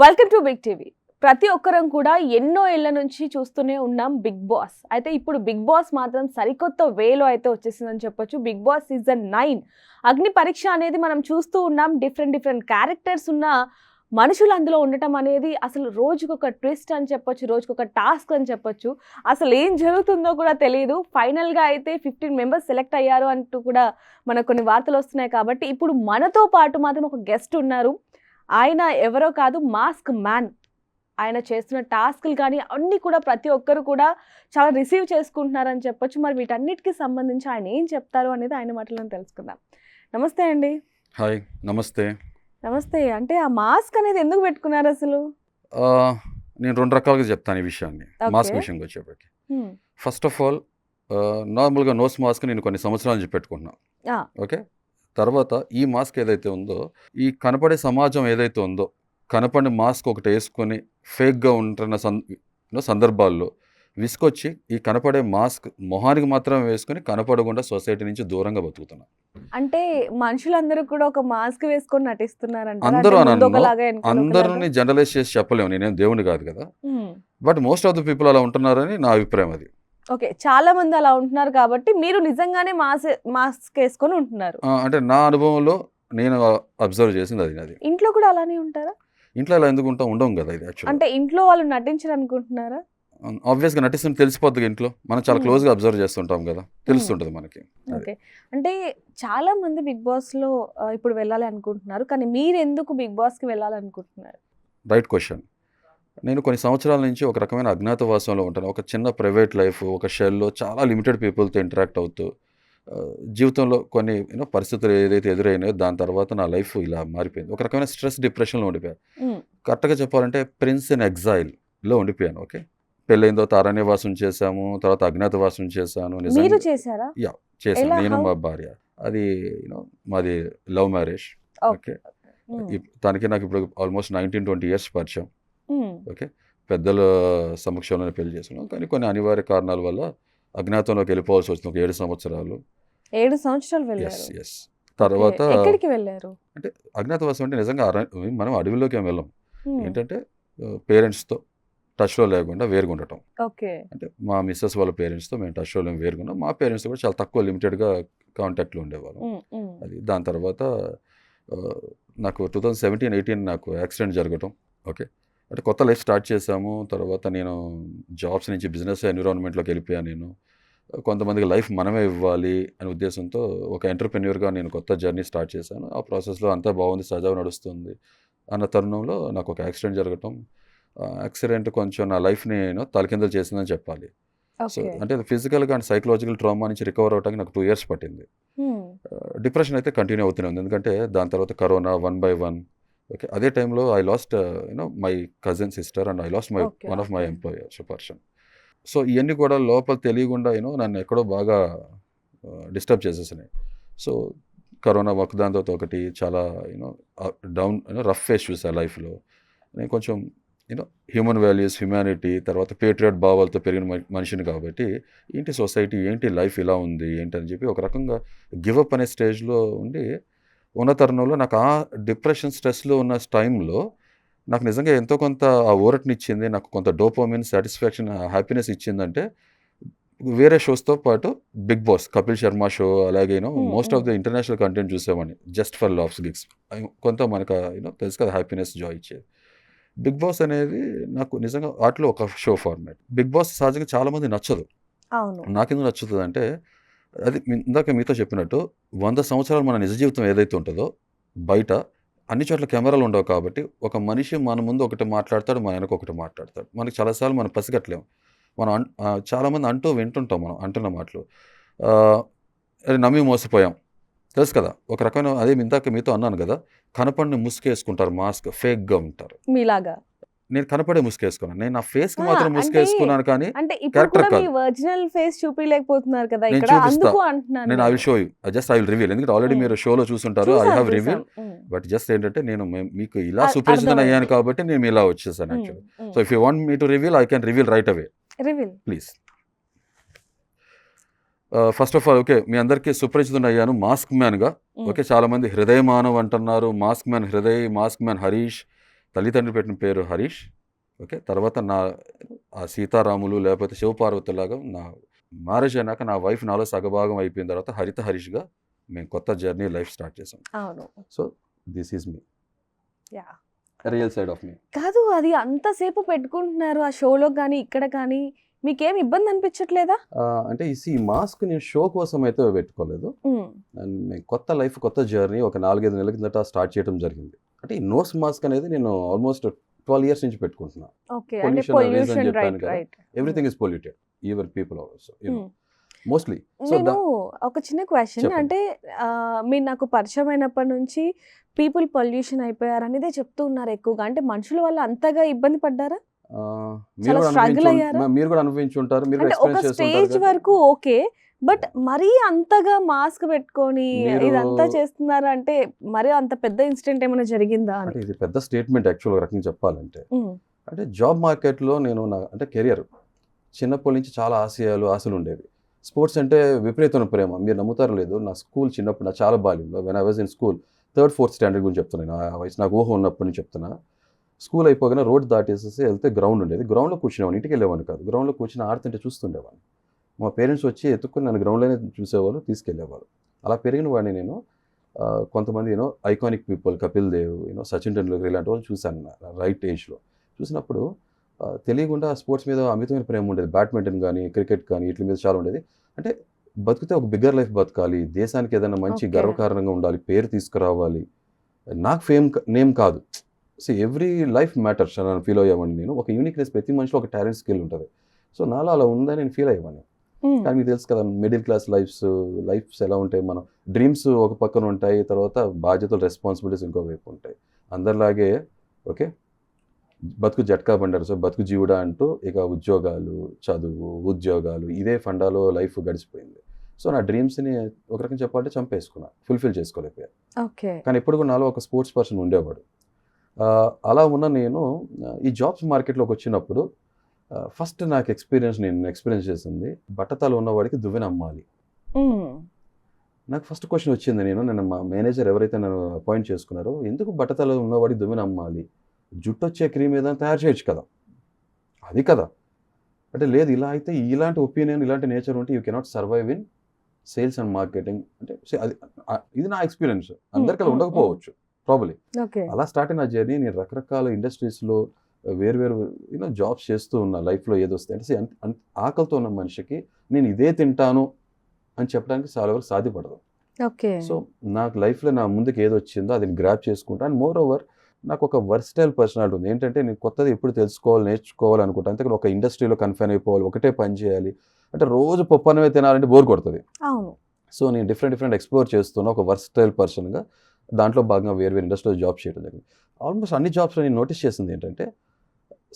Welcome to big TV. ప్రతి ఒక్కరం కూడా ఎన్నో ఏళ్ల నుంచి చూస్తూనే ఉన్నాం బిగ్ బాస్. అయితే ఇప్పుడు బిగ్ బాస్ మాత్రం సరికొత్త వేలో అయితే వచ్చేసిందని చెప్పొచ్చు. బిగ్ బాస్ సీజన్ 9 అగ్ని పరీక్ష అనేది మనం చూస్తూ ఉన్నాం. డిఫరెంట్ క్యారెక్టర్స్ ఉన్న మనుషులు అందులో ఉండటం అనేది అసలు రోజుకొక ట్విస్ట్ అని చెప్పొచ్చు, రోజుకొక టాస్క్ అని చెప్పొచ్చు. అసలు ఏం జరుగుతుందో కూడా తెలియదు. ఫైనల్గా అయితే 15 మెంబర్స్ సెలెక్ట్ అయ్యారు అంటూ కూడా మనకు కొన్ని వార్తలు వస్తున్నాయి. కాబట్టి ఇప్పుడు మనతో పాటు మాత్రం ఒక గెస్ట్ ఉన్నారు. ఆయన ఎవరో కాదు, మాస్క్ మ్యాన్. ఆయన చేస్తున్న టాస్క్లు కానీ అన్నీ కూడా ప్రతి ఒక్కరు కూడా చాలా రిసీవ్ చేసుకుంటున్నారని చెప్పొచ్చు. మరి వీటన్నిటికీ సంబంధించి ఆయన ఏం చెప్తారు అనేది ఆయన మాటలను తెలుసుకుందాం. నమస్తే అండి. హాయ్, నమస్తే. నమస్తే. అంటే ఆ మాస్క్ అనేది ఎందుకు పెట్టుకున్నారు అసలు? నేను 2 రకాలుగా చెప్తాను ఈ విషయాన్ని. Mask okay. విషయంకి వచ్చేప్పటికి ఫస్ట్ ఆఫ్ ఆల్ నార్మల్గా నోస్ మాస్క్ నేను కొన్ని సంవత్సరాల నుంచి పెట్టుకుంటున్నాను. ఆ, ఓకే. తర్వాత ఈ మాస్క్ ఏదైతే ఉందో, ఈ కనపడే సమాజం ఏదైతే ఉందో, కనపడిన మాస్క్ ఒకటి వేసుకొని ఫేక్గా ఉంటున్న సందర్భాల్లో విసుకొచ్చి ఈ కనపడే మాస్క్ మొహానికి మాత్రం వేసుకొని కనపడకుండా సొసైటీ నుంచి దూరంగా బతుకుతున్నాను. అంటే మనుషులందరూ కూడా ఒక మాస్క్ వేసుకొని నటిస్తున్నారంట. అందరూ అని అనను, ఒకలాగా అందరిని జనరలైజ్ చేసి చెప్పలేము, నేనేం దేవుని కాదు కదా. But most of the people అలా ఉంటున్నారని నా అభిప్రాయం అది. ఓకే, చాలా మంది అలా ఉంటున్నారు కాబట్టి మీరు నిజంగానే మాస్క్ వేసుకొని ఉంటున్నారు. అంటే నా అనుభవంలో నేను అబ్జర్వ్ చేసింది అది. ఇంట్లో కూడా అలానే ఉంటారా? ఇంట్లో అలా ఎందుకు ఉండం కదా. ఇది యాక్చువల్ అంటే ఇంట్లో వాళ్ళు నటించరు అనుకుంటున్నారా? ఆబ్వియస్గా నటిస్తుంది, తెలిసిపోద్ది. ఇంట్లో మనం చాలా క్లోజ్గా అబ్జర్వ్ చేస్తుంటాం కదా, తెలుస్తుంటుంది మనకి. ఓకే. అంటే చాలా మంది బిగ్ బాస్ లో ఇప్పుడు వెళ్ళాలి అనుకుంటున్నారు, కానీ మీరు ఎందుకు బిగ్ బాస్ కి వెళ్ళాలి అనుకుంటున్నారు? Right question. నేను కొన్ని సంవత్సరాల నుంచి ఒక రకమైన అజ్ఞాతవాసంలో ఉంటాను. ఒక చిన్న ప్రైవేట్ లైఫ్, ఒక షెల్లో చాలా లిమిటెడ్ పీపుల్తో ఇంటరాక్ట్ అవుతూ జీవితంలో కొన్ని పరిస్థితులు ఏదైతే ఎదురైనాయో దాని తర్వాత నా లైఫ్ ఇలా మారిపోయింది. ఒక రకమైన స్ట్రెస్, డిప్రెషన్లో ఉండిపోయాను. కరెక్ట్గా చెప్పాలంటే ప్రిన్స్ ఇన్ ఎగ్జైల్లో ఉండిపోయాను. ఓకే. పెళ్ళైన తర్వాత అరణ్యవాసం చేశాము, తర్వాత అజ్ఞాతవాసం చేశాను. మీరు చేశారా? యా, చేశాను. ఎలా? నేను How? మా భార్య. అది మాది లవ్ మ్యారేజ్. ఓకే. తనకి నాకు ఇప్పుడు ఆల్మోస్ట్ 19-20 ఇయర్స్ పరిచయం. ఓకే. పెద్దల సమక్షంలోనే పెళ్లి చేసుకున్నాం, కానీ కొన్ని అనివార్య కారణాల వల్ల అజ్ఞాతంలోకి వెళ్ళిపోవాల్సి వచ్చింది. ఒక 7 సంవత్సరాలు. 7 సంవత్సరాలు ఎస్ వెళ్ళారు. ఎస్. తర్వాత Okay. ఎక్కడికి వెళ్ళారు? అంటే అజ్ఞాతవాసం అంటే నిజంగా మనం అడవిలోకి ఏం వెళ్ళాం. Hmm. ఏంటంటే పేరెంట్స్తో టచ్లో లేకుండా వేరుగా ఉండటం. ఓకే. అంటే మా మిస్సెస్ వాళ్ళ పేరెంట్స్తో మేము టచ్లో వేరుగా ఉన్నాం. మా పేరెంట్స్ కూడా చాలా తక్కువ లిమిటెడ్గా కాంటాక్ట్లో ఉండేవాళ్ళం. అది దాని తర్వాత నాకు 2017-18 నాకు యాక్సిడెంట్ జరగటం. ఓకే. అంటే కొత్త లైఫ్ స్టార్ట్ చేశాము. తర్వాత నేను జాబ్స్ నుంచి బిజినెస్ ఎన్విరాన్మెంట్లోకి వెళ్ళిపోయాను. నేను కొంతమందికి లైఫ్ మనమే ఇవ్వాలి అనే ఉద్దేశంతో ఒక ఎంటర్‌ప్రెన్యూర్‌గా నేను కొత్త జర్నీ స్టార్ట్ చేశాను. ఆ ప్రాసెస్లో అంతా బాగుంది, సజావుగా నడుస్తుంది అన్న తరుణంలో నాకు ఒక యాక్సిడెంట్ జరగటం. యాక్సిడెంట్ కొంచెం నా లైఫ్ని తలకిందులు చేసిందని చెప్పాలి. So okay. అంటే ఫిజికల్గా అండ్ సైకలాజికల్ ట్రామా నుంచి రికవర్ అవ్వడానికి నాకు 2 ఇయర్స్ పట్టింది. డిప్రెషన్ అయితే కంటిన్యూ అవుతూనే ఉంది, ఎందుకంటే దాని తర్వాత కరోనా 1 by 1. ఓకే. అదే టైంలో I lost my cousin sister and I lost my Okay, one of my okay. Employers person. So ఇవన్నీ కూడా లోపల తెలియకుండా నన్ను ఎక్కడో బాగా డిస్టర్బ్ చేసేసినాయి. సో కరోనా ఒకదాని తర్వాత ఒకటి చాలా డౌన్ రఫ్ ఫేస్ చూసా లైఫ్లో. నేను కొంచెం హ్యూమన్ వాల్యూస్, హ్యుమానిటీ, తర్వాత పేట్రియట్ భావాలతో పెరిగిన మనిషిని కాబట్టి ఏంటి సొసైటీ, ఏంటి లైఫ్ ఇలా ఉంది ఏంటి అని చెప్పి ఒక రకంగా గివప్ అనే స్టేజ్లో ఉండి ఉన్న తరుణంలో నాకు ఆ డిప్రెషన్, స్ట్రెస్లో ఉన్న టైంలో నాకు నిజంగా ఎంతో కొంత ఆ ఊరటనిచ్చింది, నాకు కొంత డోపమైన్, సాటిస్ఫాక్షన్, హ్యాపీనెస్ ఇచ్చిందంటే వేరే షోస్తో పాటు Bigg Boss, Kapil Sharma show, అలాగే most of the international content చూసేవాడిని. జస్ట్ ఫర్ లాఫ్స్ గిగ్స్ కొంత మనకు తెలుసు కదా, హ్యాపీనెస్, జాయ్ ఇచ్చేది. బిగ్ బాస్ అనేది నాకు నిజంగా వాటిలో ఒక షో ఫార్మాట్. బిగ్ బాస్ సహజంగా చాలామంది నచ్చదు. అవును. నాకెందుకు నచ్చుతుంది అంటే అది ఇందాక మీతో చెప్పినట్టు 100 సంవత్సరాలు మన నిజ జీవితం ఏదైతే ఉంటుందో బయట అన్ని చోట్ల కెమెరాలు ఉండవు కాబట్టి ఒక మనిషి మన ముందు ఒకటి మాట్లాడతాడు, మన వెనక ఒకటి మాట్లాడతాడు. మనకి చాలాసార్లు మనం పసిగట్టలేము. మనం చాలామంది వింటుంటాం మనం అంటున్న మాటలు. అది నమ్మి మోసపోయాం, తెలుసు కదా. ఒక రకమైన అదే ఇందాక మీతో అన్నాను కదా, కనపడిని ముసుకేసుకుంటారు, మాస్క్, ఫేక్గా ఉంటారు. మీలాగా. నేను కనపడే ముసుకేసుకున్నాను, నేను నా ఫేస్కి ఆ, మాత్రం అంటే ముసుకేసుకున్నాను, కానీ అంటే ఇప్పుడు క్యారెక్టర్ కూడా మీ కాదు. ఒరిజినల్ ఫేస్ చూపించలేకపోతున్నారు కదా నేను ఇక్కడ, చూపిస్తా, అందుకు అంటున్నాను నేను ఐ విల్ నేను. Show you, just I will reveal. ఎందుకంటే ఆల్రెడీ మీరు షోలో చూసుంటారు, ఐ చూసాం హ్యావ్ చూసాం. రివీల్. బట్ జస్ట్ ఏంటంటే నేను మీకు ఇలా సుపరిచితం అయ్యాను అర్థమైంది. కాబట్టి నేను ఇలా వచ్చేసాను actually. So if you want me to reveal, I can reveal right away, reveal. Please. First of all okay, మీ అందరికీ సుపరిచితం అయ్యాను మాస్క్ మ్యాన్గా. ఓకే, చాలామంది హృదయ మానవ్ అంటున్నారు, mask man Hriday, mask man Harish, తల్లిదండ్రులు పెట్టిన పేరు హరీష్. ఓకే, తర్వాత నా ఆ సీతారాములు లేకపోతే శివపార్వతులాగా నా మ్యారేజ్ అయినాక నా వైఫ్ నాలో సగభాగం అయిపోయిన తర్వాత హరిత హరీష్గా మేము కొత్త జర్నీ లైఫ్ స్టార్ట్ చేసాం. అవును. So this is me yeah. Real side of me. కాదు, అది అంతసేపు పెట్టుకుంటున్నారు ఆ షోలో కానీ ఇక్కడ కానీ, మీకేం ఇబ్బంది అనిపించట్లేదా? అంటే ఈ మాస్క్ నేను షో కోసం అయితే పెట్టుకోలేదు. అండ్ మేము కొత్త లైఫ్ కొత్త జర్నీ ఒక 4-5 నెలల కిందట స్టార్ట్ చేయడం జరిగింది. అంటే ఈ నోస్ మాస్క్ అనేది నేను ఆల్మోస్ట్ 12 years నుంచి పెట్టుకుంటున్నా. ఓకే, అంటే Pollution reason పొల్యూషన్, చెప్పాను రైట్ కదా. Right. Everything is polluted, even people also mostly. So నేను ఒక చిన్న క్వశ్చన్, చెప్పండి. అంటే మీరు నాకు పరిచయం అయినప్పటి నుంచి పీపుల్ పొల్యూషన్ అయిపోయారు అనేదే చెప్తూ ఉన్నారు ఎక్కువగా. అంటే మనుషుల వల్ల అంతగా ఇబ్బంది పడ్డారా? చాలా struggle అయ్యారా? మీరు కూడా అనుభవించి ఉంటారు, మీరు అంటే ఒక ఎక్స్పీరియన్స్ స్టేజ్ చేస్తుంటారు. వరకు ఓకే, బట్ మరీ అంతగా మాస్క్ పెట్టుకొని మీరు- ఇదంతా చేస్తున్నారు అంటే మరీ అంత పెద్ద ఇన్సిడెంట్ ఏమైనా జరిగిందా అని. అంటే ఇది పెద్ద స్టేట్మెంట్ యాక్చువల్ రకంగా చెప్పాలంటే. ఉమ్, అంటే జాబ్ మార్కెట్లో నేను అంటే కెరియర్ చిన్నప్పటి నుంచి చాలా ఆశలు ఉండేవి. స్పోర్ట్స్ అంటే విపరీతమైన ప్రేమ. మీరు నమ్ముతారు లేదు, నా స్కూల్ చిన్నప్పుడు నా చాలా బాల్యంలో when I was in school 3rd 4th standard గురించి చెప్తున్నాను. ఆ వయసు నాకు ఊహ ఉన్నప్పటి నుంచి చెప్తున్నా. స్కూల్ అయిపోగానే రోడ్ దాటేసేసి వెళ్తే గ్రౌండ్ ఉండేది. గ్రౌండ్లో కూర్చునేవాడిని, ఇంటికి వెళ్ళేవాడిని కాదు. గ్రౌండ్లో కూర్చుని ఆడుతుంటే చూస్తుండేవాడిని. మా పేరెంట్స్ వచ్చి ఎత్తుక్కుని నన్ను గ్రౌండ్లోనే చూసేవాళ్ళు, తీసుకెళ్లేవాళ్ళు. అలా పెరిగిన వాడిని నేను. కొంతమంది ఐకానిక్ పీపుల్, కపిల్ దేవ్, సచిన్ టెండూల్కర్ ఇలాంటి వాళ్ళు చూశాను రైట్ ఏజ్లో. చూసినప్పుడు తెలియకుండా స్పోర్ట్స్ మీద అమితమైన ప్రేమ ఉండేది. బ్యాడ్మింటన్ కానీ క్రికెట్ కానీ వీటి మీద చాలా ఉండేది. అంటే బతికితే ఒక బిగ్గర్ లైఫ్ బతకాలి, దేశానికి ఏదైనా మంచి Okay. గర్వకారణంగా ఉండాలి, పేరు తీసుకురావాలి. నాకు నేమ్ కాదు. సో ఎవ్రీ లైఫ్ మ్యాటర్స్ అని ఫీల్ అయ్యేవాడిని నేను. ఒక యూనిక్నెస్, ప్రతి మనిషిలో ఒక టాలెంట్ స్కిల్ ఉంటుంది. సో నాలో అలా ఉందని నేను ఫీల్ అయ్యేవాడిని. ఉమ్, కానీ మీకు తెలుసు కదా, మిడిల్ క్లాస్ లైఫ్స్ ఎలా ఉంటాయి. మనం డ్రీమ్స్ ఒక పక్కన ఉంటాయి, తర్వాత బాధ్యతలు, రెస్పాన్సిబిలిటీస్ ఇంకో వైపు ఉంటాయి. అందరిలాగే ఓకే బతుకు జట్కా బండారు. సో బతుకు జీవుడా అంటూ ఇక ఉద్యోగాలు, చదువు, ఉద్యోగాలు ఇదే ఫండాలో లైఫ్ గడిచిపోయింది. సో నా డ్రీమ్స్ని ఒక రకంగా చెప్పాలంటే చంపేసుకున్నా, ఫుల్ఫిల్ చేసుకోలేకపోయా. ఓకే. కానీ ఎప్పుడు కూడా నాలో ఒక స్పోర్ట్స్ పర్సన్ ఉండేవాడు. అలా ఉన్న నేను ఈ జాబ్స్ మార్కెట్లోకి వచ్చినప్పుడు ఫస్ట్ నాకు నేను ఎక్స్పీరియన్స్ చేసింది, బట్టతలు ఉన్నవాడికి దువ్వెన అమ్మాలి. ఉమ్, నాకు ఫస్ట్ క్వశ్చన్ వచ్చింది. నేను మా మేనేజర్ ఎవరైతే నన్ను అపాయింట్ చేసుకున్నారో, ఎందుకు బట్టతలు ఉన్నవాడికి దువ్వెన అమ్మాలి, జుట్టు వచ్చే క్రీమ్ ఏదైనా తయారు చేయొచ్చు కదా, అది కదా. అంటే లేదు, ఇలా అయితే ఇలాంటి ఒపీనియన్, ఇలాంటి నేచర్ ఉంటే you cannot survive in sales and marketing. అంటే అది ఇది నా ఎక్స్పీరియన్స్. అందరికీ అలా ఉండకపోవచ్చు ప్రాబ్లీ. ఓకే. అలా స్టార్ట్ అయిన జర్నీ. నేను రకరకాల ఇండస్ట్రీస్లో వేరు జాబ్స్ చేస్తూ ఉన్నా. లైఫ్లో ఏది వస్తాయి అంటే ఆకలితో ఉన్న మనిషికి నేను ఇదే తింటాను అని చెప్పడానికి చాలా వరకు సాధ్యపడదు. ఓకే. సో నాకు లైఫ్లో నా ముందుకు ఏది వచ్చిందో అది గ్రాప్ చేసుకుంటా. అండ్ మోర్ ఓవర్ నాకు ఒక వర్స్టైల్ పర్సనాలిటీ ఉంది. ఏంటంటే నేను కొత్తది ఎప్పుడు తెలుసుకోవాలి, నేర్చుకోవాలి అనుకుంటా. అంతేకాని ఒక ఇండస్ట్రీలో కన్ఫైన్ అయిపోవాలి, ఒకటే పని చేయాలి అంటే రోజు పప్పు అన్నమే తినాలంటే బోర్ కొడుతుంది. అవును. సో నేను డిఫరెంట్ ఎక్స్ప్లోర్ చేస్తున్నా ఒక వర్స్టైల్ పర్సన్గా. దాంట్లో భాగంగా వేరు ఇండస్ట్రీలో జాబ్ చేయడం జరిగింది. ఆల్మోస్ట్ అన్ని జాబ్స్లో నేను నోటీస్ చేసింది ఏంటంటే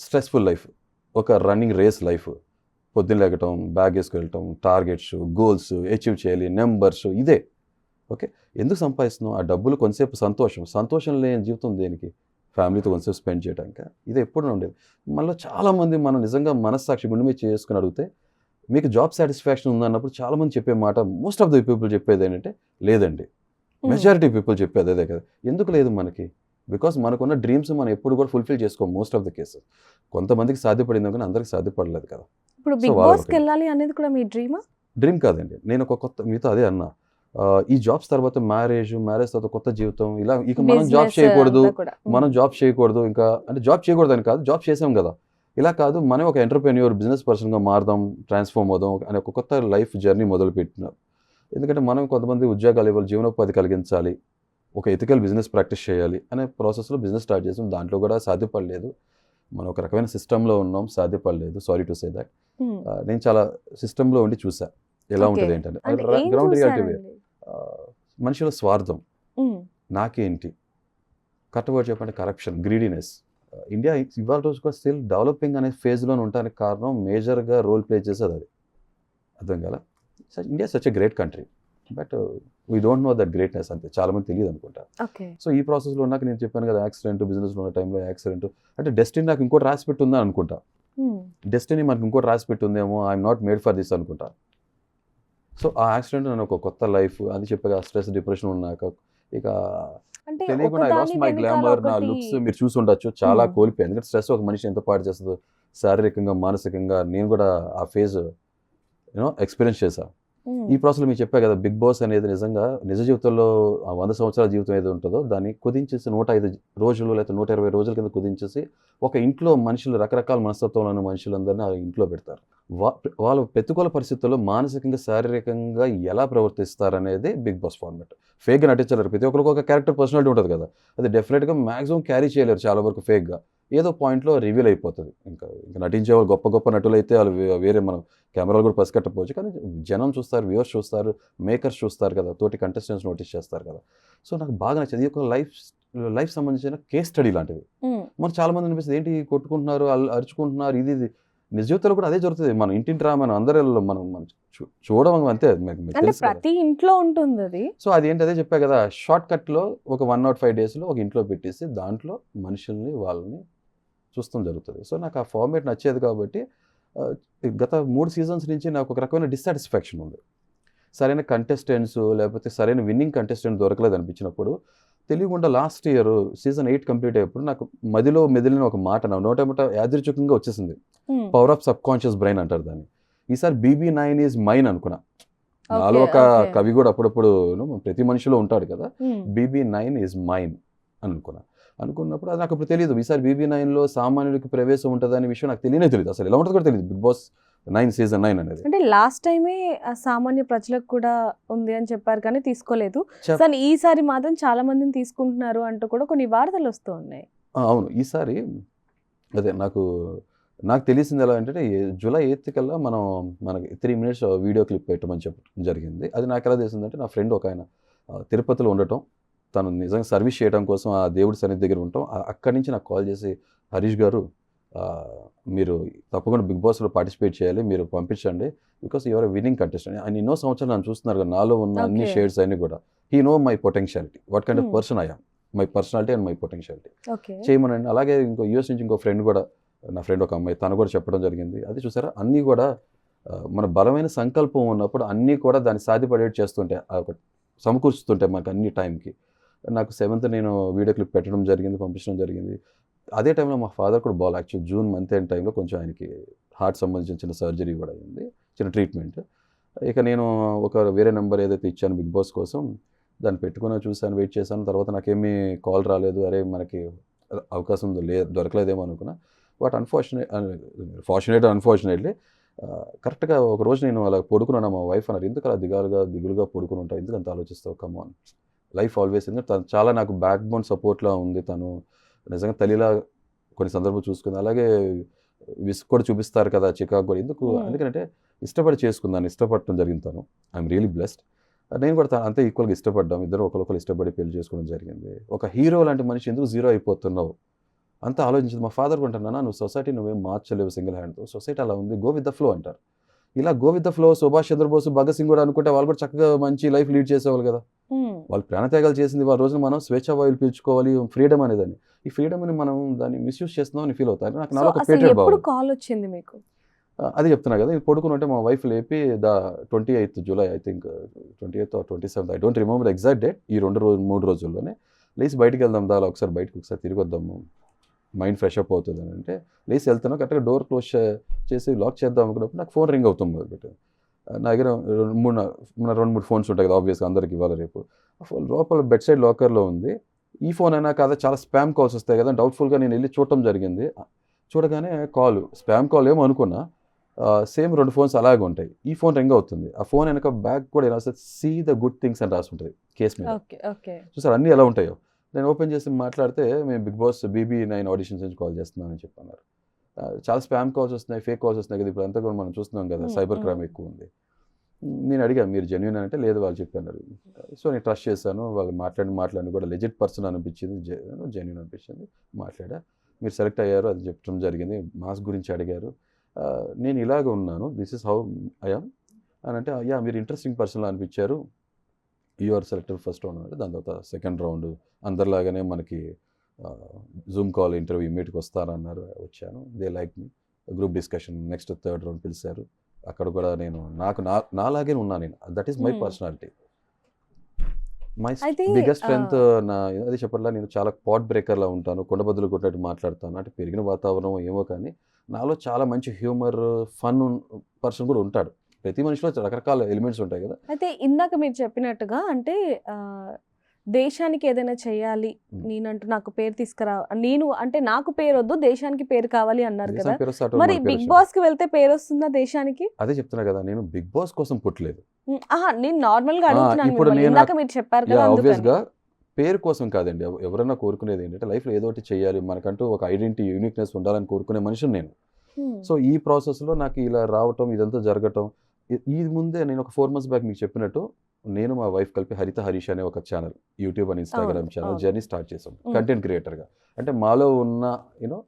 స్ట్రెస్ఫుల్ లైఫ్, ఒక రన్నింగ్ రేస్ లైఫ్. పొద్దున్న లేకటం, బ్యాగ్ వేసుకెళ్ళటం, టార్గెట్స్, గోల్స్ అచీవ్ చేయాలి, నెంబర్స్, ఇదే. ఓకే, ఎందుకు సంపాదిస్తున్నాం? ఆ డబ్బులు కొంతసేపు సంతోషం లేని జీవితం దేనికి? ఫ్యామిలీతో కొంతసేపు స్పెండ్ చేయడానికి. ఇది ఎప్పుడు ఉండేది. మనలో చాలామంది మనం నిజంగా మనస్సాక్షి గుండె మీద చేసుకుని అడిగితే మీకు జాబ్ సాటిస్ఫాక్షన్ ఉందన్నప్పుడు చాలామంది చెప్పే మాట, మోస్ట్ ఆఫ్ ది పీపుల్ చెప్పేది ఏంటంటే లేదండి. మెజారిటీ పీపుల్ చెప్పేది అదే కదా. ఎందుకు లేదు మనకి? బికాస్ మనకున్న డ్రీమ్స్ మనం ఎప్పుడు కూడా ఫుల్ఫిల్ చేసుకోం మోస్ట్ ఆఫ్ ద కేసెస్. కొంతమందికి సాధ్యపడింది కానీ అందరికి సాధ్యపడలేదు కదా. ఇప్పుడు బిగ్ వాళ్ళ బాస్కి వెళ్ళాలి అనేది కూడా మీ డ్రీమా? డ్రీమ్ కాదండి. నేను ఒక కొత్త మీతో అదే అన్నా, ఈ జాబ్స్ తర్వాత మ్యారేజ్ తర్వాత కొత్త జీవితం, ఇలా ఇక మనం జాబ్ చేయకూడదు, ఇంకా అంటే జాబ్ చేయకూడదు అని కాదు, జాబ్ చేసాం కదా, ఇలా కాదు, మనం ఒక ఎంటర్ప్రెన్యూర్ బిజినెస్ పర్సన్గా మారదాం, ట్రాన్స్ఫార్మ్ అవుదాం అనే ఒక కొత్త లైఫ్ జర్నీ మొదలుపెట్టినాం. ఎందుకంటే మనం కొంతమంది ఉద్యోగాలు ఇవ్వాలి, జీవనోపాధి కలిగించాలి, ఒక ఎథికల్ బిజినెస్ ప్రాక్టీస్ చేయాలి అనే ప్రాసెస్లో బిజినెస్ స్టార్ట్ చేసాం. దాంట్లో కూడా సాధ్యపడలేదు. మనం ఒక రకమైన సిస్టంలో ఉన్నాం, సాధ్యపడలేదు. Sorry to say that. నేను చాలా సిస్టంలో ఉండి చూసా ఎలా ఉంటుంది ఏంటంటే. గ్రౌండ్ రియాలిటీ వేరు. మనిషిలో స్వార్థం, నాకేంటి, కరెక్ట్గా చెప్పండి, కరప్షన్, గ్రీడీనెస్. ఇండియా ఇవాళ రోజు కూడా స్టిల్ డెవలపింగ్ అనే ఫేజ్లో ఉండడానికి కారణం, మేజర్గా రోల్ ప్లే చేసేది అది. అర్థం కదా. India such a great country, but we don't know that greatness. అంతే, చాలా మంది తెలియదు అనుకుంటా. సో ఈ ప్రాసెస్లో ఉన్నాక నేను చెప్పాను కదా, యాక్సిడెంట్, బిజినెస్లో ఉన్న టైంలో యాక్సిడెంట్, అంటే డెస్టినీ నాకు ఇంకోటి రాసి పెట్టుందా అనుకుంటా. డెస్టినీ మనకు ఇంకోటి రాసి పెట్టిందేమో, I'm not made for this అనుకుంటా. సో ఆ యాక్సిడెంట్ నన్ను ఒక కొత్త లైఫ్, అది చెప్పగా స్ట్రెస్, డిప్రెషన్ ఉన్నాక ఇక అంటే తెలియకుండా ఐ లాస్ట్ ఒకదాని మై వెనకాల గ్లామర్, నా ఒకటి. లుక్స్ మీరు చూసి ఉండొచ్చు. చాలా Hmm. కోల్పోయాను. ఎందుకంటే స్ట్రెస్ ఒక మనిషి ఎంత పాడు చేస్తుందో శారీరకంగా, మానసికంగా నేను కూడా ఆ ఫేజ్ ఎక్స్పీరియన్స్ చేశా. Hmm. ఈ ప్రాసెస్లో మీకు చెప్పా కదా, బిగ్ బాస్ అనేది నిజంగా నిజ జీవితంలో ఆ 100 సంవత్సరాల జీవితం ఏదో ఉంటుందో దాన్ని కుదించేసి 105 రోజులు లేకపోతే 120 రోజుల కింద కుదించేసి ఒక ఇంట్లో మనుషులు, రకరకాల మనస్తత్వంలో ఉన్న మనుషులందరినీ ఆ ఇంట్లో పెడతారు. వాళ్ళ ప్రతికూల పరిస్థితుల్లో మానసికంగా, శారీరకంగా ఎలా ప్రవర్తిస్తారనేది బిగ్ బాస్ ఫార్మాట్. ఫేక్గా నటించలేరు. ప్రతి ఒక్కరికి ఒక క్యారెక్టర్ పర్సనాలిటీ ఉంటుంది కదా, అది డెఫినెట్గా మ్యాక్సిమం క్యారీ చేయలేరు చాలా వరకు ఫేక్గా. ఏదో పాయింట్లో రివీల్ అయిపోతుంది. ఇంకా నటించే వాళ్ళు గొప్ప గొప్ప నటులు అయితే వాళ్ళు వేరే మనం కెమెరాలు కూడా పసిగట్టకపోవచ్చు, కానీ జనం చూస్తారు, వ్యూవర్స్ చూస్తారు, మేకర్స్ చూస్తారు కదా, తోటి కంటెస్టెంట్స్ నోటీస్ చేస్తారు కదా. సో నాకు బాగా నచ్చింది. ఇది ఒక లైఫ్ సంబంధించిన కేస్ స్టడీ లాంటిది. Hmm. మనకు చాలా మంది అనిపిస్తుంది ఏంటి కొట్టుకుంటున్నారు, అరుచుకుంటున్నారు, ఇది నిజ జీవితంలో కూడా అదే జరుగుతుంది. మనం ఇంటింటి మనం అందరి మనం చూడడం అంతే, మీకు అంటే తెలుసు కదా. ప్రతి ఇంట్లో ఉంటుంది అది. సో అది ఏంటి అదే చెప్పా కదా, షార్ట్ కట్లో ఒక 105 డేస్లో ఒక ఇంట్లో పెట్టేసి దాంట్లో మనుషుల్ని వాళ్ళని చూస్తాం జరుగుతుంది. సో నాకు ఆ ఫార్మేట్ నచ్చేది కాబట్టి గత 3 సీజన్స్ నుంచి నాకు ఒక రకమైన డిస్సాటిస్ఫాక్షన్ ఉంది. సరైన కంటెస్టెంట్స్ లేకపోతే సరైన విన్నింగ్ కంటెస్టెంట్ దొరకలేదు అనిపించినప్పుడు తెలియకుండా లాస్ట్ ఇయర్ సీజన్ 8 కంప్లీట్ అయ్యేప్పుడు నాకు మదిలో మెదిలిన ఒక మాట నా నోటేమట యాదృచ్ఛికంగా వచ్చేసింది. Hmm. Power of sub conscious brain అంటారు దాన్ని. ఈసారి BB9 ఈజ్ మైన్ అనుకున్నా. నాలో ఒక Okay. కవి కూడా అప్పుడప్పుడు ప్రతి మనిషిలో ఉంటాడు కదా, Hmm. BB9 ఈజ్ మైన్ అనుకున్నప్పుడు అది నాకు ఇప్పుడు తెలియదు. ఈసారి BB9లో సామాన్యుడికి ప్రవేశం ఉంటుందనే విషయం నాకు తెలియదు. అసలు ఎలా ఉంటుందో కూడా తెలియదు బిగ్ బాస్ 9 సీజన్ 9 అనేది. అంటే లాస్ట్ టైమే సామాన్య ప్రజలకు కూడా ఉంది అని చెప్పారు కానీ తీసుకోలేదు. చెప్- కానీ ఈసారి మాత్రం చాలా మందిని తీసుకుంటున్నారు అంటూ కూడా కొన్ని వార్తలు వస్తూ ఉన్నాయి. అవును, ఈసారి అదే నాకు తెలిసింది ఎలా అంటే జూలై 8 కల్లా మనకి 3 minutes వీడియో క్లిప్ పెట్టమని చెప్పడం జరిగింది. అది నాకు ఎలా తెలిసిందంటే నా ఫ్రెండ్ ఒక ఆయన తిరుపతిలో ఉండటం, తను నిజంగా సర్వీస్ చేయడం కోసం ఆ దేవుడి సన్నిధి దగ్గర ఉంటాం. అక్కడి నుంచి నాకు కాల్ చేసి, హరీష్ గారు మీరు తప్పకుండా బిగ్ బాస్లో పార్టిసిపేట్ చేయాలి, మీరు పంపించండి, బికాస్ యువర్ విన్నింగ్ కంటెస్టెంట్. ఆయన ఎన్నో సంవత్సరాలు నన్ను చూస్తున్నారు కదా, నాలో ఉన్న అన్ని Okay. షేడ్స్ అన్ని కూడా he no my potentiality, what kind of Hmm. Person I am, my personality and my potentiality okay. చేయమనండి. అలాగే యూఎస్ నుంచి ఇంకో ఫ్రెండ్ కూడా, నా ఫ్రెండ్ ఒక అమ్మాయి, తను కూడా చెప్పడం జరిగింది. అది చూసారా, అన్నీ కూడా మన బలమైన సంకల్పం ఉన్నప్పుడు అన్నీ కూడా దాన్ని సాధ్యపడేట్టు చేస్తుంటే సమకూర్చుతుంటే మనకు అన్ని టైంకి. నాకు 7th నేను వీడియో క్లిప్ పెట్టడం జరిగింది, పంపించడం జరిగింది. అదే టైంలో మా ఫాదర్ కూడా బాగా యాక్చువల్ జూన్ మంత్ ఎండ్ టైంలో కొంచెం ఆయనకి హార్ట్ సంబంధించిన చిన్న సర్జరీ కూడా అయింది, చిన్న ట్రీట్మెంట్. ఇక నేను ఒక వేరే నెంబర్ ఏదైతే ఇచ్చాను బిగ్ బాస్ కోసం, దాన్ని పెట్టుకుని చూశాను, వెయిట్ చేశాను. తర్వాత నాకేమీ కాల్ రాలేదు, అరే మనకి అవకాశం దొరకలేదేమో అనుకున్నా. బట్ అన్ఫార్చునేట్లీ కరెక్ట్గా ఒక రోజు నేను అలా పడుకున్నాను. మా వైఫ్ అన్నారు, ఎందుకు అలా దిగులుగా పడుకుని ఉంటావు, ఎందుకు అంత ఆలోచిస్తావు, కమాన్ లైఫ్ ఆల్వేస్. ఎందుకంటే తను చాలా నాకు బ్యాక్ బోన్ సపోర్ట్లా ఉంది. తను నిజంగా తల్లిలా కొన్ని సందర్భాలు చూసుకుంది. అలాగే విసుగు కూడా చూపిస్తారు కదా చికాకు కూడా, ఎందుకు ఎందుకంటే ఇష్టపడి చేసుకుందాన్ని, ఇష్టపడటం జరిగింది. తను ఐఎమ్ రియలీ బ్లెస్డ్. నేను కూడా అంతే ఈక్వల్గా ఇష్టపడ్డాం, ఇద్దరు ఒకరికొకరు ఇష్టపడి పెళ్లి చేసుకోవడం జరిగింది. ఒక హీరో లాంటి మనిషి ఎందుకు జీరో అయిపోతున్నావు అంతా ఆలోచించింది. మా ఫాదర్ అంటున్నా, నువ్వు సొసైటీ నువ్వేం మార్చలేవు సింగిల్ హ్యాండ్తో, సొసైటీ అలా ఉంది, గో విత్ ద ఫ్లో అంటారు. ఇలా go with the flow Subhash Chandrabose, Bhagat Singh కూడా అనుకుంటే వాళ్ళు కూడా చక్కగా మంచి లైఫ్ లీడ్ చేసేవాళ్ళు కదా. వాళ్ళు ప్రాణత్యాగాలు చేసింది వాళ్ళ రోజున మనం స్వేచ్ఛ వాయులు పీల్చుకోవాలి, ఫ్రీడమ్ అనేదాన్ని. ఈ ఫ్రీడమ్ని మనం దాన్ని మిస్యూజ్ చేస్తున్నాం అని ఫీల్ అవుతారు. నాకు నాలో ఒక పేటెడ్ ఎప్పుడు భావం. కాల్ వచ్చింది మీకు? అది చెప్తున్నా కదా, ఇది పడుకుని ఉంటే మా వైఫ్ లేపి 28th July I think 28th or 27th, I don't remember exact date, ఈ 3 రోజుల్లోనే లేచి బయటికి వెళ్దాం, ఒకసారి బయటకు ఒకసారి తిరిగి వద్దాము, మైండ్ ఫ్రెష్ అప్ అవుతుంది అని అంటే లేచి వెళ్తాను. కరెక్ట్గా డోర్ క్లోజ్ చేసి లాక్ చేద్దాం అనుకున్నప్పుడు నాకు ఫోన్ రింగ్ అవుతుంది మొదలుపెట్టి. నా దగ్గర 2-3 ఫోన్స్ ఉంటాయి కదా ఆబ్వియస్గా, అందరికి ఇవ్వాలి రేపు. లోపల బెడ్ సైడ్ లాకర్లో ఉంది. ఈ ఫోన్ అయినా కాదా, చాలా స్పామ్ కాల్స్ వస్తాయి కదా, డౌట్ఫుల్గా నేను వెళ్ళి చూడటం జరిగింది. చూడగానే స్పామ్ కాల్ ఏమో అనుకున్నా, సేమ్ 2 ఫోన్స్ అలాగే ఉంటాయి. ఈ ఫోన్ రింగ్ అవుతుంది. ఆ ఫోన్ వెనక బ్యాగ్ కూడా ఎలా వస్తుంది, సీ ద గుడ్ థింగ్స్ అని రాసి ఉంటుంది కేసు మీద. చూసారు అన్నీ ఎలా ఉంటాయో. నేను ఓపెన్ చేసి మాట్లాడితే, మేము బిగ్ బాస్ BB9 ఆడిషన్స్ నుంచి కాల్ చేస్తున్నానని చెప్పన్నారు. చాలా స్పామ్ కాల్స్ వస్తున్నాయి, ఫేక్ కాల్స్ వస్తున్నాయి కదా, ఇప్పుడు అంతా కూడా మనం చూస్తున్నాం కదా, సైబర్ క్రైమ్ ఎక్కువ ఉంది. నేను అడిగాను, మీరు జెన్యూన్ అంటే లేదు వాళ్ళు చెప్పారు. సో నేను ట్రస్ట్ చేశాను, వాళ్ళు మాట్లాడి కూడా లెజిట్ పర్సన్ అనిపించింది, జెన్యూన్ అనిపించింది. మాట్లాడా, మీరు సెలెక్ట్ అయ్యారు అది చెప్పడం జరిగింది, మాస్ గురించి అడిగారు. నేను ఇలాగ ఉన్నాను, this is how I am అని అంటే, యా మీరు ఇంట్రెస్టింగ్ పర్సన్లా అనిపించారు, you are selected first round అంటే. దాని తర్వాత సెకండ్ రౌండ్ అందరిలాగానే మనకి జూమ్ కాల్ ఇంటర్వ్యూ మీట్కి వస్తారన్నారు, వచ్చాను. They like me, group discussion, next 3rd round పిలిచారు. అక్కడ కూడా నేను నాలాగే ఉన్నాను నేను, that is my personality. My అయితే బిగ్గెస్ట్ స్ట్రెంగ్త్ నా అది చెప్పట్లా, నేను చాలా పాట్ బ్రేకర్లా ఉంటాను, కొండబద్దలు కొట్టినట్టు మాట్లాడతాను. అంటే పెరిగిన వాతావరణం ఏమో కానీ నాలో చాలా మంచి హ్యూమర్, ఫన్ పర్సన్ కూడా ఉంటాడు. ప్రతి మనిషిలో రకరకాల ఎలిమెంట్స్ ఉంటాయి కదా. అయితే ఇందాక మీరు చెప్పినట్టుగా అంటే దేశానికి ఏదైనా చేయాలి, నేనంటూ నాకు పేరు తీసుకురా, నేను అంటే నాకు పేరు వద్దు దేశానికి పేరు కావాలి అన్నారు కదా. దేశం పేరు వస్తే auto మరి మన పేరు బిగ్ వస్తుంది. బాస్ కి వెళ్తే పేరు వస్తుందా దేశానికి? అదే చెప్తున్నా కదా, నేను బిగ్ బాస్ కోసం పుట్టలేదు. నేను నార్మల్ గా అడుగుతున్నాను ఇప్పుడు మిమ్మల్ని. నేను ఇందాక మీరు చెప్పారు కదా ఆబ్వియస్ అందుకని. గా పేరు కోసం కాదండి. ఎవరైనా కోరుకునేది ఏంటంటే లైఫ్లో ఏదో ఒకటి చేయాలి, మనకంటూ ఒక ఐడెంటిటీ, యూనిక్నెస్ ఉండాలని కోరుకునే మనిషిని నేను. సో ఈ ప్రాసెస్లో నాకు ఇలా రావటం, ఇదంతా జరగటం, ఈ ముందే నేను ఒక 4 months బ్యాక్ మీకు చెప్పినట్టు నేను మా వైఫ్ కలిపి హరిత హరీష్ అనే ఒక ఛానల్, యూట్యూబ్ అండ్ ఇన్స్టాగ్రామ్ అవును, ఛానల్ అవును. జర్నీ స్టార్ట్ చేసాం కంటెంట్ క్రియేటర్గా. అంటే మాలో ఉన్న యూనో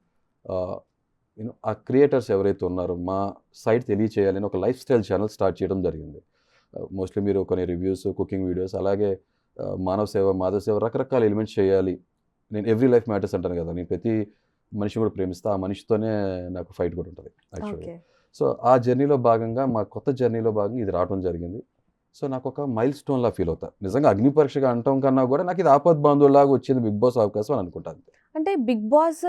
ఆ క్రియేటర్స్ ఎవరైతే ఉన్నారో మా సైట్ తెలియచేయాలని ఒక లైఫ్ స్టైల్ ఛానల్ స్టార్ట్ చేయడం జరిగింది. మోస్ట్లీ మీరు కొన్ని రివ్యూస్, కుకింగ్ వీడియోస్, అలాగే మానవ సేవ, మాధవ సేవ, రకరకాల ఎలిమెంట్స్ చేయాలి. నేను ఎవ్రీ లైఫ్ మ్యాటర్స్ అంటాను కదా, నేను ప్రతి మనిషి కూడా ప్రేమిస్తా, ఆ మనిషితోనే నాకు ఫైట్ కూడా ఉంటుంది యాక్చువల్గా. ఓకే. సో ఆ జర్నీలో భాగంగా, మా కొత్త జర్నీలో భాగంగా ఇది రావడం జరిగింది. సో నాకు ఒక మైల్ స్టోన్లా ఫీల్ అవుతా. నిజంగా అగ్ని పరీక్షగా అంటాం కన్నా కూడా నాకు ఇది ఆపద్ బాంధవులాగా వచ్చింది బిగ్ బాస్ అవకాశం అని అనుకుంటాను. అంటే బిగ్ బాస్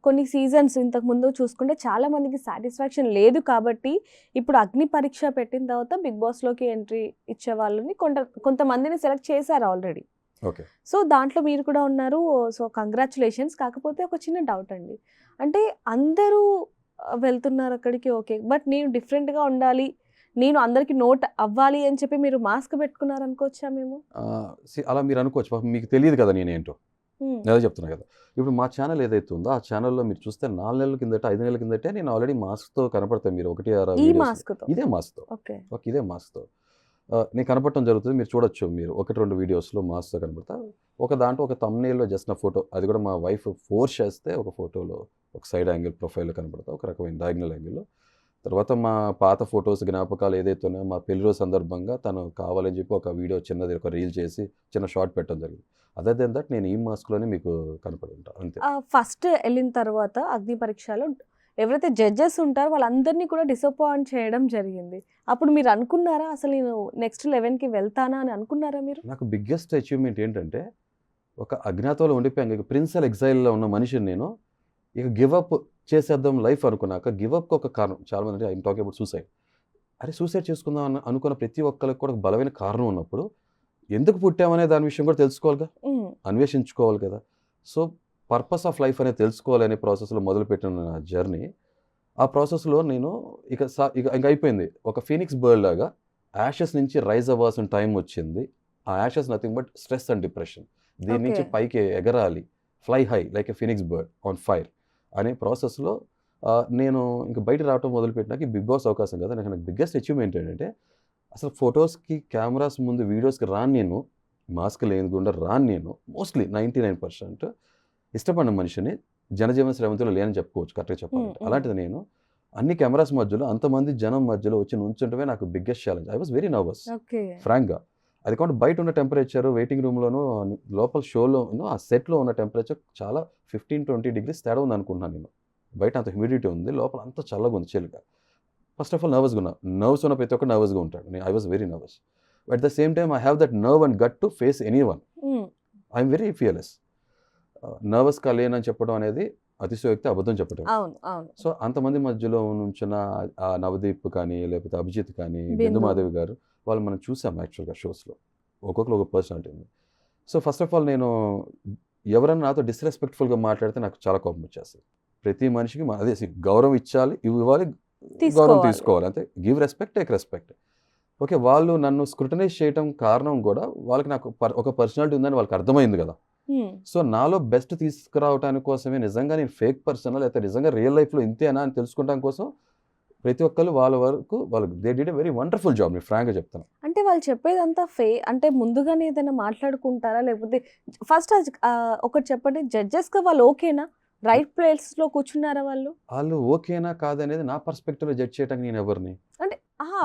కొన్ని సీజన్స్ ఇంతకు ముందు చూసుకుంటే చాలా మందికి సాటిస్ఫాక్షన్ లేదు కాబట్టి ఇప్పుడు అగ్ని పరీక్ష పెట్టిన తర్వాత బిగ్ బాస్ లోకి ఎంట్రీ ఇచ్చే వాళ్ళని కొంతమందిని సెలెక్ట్ చేశారు ఆల్రెడీ. ఓకే. సో దాంట్లో మీరు కూడా ఉన్నారు. So congratulations. కాకపోతే ఒక చిన్న డౌట్ అండి, అంటే అందరూ వెళ్తున్నారు అక్కడికి, ఓకే, బట్ నేను డిఫరెంట్గా ఉండాలి, నేను అందరికి నోట్ అవ్వాలి అని చెప్పి మీరు మాస్క్ పెట్టుకున్నారు అనుకోవచ్చా మేము? అలా మీరు అనుకోవచ్చు, పాపం మీకు తెలియదు కదా నేనేంటో. అదే చెప్తున్నా కదా, ఇప్పుడు మా ఛానల్ ఏదైతే ఉందో ఆ ఛానల్లో మీరు చూస్తే 4 నెలల కిందట, 5 నెలల కిందటే నేను ఆల్రెడీ మాస్క్తో కనపడతాను. మీరు 1-6 ఈ videos మాస్క్తో? ఇదే మాస్క్తో. ఓకే. ఇదే మాస్క్తో నేను కనపడటం జరుగుతుంది. మీరు చూడొచ్చు, మీరు 1-2 వీడియోస్లో మాస్క్తో కనపడతా. ఒక దాంట్లో ఒక thumbnail లో జస్ట్ నా ఫోటో, అది కూడా మా వైఫ్ ఫోర్స్ చేస్తే ఒక ఫోటోలో ఒక సైడ్ యాంగిల్ ప్రొఫైల్లో కనపడతా, ఒక రకమైన డయాగ్నల్ యాంగిల్లో. తర్వాత మా పాత ఫొటోస్, జ్ఞాపకాలు ఏదైతే ఉన్నాయో మా పెళ్లి రోజు సందర్భంగా తను కావాలని చెప్పి ఒక వీడియో చిన్నది, ఒక రీల్ చేసి చిన్న షార్ట్ పెట్టడం జరిగింది. అదర్ దెన్ దట్ నేను ఈ మాస్క్లోనే మీకు కనపడి ఉంటాను అంతే. ఫస్ట్ వెళ్ళిన తర్వాత అగ్ని పరీక్షలో ఎవరైతే జడ్జెస్ ఉంటారో వాళ్ళందరినీ కూడా డిసప్పాయింట్ చేయడం జరిగింది. అప్పుడు మీరు అనుకున్నారా అసలు నేను నెక్స్ట్ 11కి వెళ్తానా అని అనుకున్నారా మీరు? నాకు బిగ్గెస్ట్ అచీవ్మెంట్ ఏంటంటే, ఒక అజ్ఞాతంలో ఉండిపోయాను, ఇక ప్రిన్సల్ ఎగ్జైల్లో ఉన్న మనిషిని నేను, ఇక గివప్ చేసేద్దాం లైఫ్ అనుకున్నాక, గివప్కి ఒక కారణం చాలామంది, ఐఎమ్ టాకింగ్ అబౌట్ సూసైడ్. అరే సూసైడ్ చేసుకుందాం అనుకున్న ప్రతి ఒక్కరికి కూడా ఒక బలమైన కారణం ఉన్నప్పుడు ఎందుకు పుట్టామనే దాని విషయం కూడా తెలుసుకోవాలిగా, అన్వేషించుకోవాలి కదా. సో పర్పస్ ఆఫ్ లైఫ్ అనేది తెలుసుకోవాలనే ప్రాసెస్లో మొదలుపెట్టిన నా జర్నీ. ఆ ప్రాసెస్లో నేను ఇక అయిపోయింది, ఒక ఫీనిక్స్ బర్డ్ లాగా యాషెస్ నుంచి రైజ్ అవ్వాల్సిన టైం వచ్చింది. ఆ ashes nothing but stress and depression. దీని నుంచి పైకి ఎగరాలి, fly high like a phoenix bird on fire అనే ప్రాసెస్లో నేను ఇంకా బయట రావటం మొదలుపెట్టినాక బిగ్ బాస్ అవకాశం కదా. నాకు బిగ్గెస్ట్ అచీవ్మెంట్ ఏంటంటే, అసలు ఫొటోస్కి, కెమెరాస్ ముందు, వీడియోస్కి రాను నేను, మాస్క్ లేకుండా రాను నేను. మోస్ట్లీ 99% ఇష్టపడిన మనిషిని, జనజీవన శ్రవంతిలో లేనని చెప్పుకోవచ్చు కరెక్ట్గా చెప్పాలంటే. అలాంటిది నేను అన్ని కెమెరాస్ మధ్యలో, అంతమంది జనం మధ్యలో వచ్చి నుంచుంటమే నాకు biggest challenge. I was very nervous ఫ్రాంక్గా. అది కాకుండా బయట ఉన్న టెంపరేచర్, వెయిటింగ్ రూమ్లోనూ, లోపల షోలో, ఆ సెట్లో ఉన్న టెంపరేచర్ చాలా 15-20 degrees తేడా ఉంది అనుకుంటున్నాను నేను. బయట అంత హ్యూమిడిటీ ఉంది, లోపల అంత చల్లగా ఉంది, చలిగా. ఫస్ట్ ఆఫ్ ఆల్ నర్వస్గా ఉన్నా. నర్వ్స్ ఉన్న ప్రతి ఒక్కరు నర్వస్గా ఉంటాడు. I was very nervous. At the same time I have that nerve and gut to face any one. I'm very fearless. నర్వస్గా లేనని చెప్పడం అనేది అతిశయోక్తి, అబద్ధం చెప్పడం. సో అంతమంది మధ్యలో నుంచిన ఆ నవదీప్ కానీ, లేకపోతే అభిజిత్ కానీ, బిందు మాధవి గారు, వాళ్ళు మనం చూసాం యాక్చువల్గా షోస్లో. ఒక్కొక్కరు ఒక పర్సనాలిటీ ఉంది. సో ఫస్ట్ ఆఫ్ ఆల్ నేను ఎవరన్నా నాతో డిస్రెస్పెక్ట్ఫుల్గా మాట్లాడితే నాకు చాలా కోపం వచ్చేస్తుంది. ప్రతి మనిషికి అదే గౌరవం ఇవ్వాలి, గౌరవం తీసుకోవాలి, అంతే. Give respect, take respect. Okay, వాళ్ళు నన్ను స్క్రూటనైజ్ చేయడం కారణం కూడా వాళ్ళకి నాకు ఒక పర్సనాలిటీ ఉందని వాళ్ళకి అర్థమైంది కదా. సో నాలో బెస్ట్ తీసుకురావడానికి కోసమే, నిజంగా నేను ఫేక్ పర్సన్ లేకపోతే నిజంగా రియల్ లైఫ్లో ఇంతేనా అని తెలుసుకోవడం కోసం ప్రతి ఒక్కరు వాళ్ళ వరకు వాళ్ళు they did a very wonderful job. నేను ఫ్రాంక్గా చెప్తాను. అంటే వాళ్ళు చెప్పేదంతా అంటే ముందుగానే ఏదైనా మాట్లాడుకుంటారా, లేకపోతే ఫస్ట్ ఒకటి చెప్పండి, జడ్జెస్గా వాళ్ళు ఓకేనా, రైట్ ప్లేస్లో కూర్చున్నారా వాళ్ళు ఓకేనా కాదనేది నా పర్స్పెక్టివ్లో జడ్జ్ చేయడానికి నేను ఎవరిని? అంటే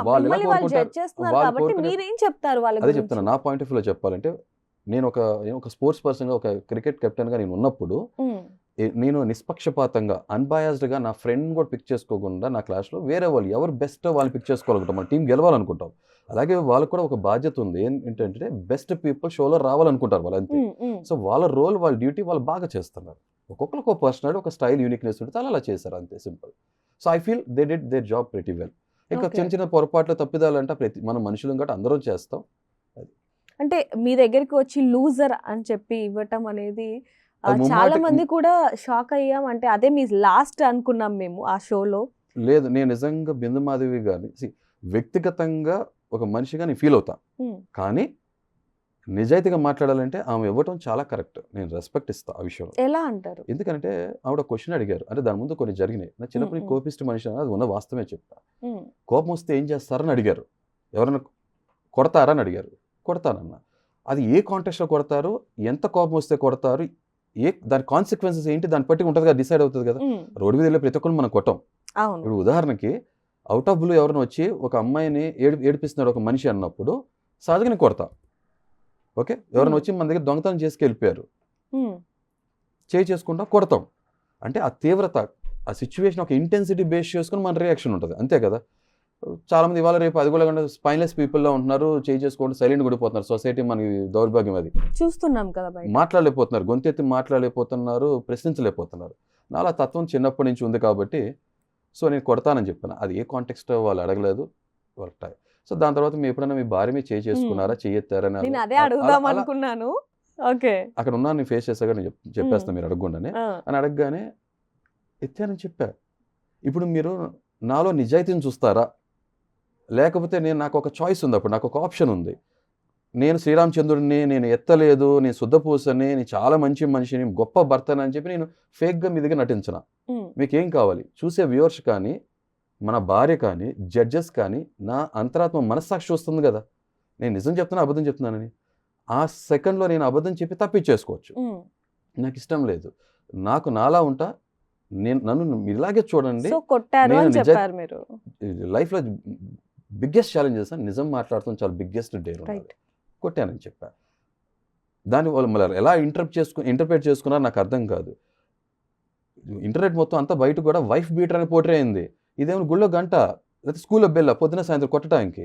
వాళ్ళు జడ్జ్ చేస్తున్నారు కాబట్టి మీరేం చెప్తారు వాళ్ళకి? అదే చెప్తున్నా, నా పాయింట్ ఆఫ్ వ్యూలో చెప్పాలంటే, నేను ఒక స్పోర్ట్స్ పర్సన్గా, ఒక క్రికెట్ కెప్టెన్గా నేను ఉన్నప్పుడు నేను నిష్పక్షపాతంగా అన్బయాస్డ్గా నా ఫ్రెండ్ కూడా పిక్ చేసుకోకుండా నా క్లాస్లో వేరే వాళ్ళు ఎవరు బెస్ట్ వాళ్ళు పిక్ చేసుకోవాలనుకుంటాం, మన టీం గెలవాలనుకుంటాం. అలాగే వాళ్ళకు కూడా ఒక బాధ్యత ఉంది, ఏంటంటే బెస్ట్ పీపుల్ షోలో రావాలనుకుంటారు వాళ్ళు, అంతే. సో వాళ్ళ రోల్, వాళ్ళ డ్యూటీ వాళ్ళు బాగా చేస్తున్నారు. ఒక్కొక్కరికి ఒక పర్సనాలిటీ, ఒక స్టైల్, యూనిక్నెస్ ఉంటుంది, అలా చేశారు, అంతే, simple. So I feel they did their job pretty well. ఇంకా చిన్న చిన్న పొరపాట్లు, తప్పిదాలంటే మనం మనుషులం కాబట్టి అందరం చేస్తాం. అంటే మీ దగ్గరికి వచ్చి లూజర్ అని చెప్పి ఇవ్వటం అనేది అది చాలా ముమ్మాటి- మంది కూడా షాక్ అయ్యాం. అంటే అదే మీ లాస్ట్ అనుకున్నాం మేము ఆ షోలో. లేదు, నేను నిజంగా బిందు మాధవి గారిని వ్యక్తిగతంగా ఒక మనిషిగా నేను ఫీల్ అవుతా, కానీ నిజాయితీగా మాట్లాడాలంటే ఆమె ఇవ్వటం చాలా కరెక్ట్. నేను రెస్పెక్ట్ ఇస్తాను ఆ విషయంలో. ఎలా అంటారు? ఎందుకంటే ఆవిడ క్వశ్చన్ అడిగారు, అంటే దాని ముందు కొన్ని జరిగినాయి. నా చిన్నప్పుడు కోపిస్ట్ మనిషి అని, అది ఉన్న వాస్తవమే చెప్తా. కోపం వస్తే ఏం చేస్తారని అడిగారు, ఎవరైనా కొడతారా అని అడిగారు. కొడతానన్న. అది ఏ కాంటెక్స్లో కొడతారు, ఎంత కోపం వస్తే కొడతారు, దాని కాన్సిక్వెన్సెస్ ఏంటి, దాన్ని బట్టి ఉంటుంది కదా, డిసైడ్ అవుతుంది కదా. రోడ్డు మీద వెళ్ళే ప్రతి ఒక్కరు మనం కొట్టాం. ఇప్పుడు ఉదాహరణకి అవుట్ ఆఫ్ బ్లూ ఎవరైనా వచ్చి ఒక అమ్మాయిని ఏడిపిస్తున్నాడు ఒక మనిషి అన్నప్పుడు సహజంగా కొడతా. ఓకే, ఎవరైనా వచ్చి మన దగ్గర దొంగతనం చేసుకెళ్ళిపోయారు, చేసుకుంటా కొడతాం. అంటే ఆ తీవ్రత, ఆ సిచ్యువేషన్ ఒక ఇంటెన్సిటీ బేస్ చేసుకుని మన రియాక్షన్ ఉంటుంది, అంతే కదా. చాలామంది ఇవాళ రేపు అది కూడా స్పైన్లెస్ పీపుల్లో ఉంటున్నారు, చేసుకుంటూ సైలెంట్ పడిపోతున్నారు. సొసైటీ మనకి దౌర్భాగ్యం, అది చూస్తున్నాం కదా. మాట్లాడలేకపోతున్నారు, గొంతెత్తి మాట్లాడలేకపోతున్నారు, ప్రశ్నించలేకపోతున్నారు. నాలా తత్వం చిన్నప్పటి నుంచి ఉంది కాబట్టి సో నేను కొడతానని చెప్పాను. అది ఏ కాంటెక్స్ట్ వాళ్ళు అడగలేదు వాళ్ళ. సో దాని తర్వాత మీ ఎప్పుడైనా మీ భార్య మీద చేసుకున్నారా, చేయెత్తారని అదే అడుగుదాం అనుకున్నాను. ఓకే, అక్కడ ఉన్నా నేను ఫేస్ చేసాక నేను చెప్పేస్తాను మీరు అడగకుండానే అని అడగగానే ఎత్తానని చెప్పా. ఇప్పుడు మీరు నాలో నిజాయితీని చూస్తారా, లేకపోతే నాకు ఒక చాయిస్ ఉంది, అప్పుడు నాకు ఒక ఆప్షన్ ఉంది. నేను శ్రీరామచంద్రుడిని, నేను ఎత్తలేదు, నేను శుద్ధపూసని, నేను చాలా మంచి మనిషిని, గొప్ప భర్తని అని చెప్పి నేను ఫేక్గా మీ దగ్గర నటించిన. మీకేం కావాలి, చూసే వ్యూవర్స్ కానీ, మన భార్య కానీ, జడ్జెస్ కానీ, నా అంతరాత్మ మనస్సాక్షి వస్తుంది కదా, నేను నిజం చెప్తున్నా అబద్ధం చెప్తున్నానని. ఆ సెకండ్లో నేను అబద్ధం చెప్పి తప్పించేసుకోవచ్చు. నాకు ఇష్టం లేదు, నాకు నాలా ఉంటా, నన్ను ఇలాగే చూడండి. లైఫ్లో బిగ్గెస్ట్ ఛాలెంజెస్ నిజం మాట్లాడుతాం, చాలా బిగ్గెస్ట్ డేర్ కొట్టానని చెప్పా. దాన్ని వాళ్ళు మళ్ళీ ఎలా ఇంటర్ప్రిట్ చేసుకున్నారో నాకు అర్థం కాదు. ఇంటర్నెట్ మొత్తం అంతా బయట కూడా వైఫ్ బీటర్ అని పోట్రే అయింది. ఇదేమో గుళ్ళో గంట, లేకపోతే స్కూల్లో బెల్ల, పొద్దున సాయంత్రం కొట్టడానికి.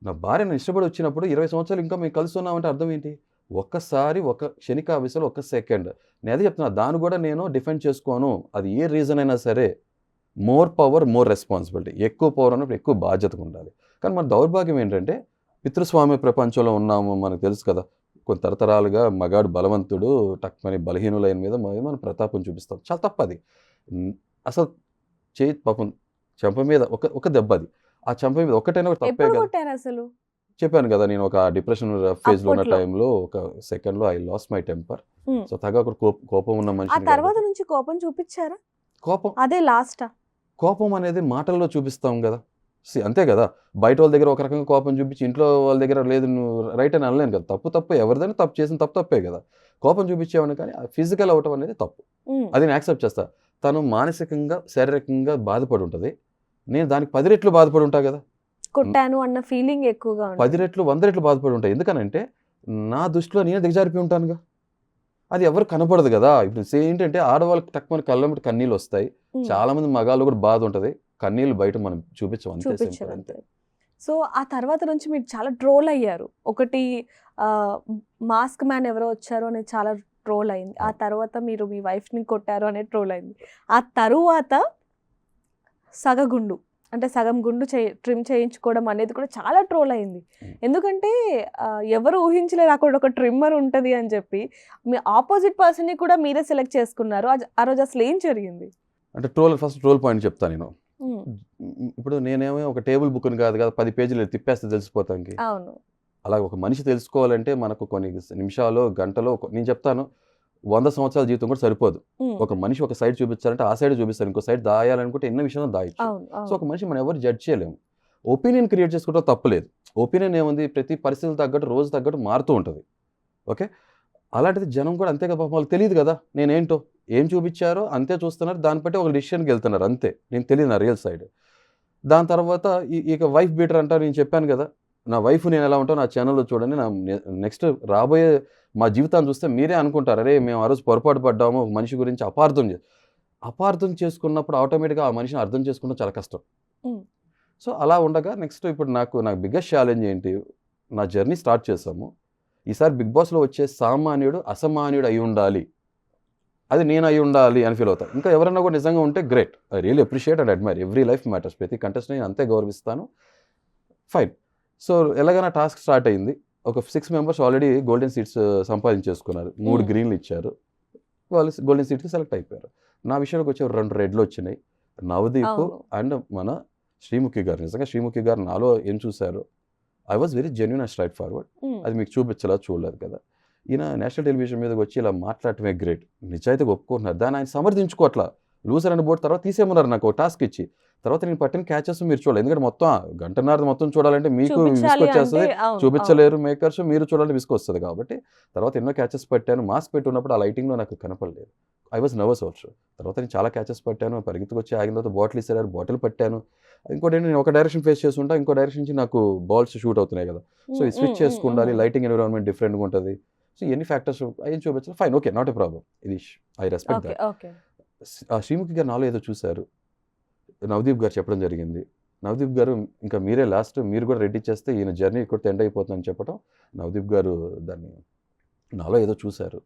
నా భార్యను ఇష్టపడి వచ్చినప్పుడు 20 సంవత్సరాలు ఇంకా మేము కలిసి ఉన్నామంటే అర్థం ఏంటి? ఒక్కసారి ఒక క్షణికావేశంలో ఒక సెకండ్. నేను అదే చెప్తున్నా, దాన్ని కూడా నేను డిఫెండ్ చేసుకోను. అది ఏ రీజన్ అయినా సరే, మోర్ పవర్ మోర్ రెస్పాన్సిబిలిటీ. ఎక్కువ పవర్ అన్నప్పుడు ఎక్కువ బాధ్యతగా ఉండాలి. కానీ మన దౌర్భాగ్యం ఏంటంటే పితృస్వామ్య ప్రపంచంలో ఉన్నాము, మనకు తెలుసు కదా. కొన్ని తరతరాలుగా మగాడు బలవంతుడు, టక్మని బలహీనులైన మీద మనం ప్రతాపం చూపిస్తాం. చాలా తప్పది. అసలు పాపం చెంప మీద ఒక దెబ్బ, అది ఆ చెంప మీద ఒకటైనా తప్పే కదా. అసలు చెప్పాను కదా, నేను ఒక డిప్రెషన్ ఫేజ్ లో ఉన్న టైంలో ఒక సెకండ్ లో I lost my temper. So తగ్గ కోపం ఉన్న మనిషి. తర్వాత నుంచి కోపం చూపించారా? కోపం అదే లాస్ట్. కోపం అనేది మాటల్లో చూపిస్తాం కదా, అంతే కదా. బయట వాళ్ళ దగ్గర ఒక రకంగా కోపం చూపించి ఇంట్లో వాళ్ళ దగ్గర లేదు నువ్వు రైట్ అని అనలేను కదా. తప్పు ఎవరిదైనా తప్పు చేసిన తప్పే కదా. కోపం చూపించేవాడిని, కానీ ఫిజికల్ అవటం అనేది తప్పు. అది నేను యాక్సెప్ట్ చేస్తా. తను మానసికంగా శారీరకంగా బాధపడి ఉంటుంది, నేను దానికి 10 రెట్లు బాధపడి ఉంటా కదా. కొట్టాను అన్న ఫీలింగ్ ఎక్కువగా 10 రెట్లు 100 రెట్లు బాధపడి ఉంటాయి. ఎందుకనంటే నా దృష్టిలో నేను దిగజారిపోయి ఉంటానుగా, అది ఎవరు కనపడదు కదా. ఇప్పుడు ఏంటంటే ఆడవాళ్ళకి తక్కువ కళ్ళ కన్నీళ్ళు వస్తాయి, చాలా మంది మగాళ్ళు కూడా బాధ ఉంటుంది, కన్నీళ్ళు బయట మనం చూపించం, అంతే. సో ఆ తర్వాత నుంచి మీరు చాలా ట్రోల్ అయ్యారు. ఒకటి మాస్క్ మ్యాన్ ఎవరో వచ్చారు అనేది చాలా ట్రోల్ అయింది. ఆ తర్వాత మీరు మీ వైఫ్ని కొట్టారు అనేది ట్రోల్ అయింది. ఆ తరువాత సగగుండు అంటే సగం గుండు ట్రిమ్ చేయించుకోవడం అనేది కూడా చాలా ట్రోల్ అయింది. ఎందుకంటే ఎవరు ఊహించలేరు అక్కడ ఒక ట్రిమ్మర్ ఉంటుంది అని చెప్పి. మీ ఆపోజిట్ పర్సన్ని కూడా మీరే సెలెక్ట్ చేసుకున్నారు. ఆ రోజు అసలు ఏం జరిగింది? అంటే ఫస్ట్ ట్రోల్ పాయింట్ చెప్తాను నేను. ఇప్పుడు నేనేమో ఒక టేబుల్ బుక్ని కాదు కదా, 10 పేజీలు తిప్పేస్తే తెలిసిపోతానికి. అవును, అలా ఒక మనిషి తెలుసుకోవాలంటే మనకు కొన్ని నిమిషాలు, గంటలో, నేను చెప్తాను 100 సంవత్సరాల జీవితం కూడా సరిపోదు. ఒక మనిషి ఒక సైడ్ చూపించాలంటే ఆ సైడ్ చూపిస్తారు, ఇంకో సైడ్ దాయాలనుకుంటే ఎన్నో విషయాలు దాయచ్చు. సో ఒక మనిషి మనం ఎవరు జడ్జ్ చేయలేము. ఒపీనియన్ క్రియేట్ చేసుకుంటే తప్పలేదు. ఒపీనియన్ ఏముంది, ప్రతి పరిస్థితులు తగ్గట్టు రోజు తగ్గట్టు మారుతూ ఉంటుంది. ఓకే, అలాంటిది జనం కూడా అంతే కదా. వాళ్ళకి తెలియదు కదా నేనేంటో, ఏం చూపించారో అంతే చూస్తున్నారు, దాన్ని బట్టి ఒక డిసిషన్కి వెళ్తున్నారు, అంతే. నేను తెలియదు నా రియల్ సైడ్. దాని తర్వాత ఇక వైఫ్ బీటర్ అంటారు, నేను చెప్పాను కదా. నా వైఫ్ నేను ఎలా ఉంటానో నా ఛానల్లో చూడండి. నా నెక్స్ట్ రాబోయే మా జీవితాన్ని చూస్తే మీరే అనుకుంటారు, అరే మేము ఆ రోజు పొరపాటు పడ్డాము, ఒక మనిషి గురించి అపార్థం చేసుకున్నప్పుడు ఆటోమేటిక్గా ఆ మనిషిని అర్థం చేసుకోవడం చాలా కష్టం. సో అలా ఉండగా నెక్స్ట్ ఇప్పుడు నాకు బిగ్గెస్ట్ ఛాలెంజ్ ఏంటి, నా జర్నీ స్టార్ట్ చేసాము. ఈసారి బిగ్ బాస్లో వచ్చే సామాన్యుడు అసామాన్యుడు అయి ఉండాలి, అది నేను అయి ఉండాలి అని ఫీల్ అవుతాను. ఇంకా ఎవరైనా కూడా నిజంగా ఉంటే great, I really appreciate and admire. Every life matters, ప్రతి కంటెస్ట్ని నేను అంతే గౌరవిస్తాను. ఫైన్. సో ఎలాగైనా టాస్క్ స్టార్ట్ అయింది. ఒక 6 మెంబర్స్ ఆల్రెడీ గోల్డెన్ సీట్స్ సంపాదించేసుకున్నారు. 3 గ్రీన్లు ఇచ్చారు, వాళ్ళు గోల్డెన్ సీట్కి సెలెక్ట్ అయిపోయారు. నా విషయానికి వచ్చే 2 రెడ్లు వచ్చినాయి, నవదీప్ అండ్ మన శ్రీముఖి గారు. నిజంగా శ్రీముఖి గారు నాలో ఏం చూశారు, I was very genuine and straight forward. అది మీకు చూడలేదు కదా. ఈయన నేషనల్ టెలివిజన్ మీదకి వచ్చి ఇలా మాట్లాడటమే గ్రేట్, నిజాయితీగా ఒప్పుకుంటున్నారు. దాన్ని ఆయన సమర్థించుకోవట్లా. లూజర్ అని బోర్డు తర్వాత తీసేయమన్నారు నాకు టాస్క్ ఇచ్చి. తర్వాత నేను పట్టిన క్యాచెస్ మీరు చూడాలి, ఎందుకంటే మొత్తం గంటన్నర మొత్తం చూడాలంటే మీకు విసుకొచ్చేస్తుంది, చూపించలేరు మేకర్స్, మీరు చూడాలంటే విసుకొస్తుంది. కాబట్టి తర్వాత ఎన్నో క్యాచెస్ పట్టాను. మాస్క్ పెట్టి ఉన్నప్పుడు ఆ లైటింగ్లో నాకు కనపడలేదు, ఐ వాజ్ నర్వస్ ఆల్సో. తర్వాత నేను చాలా క్యాచెస్ పట్టాను, పరిగెత్తుకు వచ్చి ఆగిన తర్వాత బాటిల్ ఇస్తారు, బాటిల్ పట్టాను. ఇంకోటి నేను ఒక డైరెక్షన్ ఫేస్ చేస్తుంటా, ఇంకో డైరెక్షన్ నుంచి నాకు బాల్స్ షూట్ అవుతున్నాయి కదా. సో ఈ స్విచ్ చేసుకుండాలి, లైటింగ్ ఎన్విరాన్మెంట్ డిఫరెంట్గా ఉంటుంది. సో ఎన్ని ఫ్యాక్టర్స్ ఏం చూపించాలి, fine, okay, not a problem, ఇది ఐ రెస్పెక్ట్ దట్. శ్రీముఖి గారు నాలో ఏదో చూశారు, నవదీప్ గారు చెప్పడం జరిగింది. నవదీప్ గారు ఇంకా మీరే లాస్ట్, మీరు కూడా రెడీ చేస్తే ఈయన జర్నీ ఇక్కడ ఎండ్ అయిపోతుందని చెప్పడం. నవదీప్ గారు దాన్ని నాలో ఏదో చూశారు,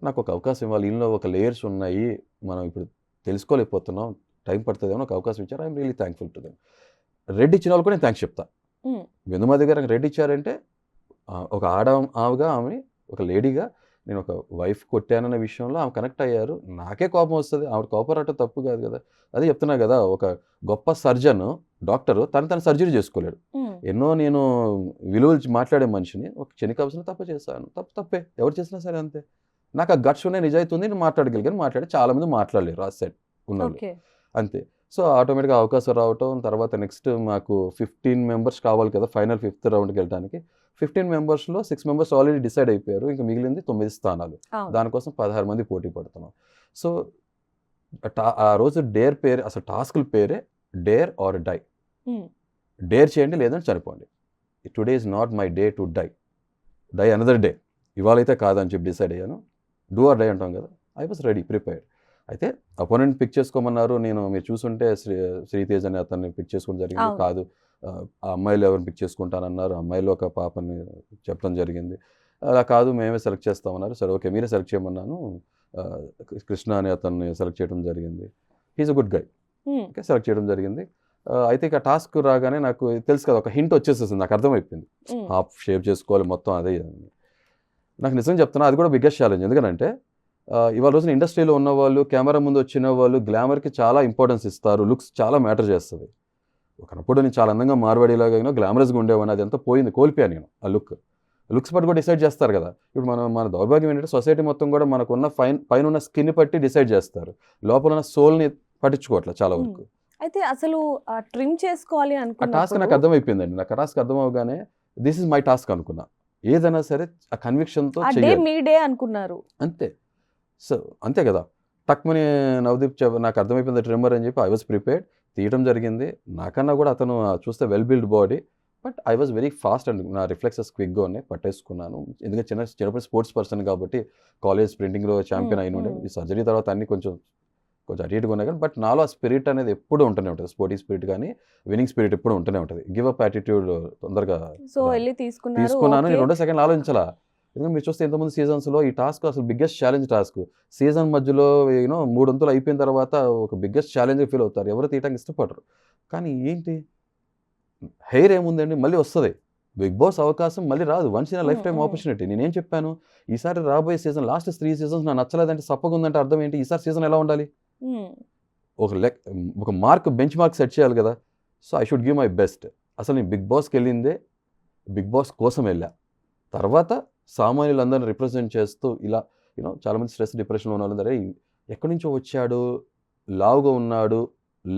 నాకు ఒక అవకాశం ఇవ్వాలి, ఈయనలో ఒక లేయర్స్ ఉన్నాయి, మనం ఇప్పుడు తెలుసుకోలేకపోతున్నాం, టైం పడుతుందేమో, ఒక అవకాశం ఇచ్చారు. I'm really thankful to them. Red ఇచ్చిన వాళ్ళు కూడా నేను థ్యాంక్స్ చెప్తా. బిందుమాధవి గారు రెడ్ ఇచ్చారంటే ఒక ఆమెగా, ఆమెని ఒక లేడీగా, నేను ఒక వైఫ్ కొట్టానన్న విషయంలో ఆమె కనెక్ట్ అయ్యారు. నాకే కోపం వస్తుంది, ఆవిడ కోపం రావటం తప్పు కాదు కదా. అదే చెప్తున్నా కదా, ఒక గొప్ప సర్జన్ డాక్టర్ తన సర్జరీ చేసుకోలేడు. ఎన్నో నేను విలువలు మాట్లాడే మనిషిని ఒక క్షణికావసరం తప్పు చేశాను, తప్పే, ఎవరు చేసినా సరే అంతే. నాకు ఆ గట్స్ ఉన్నాయి, నిజాయితీ ఉంది, నేను మాట్లాడగలిగాను. చాలా మంది మాట్లాడలేరు ఆ సెట్ ఉన్నవాళ్ళు, అంతే. సో ఆటోమేటిక్గా అవకాశం రావటం. తర్వాత నెక్స్ట్ మాకు 15 మెంబర్స్ కావాలి కదా ఫైనల్ 5th రౌండ్కి వెళ్ళడానికి. 15 మెంబర్స్లో 6 మెంబర్స్ ఆల్రెడీ డిసైడ్ అయిపోయారు, ఇంకా మిగిలింది 9 స్థానాలు. దానికోసం 16 మంది పోటీ పడుతున్నాం. సో ఆ రోజు డేర్ పేరు, అసలు టాస్క్ల పేరే డేర్ ఆర్ డై. డేర్ చేయండి లేదంటే చనిపోండి. Today is not my day to die another day. ఇవాళైతే కాదని చెప్పి డిసైడ్ అయ్యాను. డూ ఆర్ డై అంటాం కదా, ఐ వాస్ రెడీ, ప్రిపేర్డ్. అయితే అపోనెంట్ పిక్ చేసుకోమన్నారు. మీరు చూసుంటే శ్రీతేజ్ అని అతన్ని పిక్ చేసుకోవడం జరిగింది. కాదు, ఆ అమ్మాయిలు ఎవరిని పిక్ చేసుకుంటానన్నారు. అమ్మాయిలో ఒక పాపని చెప్పడం జరిగింది. అలా కాదు, మేమే సెలెక్ట్ చేస్తామన్నారు. సరే ఓకే, మీరే సెలెక్ట్ చేయమన్నాను. కృష్ణ అని అతన్ని సెలెక్ట్ చేయడం జరిగింది. He is a good guy. Okay, select చేయడం జరిగింది. అయితే ఇక టాస్క్ రాగానే నాకు తెలుసు కదా, ఒక హింట్ వచ్చేసేసింది, నాకు అర్థమైపోయింది. హాఫ్ షేప్ చేసుకోవాలి మొత్తం, అదే. నాకు నిజం చెప్తున్నా, అది కూడా బిగ్గెస్ట్ ఛాలెంజ్. ఎందుకంటే ఇవాళ రోజున ఇండస్ట్రీలో ఉన్న వాళ్ళు, కెమెరా ముందు వచ్చిన వాళ్ళు గ్లామర్కి చాలా ఇంపార్టెన్స్ ఇస్తారు, లుక్స్ చాలా మ్యాటర్ చేస్తుంది. ఒకనప్పుడు నేను చాలా అందంగా మార్వాడీలాగా గ్లామరస్గా ఉండేవాడిని, అది ఎంతో కోల్పోయాను నేను. ఆ లుక్స్ పట్టి కూడా డిసైడ్ చేస్తారు కదా. ఇప్పుడు మన దౌర్భాగ్యం ఏంటంటే సొసైటీ మొత్తం కూడా మనకున్న పైన ఉన్న స్కిన్ పట్టి డిసైడ్ చేస్తారు, లోపల ఉన్న సోల్ని పట్టించుకోవట్లేదు చాలా వరకు. అయితే అసలు ట్రిమ్ చేసుకోవాలి అనుకున్నా టాస్క్ నాకు అర్థమైపోయిందండి. నాకు టాస్క్ అర్థమవగానే దిస్ ఇస్ మై టాస్క్ అనుకున్నా. ఏదైనా సరే ఆ కన్విక్షన్తో అనుకున్నారు, అంతే. సో అంతే కదా, టక్మని నవదీప్ నాకు అర్థమైపోయింది ట్రిమ్మర్ అని చెప్పి ఐ వాజ్ ప్రిపేర్డ్. తీయడం జరిగింది. నాకన్నా కూడా అతను చూస్తే well build body, but I was very fast and నా రిఫ్లెక్సెస్ క్విక్గా ఉన్నాయి, పట్టేసుకున్నాను. ఎందుకంటే చిన్నప్పుడు స్పోర్ట్స్ పర్సన్ కాబట్టి కాలేజ్ స్ప్రింటింగ్లో ఛాంపియన్ అయిన ఉండే. ఈ సర్జరీ తర్వాత అన్ని కొంచెం అటు ఇటుగా ఉన్నాయి కానీ, బట్ నాలో ఆ స్పిరిట్ అనేది ఎప్పుడూ ఉంటూనే ఉంటుంది. స్పోర్టింగ్ స్పిరిట్ కానీ విన్నింగ్ స్పిరిట్ ఎప్పుడు ఉంటూనే ఉంటుంది. గివ్ అప్ యాటిట్యూడ్ తొందరగా తీసుకున్నాను. నేను 2 సెకండ్లు ఆలోచించాలా. ఎందుకంటే మీరు చూస్తే ఇంతకుముందు సీజన్స్లో ఈ టాస్క్ అసలు బిగ్గెస్ట్ ఛాలెంజ్ టాస్క్. సీజన్ మధ్యలో 3 వంతులు అయిపోయిన తర్వాత ఒక బిగ్గెస్ట్ ఛాలెంజ్ ఫీల్ అవుతారు, ఎవరు తీయడానికి ఇష్టపడరు. కానీ ఏంటి, హెయిర్ ఏముందండి, మళ్ళీ వస్తుంది. బిగ్ బాస్ అవకాశం మళ్ళీ రాదు, once in life time opportunity. నేనేం చెప్పాను, ఈసారి రాబోయే సీజన్ లాస్ట్ 3 సీజన్స్ నాకు నచ్చలేదంటే సప్పగా ఉందంటే అర్థం ఏంటి, ఈసారి సీజన్ ఎలా ఉండాలి, ఒక బెంచ్ మార్క్ సెట్ చేయాలి కదా. So I should give my best. అసలు నేను బిగ్ బాస్కి వెళ్ళిందే బిగ్ బాస్ కోసం వెళ్ళా. తర్వాత సామాన్యులందరినీ రిప్రజెంట్ చేస్తూ ఇలా చాలామంది స్ట్రెస్ డిప్రెషన్లో ఉన్న వాళ్ళందరూ ఎక్కడి నుంచో వచ్చాడు, లావుగా ఉన్నాడు,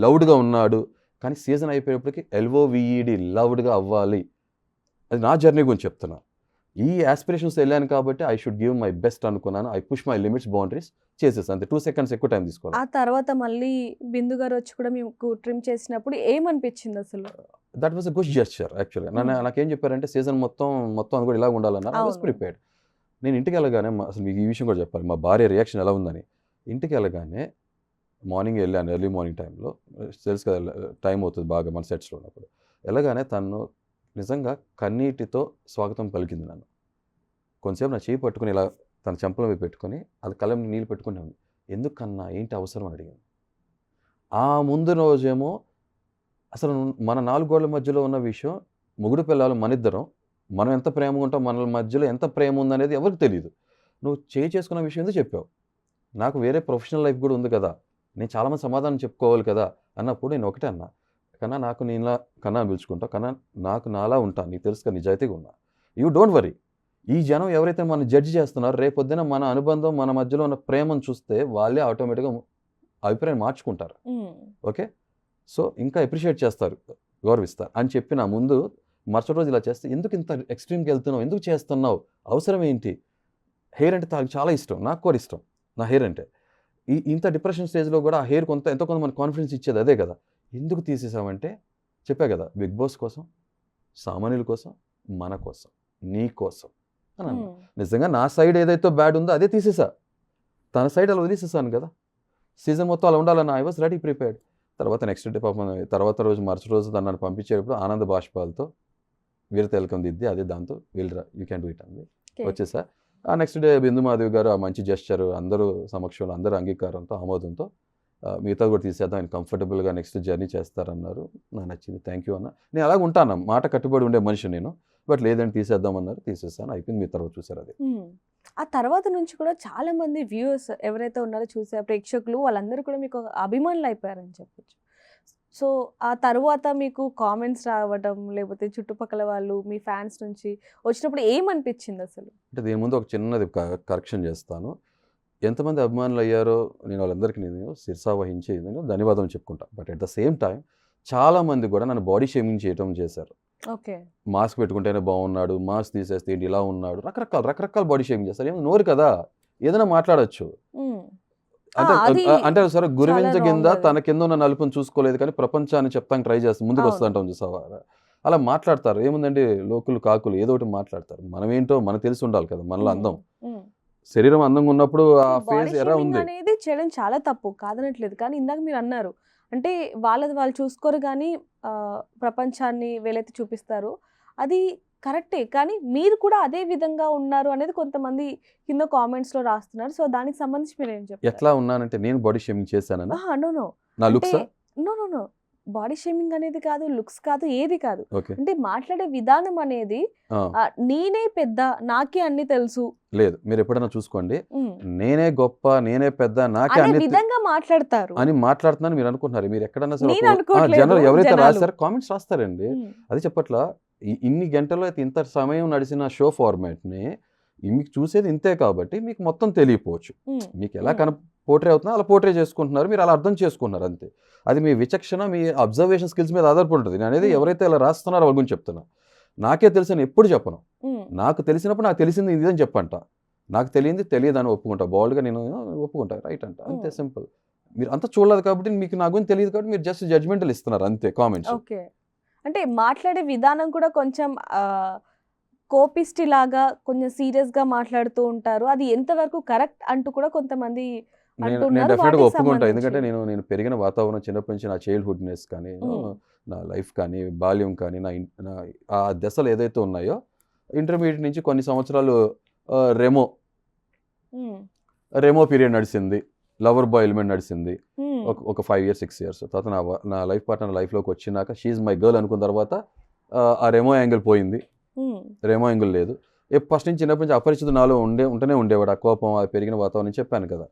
లౌడ్గా ఉన్నాడు, కానీ సీజన్ అయిపోయేప్పటికి LOVED లౌడ్గా అవ్వాలి. అది నా జర్నీ గురించి చెప్తున్నా. ఈ ఆస్పిరేషన్స్ వెళ్ళాను కాబట్టి I should give my best అనుకున్నాను. I push my limits, boundaries, చేసేసి అంతే 2 seconds ఎక్కువ టైం తీసుకోవాలి. ఆ తర్వాత మళ్ళీ బిందు గారు వచ్చి కూడా మీకు ట్రిమ్ చేసినప్పుడు ఏమనిపించింది అసలు? That was a good gesture యాక్చువల్గా. నాకేం చెప్పారంటే సీజన్ మొత్తం అది కూడా ఇలా ఉండాలన్నారు. ఐ వాస్ అవును. ప్రిపేర్డ్. నేను ఇంటికి వెళ్ళగానే అసలు మీకు ఈ విషయం కూడా చెప్పాలి, మా భార్య రియాక్షన్ ఎలా ఉందని. ఇంటికి వెళ్ళగానే మార్నింగ్ వెళ్ళాను, ఎర్లీ మార్నింగ్ టైంలో. తెలుసు కదా టైం అవుతుంది బాగా మన సెట్స్లో ఉన్నప్పుడు. వెళ్ళగానే తను నిజంగా కన్నీటితో స్వాగతం పలికింది నన్ను. కొంచెంసేపు నా చేయి పట్టుకుని ఇలా తన చెంపల మీద పెట్టుకొని అది కళ్ళ మీద నీళ్ళు పెట్టుకుని ఉంది. ఎందుకన్నా ఏంటి అవసరం అని అడిగాను. ఆ ముందు రోజేమో అసలు మన 4 గోడల మధ్యలో ఉన్న విషయం, మొగుడు పిల్లలు మనిద్దరం, మనం ఎంత ప్రేమగా ఉంటాం, మన మధ్యలో ఎంత ప్రేమ ఉందనేది ఎవరికి తెలియదు. నువ్వు చేసుకున్న విషయం ఎందుకు చెప్పావు, నాకు వేరే ప్రొఫెషనల్ లైఫ్ కూడా ఉంది కదా, నేను చాలామంది సమాధానం చెప్పుకోవాలి కదా అన్నప్పుడు నేను ఒకటే అన్నా, కన్నా నాకు నేనులా కన్నా పిలుచుకుంటా, కన్నా నాకు నాలా ఉంటాను, నీకు తెలుసు కదా నిజాయితీగా ఉన్నా, యూ డోంట్ వరీ. ఈ జనం ఎవరైతే మనం జడ్జి చేస్తున్నారో రేపొద్దున మన అనుబంధం మన మధ్యలో ఉన్న ప్రేమను చూస్తే వాళ్ళే ఆటోమేటిక్గా అభిప్రాయం మార్చుకుంటారు. ఓకే, సో ఇంకా అప్రిషియేట్ చేస్తారు, గౌరవిస్తారు అని చెప్పి నా ముందు మరుసటి రోజు ఇలా చేస్తే, ఎందుకు ఇంత ఎక్స్ట్రీమ్కి వెళ్తున్నావు, ఎందుకు చేస్తున్నావు, అవసరం ఏంటి, హెయిర్ అంటే నాకు చాలా ఇష్టం, నాకు కూడా ఇష్టం నా హెయిర్ అంటే, ఇంత డిప్రెషన్ స్టేజ్లో కూడా ఆ హెయిర్ ఎంతో కొంత మన కాన్ఫిడెన్స్ ఇచ్చేది అదే కదా, ఎందుకు తీసేసామంటే చెప్పా కదా, బిగ్ బాస్ కోసం, సామాన్యుల కోసం, మన కోసం, నీ కోసం అని అన్నా. నిజంగా నా సైడ్ ఏదైతే బ్యాడ్ ఉందో అదే తీసేసా, తన సైడ్ అలా వదిలేసేసాను కదా, సీజన్ మొత్తం అలా ఉండాలన్న ఐ వాస్ రెడీ ప్రిపేర్డ్. తర్వాత నెక్స్ట్ డే పాపం తర్వాత రోజు మరుసటి రోజు నన్ను పంపించేటప్పుడు ఆనంద బాష్పాలతో వీరత ఎలకం దిద్ది అదే దాంతో వీళ్ళరా యూ క్యాన్ డూ ఇట్ అంది, వచ్చేసా. ఆ నెక్స్ట్ డే బిందు మాధవి గారు ఆ మంచి జెస్చర్ అందరూ సమక్షంలో అందరూ అంగీకారంతో ఆమోదంతో మిగతా కూడా తీసేద్దాం, ఆయన కంఫర్టబుల్గా నెక్స్ట్ జర్నీ చేస్తారన్నారు. నాకు నచ్చింది, థ్యాంక్ యూ అన్న. నేను అలాగ ఉంటాను, మాట కట్టుబడి ఉండే మనిషి నేను, బట్ లేదంటే తీసేద్దామన్నారు, తీసేస్తాను, అయిపోయింది. మీ తర్వాత చూసారు అది. ఆ తర్వాత నుంచి కూడా చాలా మంది వ్యూవర్స్ ఎవరైతే ఉన్నారో చూసే ప్రేక్షకులు వాళ్ళందరూ కూడా మీకు అభిమానులు అయిపోయారని చెప్పొచ్చు. సో ఆ తర్వాత మీకు కామెంట్స్ రావడం లేకపోతే చుట్టుపక్కల వాళ్ళు మీ ఫ్యాన్స్ నుంచి వచ్చినప్పుడు ఏమనిపించింది అసలు? అంటే దీని ముందు ఒక చిన్నది కరెక్షన్ చేస్తాను. ఎంతమంది అభిమానులు అయ్యారో నేను వాళ్ళందరికీ నేను శిరసా వహించి నేను ధన్యవాదం చెప్పుకుంటా. But at the same time చాలామంది కూడా నన్ను బాడీ షేమింగ్ చేయడం చేశారు. ఓకే, మాస్క్ పెట్టుకుంటేనే బాగున్నాడు, మాస్క్ తీసేస్తే ఏంటి ఇలా ఉన్నాడు, రకరకాల బాడీ షేమింగ్ చేస్తారు. ఏమో నోరు కదా, ఏదైనా మాట్లాడచ్చు. అంటే సరే గురివింజ కింద తన కింద ఉన్న నలుపుని చూసుకోలేదు కానీ ప్రపంచాన్ని చెప్తానికి ట్రై చేస్తాం, ముందుకు వస్తుంటాం చూసావా, అలా మాట్లాడతారు. ఏముందండి, లోకులు కాకులు ఏదో ఒకటి మాట్లాడతారు. మనం ఏంటో మనకు తెలిసి ఉండాలి కదా, మనలో అందం, శరీరం అందంగా ఉన్నప్పుడు ఆ ఫేస్ ఎలా ఉంది అనేది చేయడం చాలా తప్పు కాదనట్లేదు. కానీ ఇందాక మీరు అన్నారు అంటే వాళ్ళు చూసుకోరు కానీ ప్రపంచాన్ని వీళ్ళైతే చూపిస్తారు, అది కరెక్టే. కానీ మీరు కూడా అదే విధంగా ఉన్నారు అనేది కొంతమంది కింద కామెంట్స్ లో రాస్తున్నారు. సో దానికి సంబంధించి మీరు ఏం చెప్తారు? ఎట్లా ఉన్నానంటే నేను బాడీ షేమింగ్ చేశానన్నా, నో నా లుక్స్ నో బాడీ షేమింగ్ అనేది కాదు, లుక్స్ కాదు, ఏది కాదు. అంటే మాట్లాడే విధానం అనేది నేనే పెద్ద, నాకే అన్ని తెలుసు లేదు. మీరు ఎప్పుడైనా చూసుకోండి, నేనే గొప్ప, నేనే పెద్ద, నాకే అన్ని విధంగా మాట్లాడతారు అని మాట్లాడుతున్నాను మీరు అనుకుంటున్నారు. మీరు ఎక్కడన్నా సరే జనరల్ ఎవరైతే రాస్తారో కామెంట్స్ రాస్తారండి, అది చెప్పట్లా. ఇన్ని గంటల్లో అయితే ఇంత సమయం నడిచిన షో ఫార్మాట్ని మీకు చూసేది ఇంతే కాబట్టి మీకు మొత్తం తెలియపోవచ్చు. మీకు ఎలా పోర్ట్రే అవుతుందో అలా పోర్ట్రే చేసుకుంటున్నారు, మీరు అలా అర్థం చేసుకుంటున్నారు అంతే. అది మీ విచక్షణ, మీ అబ్జర్వేషన్ స్కిల్స్ మీద ఆధారపడి ఉంటుంది. నేను అనేది ఎవరైతే ఇలా రాస్తున్నారో వాళ్ళ గురించి చెప్తున్నా. నాకే తెలుసని ఎప్పుడు చెప్పను, నాకు తెలిసినప్పుడు నాకు తెలిసింది ఇదని చెప్పంట, నాకు తెలియదు అని ఒప్పుకుంటా, బోల్డ్గా నేను ఒప్పుకుంటా, రైట్ అంట, అంతే సింపుల్. మీరు అంతా చూడలేదు కాబట్టి మీకు నా గురించి తెలియదు కాబట్టి మీరు జస్ట్ జడ్జ్మెంటల్ ఇస్తున్నారు అంతే కామెంట్స్. ఓకే, అంటే మాట్లాడే విధానం కూడా కొంచెం కోపిస్టి లాగా కొంచెం సీరియస్ గా మాట్లాడుతూ ఉంటారు, అది ఎంతవరకు కరెక్ట్ అంటూ కూడా కొంతమంది నేను డెఫినెట్గా ఒప్పుకుంటా. ఎందుకంటే నేను పెరిగిన వాతావరణం, చిన్నప్పటి నుంచి నా చైల్డ్హుడ్నెస్ కానీ, నా లైఫ్ కానీ, బాల్యం కానీ, నా ఆ దశలు ఏదైతే ఉన్నాయో, ఇంటర్మీడియట్ నుంచి కొన్ని సంవత్సరాలు రెమో పీరియడ్ నడిచింది, లవర్ బాయ్ ఎలిమెంట్ నడిచింది ఒక 5 years 6 years. తర్వాత నా లైఫ్ పార్ట్నర్ లైఫ్లోకి వచ్చినాక షీఈ్ మై గర్ల్ అనుకున్న తర్వాత ఆ రెమో యాంగిల్ పోయింది, రెమో యాంగిల్ లేదు. ఫస్ట్ నుంచి చిన్నప్పటి నుంచి అపరిచితుడు నాలో ఉంటూనే ఉండేవాడు. ఆ కోపం, ఆ పెరిగిన వాతావరణం చెప్పాను కదా,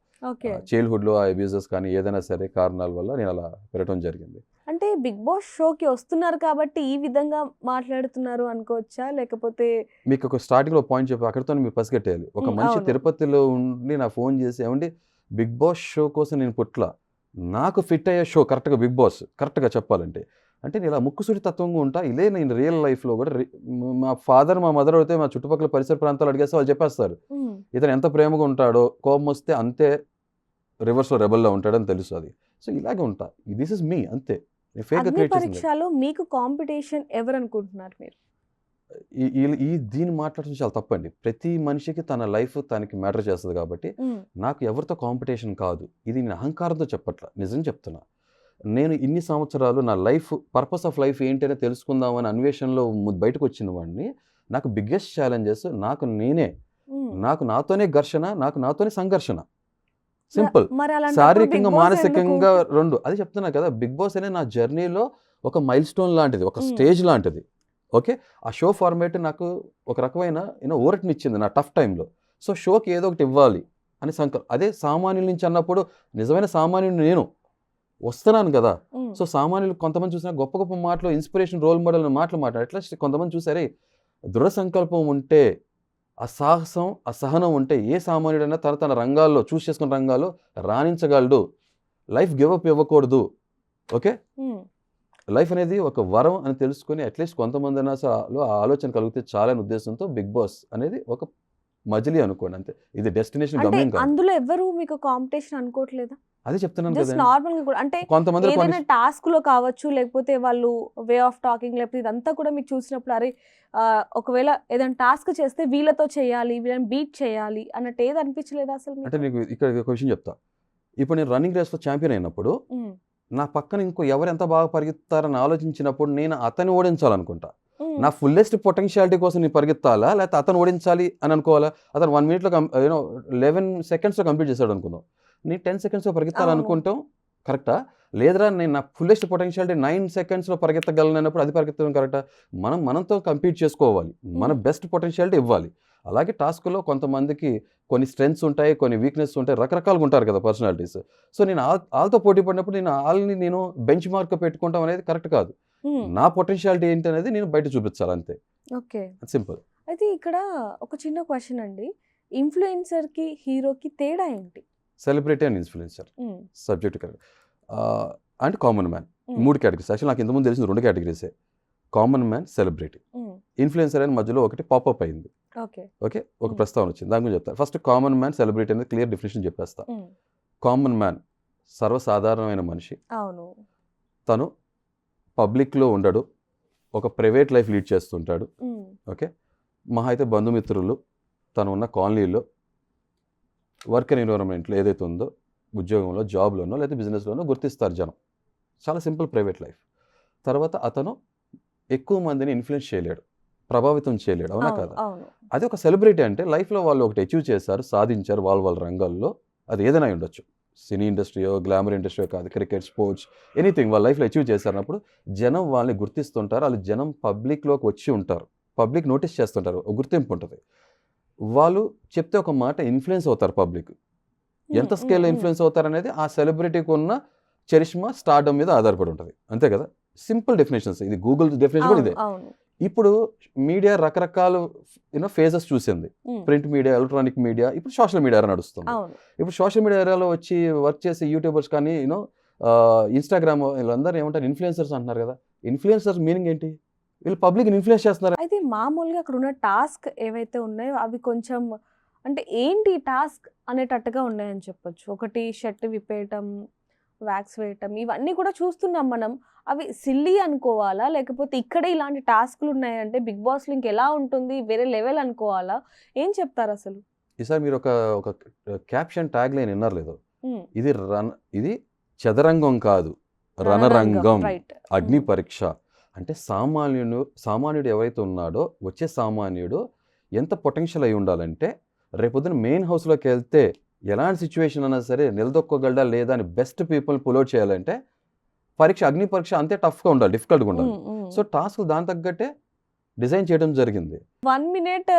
చైల్డ్హుడ్లో ఆ అబ్యూజెస్ కానీ ఏదైనా సరే కారణాల వల్ల నేను అలా పెరగడం జరిగింది. అంటే బిగ్ బాస్ షోకి వస్తున్నారు కాబట్టి ఈ విధంగా మాట్లాడుతున్నారు అనుకోవచ్చా, లేకపోతే మీకు ఒక స్టార్టింగ్లో పాయింట్ చెప్పి అక్కడితో మీరు పసిగట్టేయాలి. ఒక మనిషి తిరుపతిలో ఉండి నా ఫోన్ చేసి, ఏమండి బిగ్ బాస్ షో కోసం నేను పుట్ల, నాకు ఫిట్ అయ్యే షో కరెక్ట్గా బిగ్ బాస్, కరెక్ట్గా చెప్పాలంటే అంటే నేను ఇలా ముక్కుసూడి తత్వంగా ఉంటా. ఇదే నేను రియల్ లైఫ్లో కూడా మా ఫాదర్ మా మదర్ అయితే మా చుట్టుపక్కల పరిసర ప్రాంతాలు అడిగేస్తే వాళ్ళు చెప్పేస్తారు ఇతను ఎంత ప్రేమగా ఉంటాడో, కోపం వస్తే అంతే రివర్స్లో రెబల్లో ఉంటాడని తెలుసు అది. సో ఇలాగే ఉంటా, దిస్ ఇస్ మీ అంతే. ఫేక్గా అగ్ని క్రియేట్ చేసింది. పరీక్షలో మీకు కాంపిటీషన్ ఎవరు అనుకుంటున్నారు మీరు? దీన్ని మాట్లాడడం చాలా తప్పండి. ప్రతి మనిషికి తన లైఫ్ తనకి మ్యాటర్ చేస్తుంది కాబట్టి నాకు ఎవరితో కాంపిటీషన్ కాదు. ఇది నేను అహంకారంతో చెప్పట్లా, నిజం చెప్తున్నా. నేను ఇన్ని సంవత్సరాలు నా లైఫ్ పర్పస్ ఆఫ్ లైఫ్ ఏంటనే తెలుసుకుందామని అన్వేషణలో బయటకు వచ్చిన వాడిని. నాకు బిగ్గెస్ట్ ఛాలెంజెస్ నాకు నేనే, నాకు నాతోనే ఘర్షణ, నాకు నాతోనే సంఘర్షణ. సింపుల్. శారీరకంగా మానసికంగా రెండు. అది చెప్తున్నా కదా, బిగ్ బాస్ అనే నా జర్నీలో ఒక మైల్ స్టోన్ లాంటిది, ఒక స్టేజ్ లాంటిది. ఓకే, ఆ షో ఫార్మేట్ నాకు ఒక రకమైన ఊరటనిచ్చింది నా టఫ్ టైంలో. సో షోకి ఏదో ఒకటి ఇవ్వాలి అని అదే సామాన్యుల నుంచి అన్నప్పుడు నిజమైన సామాన్యుడు నేను వస్తున్నాను కదా. సో సామాన్యులు కొంతమంది చూసినా గొప్ప గొప్ప మాటలు, ఇన్స్పిరేషన్, రోల్ మోడల్ మాటలు మాట్లాడు. అట్లా కొంతమంది చూసారే, దృఢ సంకల్పం ఉంటే, ఆ సాహసం, ఆ సహనం ఉంటే ఏ సామాన్యుడైనా తన రంగాల్లో చూస్ చేసుకున్న రంగాల్లో రాణించగలడు. లైఫ్ గివ్ అప్ ఇవ్వకూడదు. ఓకే, లైఫ్ అనేది ఒక వరం అని తెలుసుకుని అట్లీస్ట్ కొంతమంది ఆలోచన కలిగితే చాలా ఉద్దేశంతో బిగ్ బాస్ అనేది ఒక మజిలీ అనుకోండి అంతే. ఇది డెస్టినేషన్ గమ్యం కాదు. అందులో ఎవరు మీకు కాంపిటీషన్ అనుకోవట్లేదా? అది చెప్తున్నాను కదా, నార్మల్ గా కూడా అంటే కొంతమంది ఏదైనా టాస్క్ లో కావచ్చు, లేకపోతే వాళ్ళు వే ఆఫ్ టాకింగ్, లేకపోతే ఇదంతా కూడా మీకు చూసినప్పుడు అరే ఒకవేళ ఏదైనా టాస్క్ చేస్తే వీళ్ళతో చేయాలి, వీళ్ళని బీట్ చేయాలి అన్నట్టు ఏది అనిపించలేదా అసలు? అంటే నీకు ఇక్కడ ఒక విషయం చెప్తా. ఇప్పుడు నేను రన్నింగ్ రేస్లో ఛాంపియన్ అయినప్పుడు నా పక్కన ఇంకో ఎవరు ఎంత బాగా పరిగెత్తారని ఆలోచించినప్పుడు నేను అతన్ని ఓడించాలనుకుంటా. నా ఫుల్లెస్ట్ పొటెన్షియాలిటీ కోసం నేను పరిగెత్తాలా, లేకపోతే అతను ఓడించాలి అని అనుకోవాలా? అతను 1 minute 11 seconds కంప్లీట్ చేశాడు అనుకుందాం, నేను 10 seconds పరిగెత్తాలనుకుంటాం కరెక్టా? లేదరా నేను నా ఫుల్లెస్ట్ పొటెన్షియాలిటీ 9 seconds పరిగెత్తగలను అన్నప్పుడు అది పరిగెత్తడం కరెక్టా? మనతో కంపీట్ చేసుకోవాలి, మన బెస్ట్ పొటెన్షియాలిటీ ఇవ్వాలి. అలాగే టాస్క్లో కొంతమందికి కొన్ని స్ట్రెంగ్స్ ఉంటాయి, కొన్ని వీక్నెస్ ఉంటాయి, రకరకాలుగా ఉంటారు కదా పర్సనాలిటీస్. సో నేను వాళ్ళతో పోటీ పడినప్పుడు నేను బెంచ్ మార్క్ పెట్టుకుంటాం అనేది కరెక్ట్ కాదు. నా పొటెన్షియాలిటీ ఏంటి అనేది నేను బయట చూపించాలి అంతే. Okay, simple. అయితే ఇక్కడ ఒక చిన్న క్వశ్చన్ అండి, ఇన్ఫ్లుయెన్సర్ కి హీరోకి తేడా ఏంటి? Celebrity and influencer subject correct and common man, 3 categories. Actual నాకు ఇంతకుముందు తెలిసిన 2 కేటగిరీసే, కామన్ మ్యాన్, సెలబ్రిటీ. ఇన్ఫ్లుయెన్సర్ అని మధ్యలో ఒకటి పాపప్ అయింది. ఓకే, ఒక ప్రస్తావన వచ్చింది, దాని గురించి చెప్తాను. ఫస్ట్ కామన్ మ్యాన్, సెలబ్రిటీ అనేది క్లియర్ డెఫినేషన్ చెప్పేస్తా. కామన్ మ్యాన్ సర్వసాధారణమైన మనిషి. తను పబ్లిక్లో ఉండడు, ఒక ప్రైవేట్ లైఫ్ లీడ్ చేస్తుంటాడు. ఓకే, మహా అయితే బంధుమిత్రులు, తను ఉన్న కాలనీలో, వర్క్ ఎన్విరాన్మెంట్లో ఏదైతే ఉందో, ఉద్యోగంలో, జాబ్లోనో లేదా బిజినెస్లోనో గుర్తిస్తారు జనం. చాలా సింపుల్ ప్రైవేట్ లైఫ్. తర్వాత అతను ఎక్కువ మందిని ఇన్ఫ్లుయెన్స్ చేయలేడు, ప్రభావితం చేయలేడు, అవునా కదా? అది ఒక సెలబ్రిటీ అంటే లైఫ్లో వాళ్ళు ఒకటి అచీవ్ చేశారు, సాధించారు వాళ్ళ రంగాల్లో, అది ఏదైనా ఉండొచ్చు, సినీ ఇండస్ట్రీయో, గ్లామర్ ఇండస్ట్రీయో కాదు, క్రికెట్, స్పోర్ట్స్, ఎనీథింగ్ వాళ్ళ లైఫ్లో అచీవ్ చేశారన్నప్పుడు జనం వాళ్ళని గుర్తిస్తుంటారు. వాళ్ళు జనం పబ్లిక్లోకి వచ్చి ఉంటారు, పబ్లిక్ నోటీస్ చేస్తుంటారు, ఒక గుర్తింపు ఉంటుంది. వాళ్ళు చెప్తే ఒక మాట ఇన్ఫ్లుయెన్స్ అవుతారు పబ్లిక్. ఎంత స్కేల్లో ఇన్ఫ్లుయెన్స్ అవుతారు అనేది ఆ సెలబ్రిటీకి ఉన్న చరిష్మా, స్టార్డమ్ మీద ఆధారపడి ఉంటుంది, అంతే కదా? సింపుల్ డెఫినేషన్స్, ఇది గూగుల్ డెఫినేషన్ కూడా ఇదే. ఇప్పుడు మీడియా రకరకాల ఫేజెస్ చూసింది, ప్రింట్ మీడియా, ఎలక్ట్రానిక్ మీడియా, ఇప్పుడు సోషల్ మీడియా నడుస్తుంది. ఇప్పుడు సోషల్ మీడియా ఏరియాలో వచ్చి వర్క్ చేసే యూట్యూబర్స్ కానీ ఇన్స్టాగ్రామ్ వీళ్ళందరూ ఏమంటారు, ఇన్ఫ్లుయెన్సర్స్ అంటున్నారు కదా. ఇన్ఫ్లుయెన్సర్స్ మీనింగ్ ఏంటి? వీళ్ళు పబ్లిక్ ఇన్ఫ్లుయెన్స్ చేస్తున్నారు. అయితే మామూలుగా అక్కడ ఉన్న టాస్క్ ఏవైతే ఉన్నాయో అవి కొంచెం అంటే ఏంటి టాస్క్ అనేటట్టుగా ఉన్నాయని చెప్పొచ్చు. ఒకటి షర్ట్ విప్పేయటం, వ్యాక్స్ వేయటం, ఇవన్నీ కూడా చూస్తున్నాం మనం. అవి సిల్లీ అనుకోవాలా, లేకపోతే ఇక్కడే ఇలాంటి టాస్క్లు ఉన్నాయంటే బిగ్ బాస్ లింక్ ఎలా ఉంటుంది, వేరే లెవెల్ అనుకోవాలా? ఏం చెప్తారు అసలు? ఈసారి మీరు ఒక క్యాప్షన్ ట్యాగ్ లైన్ విన్నారు లేదు, ఇది చదరంగం కాదు, రణరంగం, అగ్ని పరీక్ష. అంటే సామాన్యుడు ఎవరైతే ఉన్నాడో, వచ్చే సామాన్యుడు ఎంత పొటెన్షియల్ అయి ఉండాలంటే రేపొద్దున మెయిన్ హౌస్లోకి వెళ్తే ఎలాంటి సిచ్యువేషన్ అయినా సరే నిలదొక్కగలడా లేదా అని బెస్ట్ పీపుల్ పుల్అవుట్ చేయాలంటే పరీక్ష, అగ్ని పరీక్ష అంతే టఫ్గా ఉండాలి, డిఫికల్ట్గా ఉండాలి. సో టాస్క్ దాని తగ్గట్టే డిజైన్ చేయడం జరిగింది. 1 minute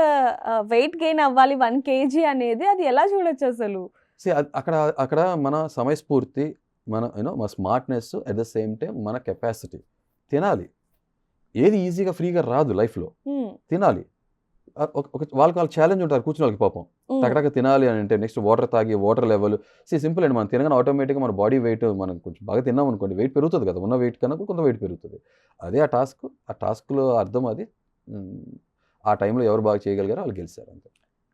వెయిట్ గెయిన్ అవ్వాలి 1 kg అనేది, అది ఎలా చూడొచ్చు అసలు? అక్కడ మన సమయస్ఫూర్తి, మన smartness, at the same time మన కెపాసిటీ. తినాలి, ఏది ఈజీగా ఫ్రీగా రాదు లైఫ్లో, తినాలి. వాళ్ళకి ఛాలెంజ్ ఉంటారు కూర్చున్న వాళ్ళకి, పాపం టకటక తినాలి అని అంటే నెక్స్ట్ వాటర్ తాగి, వాటర్ లెవెల్ సింపుల్ అండి. మనం తినగానే ఆటోమేటిక్గా మన బాడీ వెయిట్, మనం కొంచెం బాగా తిన్నాం అనుకోండి, వెయిట్ పెరుగుతుంది కదా, ఉన్న వెయిట్ కన్నా కొంత వెయిట్ పెరుగుతుంది. అదే ఆ టాస్క్లో అర్థం అది. ఆ టైంలో ఎవరు బాగా చేయగలిగారో వాళ్ళు గెలిచారు అంతే.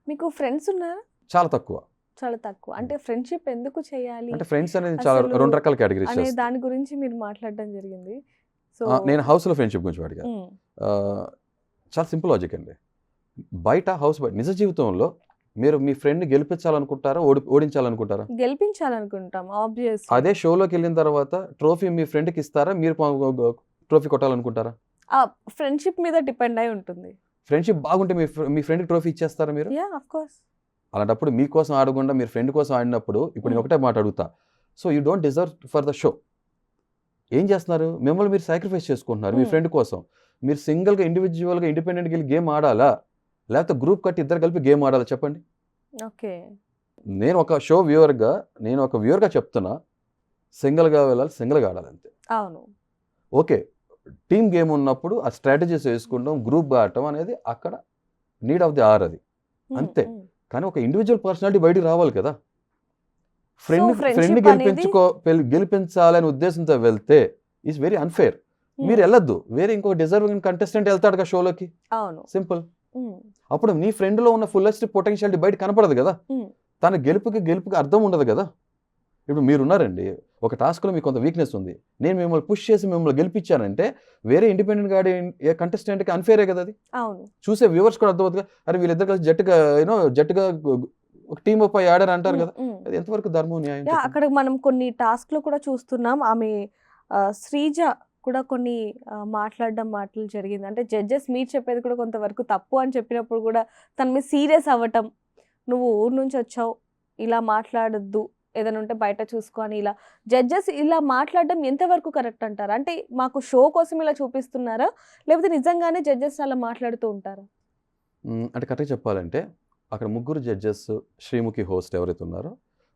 మీకు ఫ్రెండ్స్ ఉన్నారా? చాలా తక్కువ. చాలా తక్కువ. అంటే ఫ్రెండ్షిప్ ఎందుకు చేయాలి అంటే ఫ్రెండ్స్ అనేది చాలా అసలు 2 రకాల కేటగిరీస్ అనే చేస్తాం. దాని గురించి మీరు మాట్లాడడం జరిగింది. సో నేను హౌస్‌లో ఫ్రెండ్షిప్ గురించి అడిగాను. చాలా సింపుల్ లాజిక్ అండి. బయట హౌస్ బయట నిజ జీవితంలో మీరు మీ ఫ్రెండ్‌ని గెలిపించాలనుకుంటారా? ఓడించాలనుకుంటారా? గెలిపించాలనుకుంటాం ఆబ్వియస్. అదే షోలోకెళ్ళిన తర్వాత ట్రోఫీ మీ ఫ్రెండ్‌కి ఇస్తారా? మీరు ట్రోఫీ కొట్టాలనుకుంటారా? ఆ ఫ్రెండ్షిప్ మీద డిపెండ్ అయి ఉంటుంది. ఫ్రెండ్షిప్ బాగుంటే మీ ఫ్రెండ్‌కి ట్రోఫీ ఇచ్చేస్తారా మీరు? Of course. అలాంటప్పుడు మీకోసం ఆడకుండా మీరు ఫ్రెండ్ కోసం ఆడినప్పుడు ఇప్పుడు నేను ఒకటే మాట అడుగుతా. So you don't deserve for the show. ఏం చేస్తున్నారు? మిమ్మల్ని మీరు సాక్రిఫైస్ చేసుకుంటున్నారు మీ ఫ్రెండ్ కోసం. మీరు సింగిల్‌గా ఇండివిడ్యువల్‌గా ఇండిపెండెంట్‌గా వెళ్ళి గేమ్ ఆడాలా? లేకపోతే గ్రూప్ కట్టి ఇద్దరు కలిపి గేమ్ ఆడాలా చెప్పండి? ఓకే. నేను ఒక వ్యూవర్‌గా చెప్తున్నా. సింగిల్‌గా వెళ్ళాలి, సింగిల్‌గా ఆడాలి అంతే. అవును. ఓకే. టీమ్ గేమ్ ఉన్నప్పుడు ఆ స్ట్రాటజీస్ వేసుకుంటాం, గ్రూప్‌గా ఆడటం అనేది అక్కడ నీడ్ ఆఫ్ ది అవర్ అది. అంతే. కానీ ఒక ఇండివిడ్యువల్ పర్సనాలిటీ బయటికి రావాలి కదా! ఫ్రెండ్‌ని గెలిపించాలనే ఉద్దేశంతో వెళ్తే ఈస్ వెరీ అన్‌ఫెయిర్. మీరు వెళ్ళొద్దు. వేరే ఇంకో డిజర్వింగ్ కంటెస్టెంట్ వెళ్తాడుగా షోలోకి. అవును. సింపుల్. అప్పుడు నీ ఫ్రెండ్‌లో ఉన్న ఫుల్లెస్ట్ పొటెన్షియాలిటీ బయట కనపడదు కదా! తన గెలుపుకి అర్థం ఉండదు కదా! ఇప్పుడు మీరున్నారండి. ఒక టాస్క్‌లో మీకు కొంత వీక్‌నెస్ ఉంది. నేను మిమ్మల్ని పుష్ చేసి మిమ్మల్ని గెలిపించానంటే వేరే ఇండిపెండెంట్‌గా ఆడే కంటెస్టెంట్‌కి అన్‌ఫెయిరే కదా అది. అవును. చూసే వ్యూవర్స్ కూడా అర్థమవుతుందిగా. అరే వీళ్ళిద్దరు కలిసి జట్టుగా ఒక టీమ్ అప్ అయ్యి ఆడారు అంటారు కదా! అది ఎంతవరకు ధర్మం, న్యాయం? అక్కడ మనం కొన్ని టాస్క్‌లు కూడా చూస్తున్నాం. ఆమె శ్రీజ కూడా కొన్ని మాటలు జరిగింది. అంటే జడ్జెస్ మీరు చెప్పేది కూడా కొంతవరకు తప్పు అని చెప్పినప్పుడు కూడా తన మీద సీరియస్ అవ్వటం. నువ్వు ఊరు నుంచి వచ్చావు, ఇలా మాట్లాడొద్దు, ఏదైనా ఉంటే బయట చూసుకో అని ఇలా జడ్జెస్ ఇలా మాట్లాడడం ఎంతవరకు కరెక్ట్ అంటారు? అంటే మాకు షో కోసం ఇలా చూపిస్తున్నారా? లేకపోతే నిజంగానే జడ్జెస్ అలా మాట్లాడుతూ ఉంటారా? అంటే కరెక్ట్‌గా చెప్పాలంటే అక్కడ ముగ్గురు జడ్జెస్, శ్రీముఖి హోస్ట్ ఎవరైతే ఉన్నారో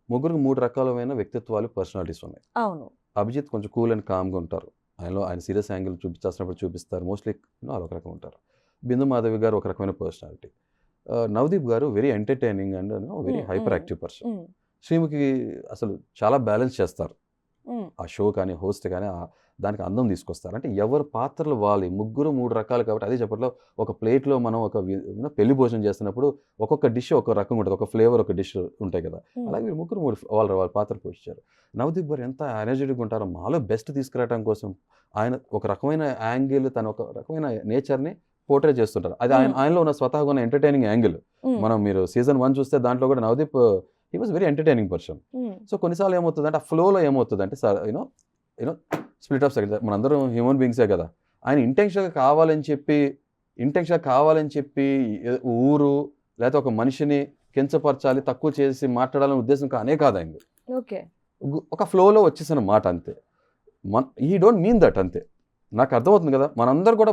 ముగ్గురికి 3 రకాలమైన వ్యక్తిత్వాలు, పర్సనాలిటీస్ ఉన్నాయి. అవును. అభిజిత్ కొంచెం కూల్ అండ్ కామ్‌గా ఉంటారు. ఆయన సీరియస్ యాంగిల్ చూపించాల్సినప్పుడు చూపిస్తారు. మోస్ట్లీ వాళ్ళు ఒక రకం ఉంటారు. బిందు మాధవి గారు ఒక రకమైన పర్సనాలిటీ. నవదీప్ గారు very entertaining and very hyper active person. Sreemukhi అసలు చాలా బ్యాలెన్స్ చేస్తారు. ఆ షో కానీ, హోస్ట్ కానీ దానికి అందం తీసుకొస్తారు. అంటే ఎవరి పాత్రలు వాళ్ళు. ముగ్గురు 3 రకాలు కాబట్టి అదే చెప్పట్లో ఒక ప్లేట్‌లో మనం ఒక పెళ్లి భోజనం చేస్తున్నప్పుడు ఒక్కొక్క డిష్ ఒక రకంగా ఉంటుంది. ఒక ఫ్లేవర్ ఒక డిష్ ఉంటాయి కదా! అలాగే వీళ్ళు ముగ్గురు వాళ్ళ పాత్ర పోషించారు. నవదీప్ గారు ఎంత ఎనర్జెటిక్‌గా ఉంటారో మాలో బెస్ట్ తీసుకురావడం కోసం ఆయన ఒక రకమైన యాంగిల్, తన ఒక రకమైన నేచర్‌ని పోర్ట్రే చేస్తుంటారు. అది ఆయనలో ఉన్న స్వతహాగా ఉన్న ఎంటర్‌టైనింగ్ యాంగిల్. మీరు సీజన్ 1 చూస్తే దాంట్లో కూడా Navdeep he was very entertaining person. So కొన్నిసార్లు ఏమవుతుందంటే ఆ ఫ్లోలో ఏమవుతుందంటే యూనో స్ప్లిట్ ఆఫ్ సెకండ్ మనందరం హ్యూమన్ బీయింగ్సే కదా! ఆయన ఇంటెన్షన్‌గా కావాలని చెప్పి ఊరు లేకపోతే ఒక మనిషిని కించపరచాలి, తక్కువ చేసి మాట్లాడాలనే ఉద్దేశం కానే కాదు ఆయనది. ఓకే. ఒక ఫ్లోలో వచ్చేసిన మాట అంతే. హి డోంట్ మీన్ దట్ అంతే. నాకు అర్థమవుతుంది కదా! మనందరూ కూడా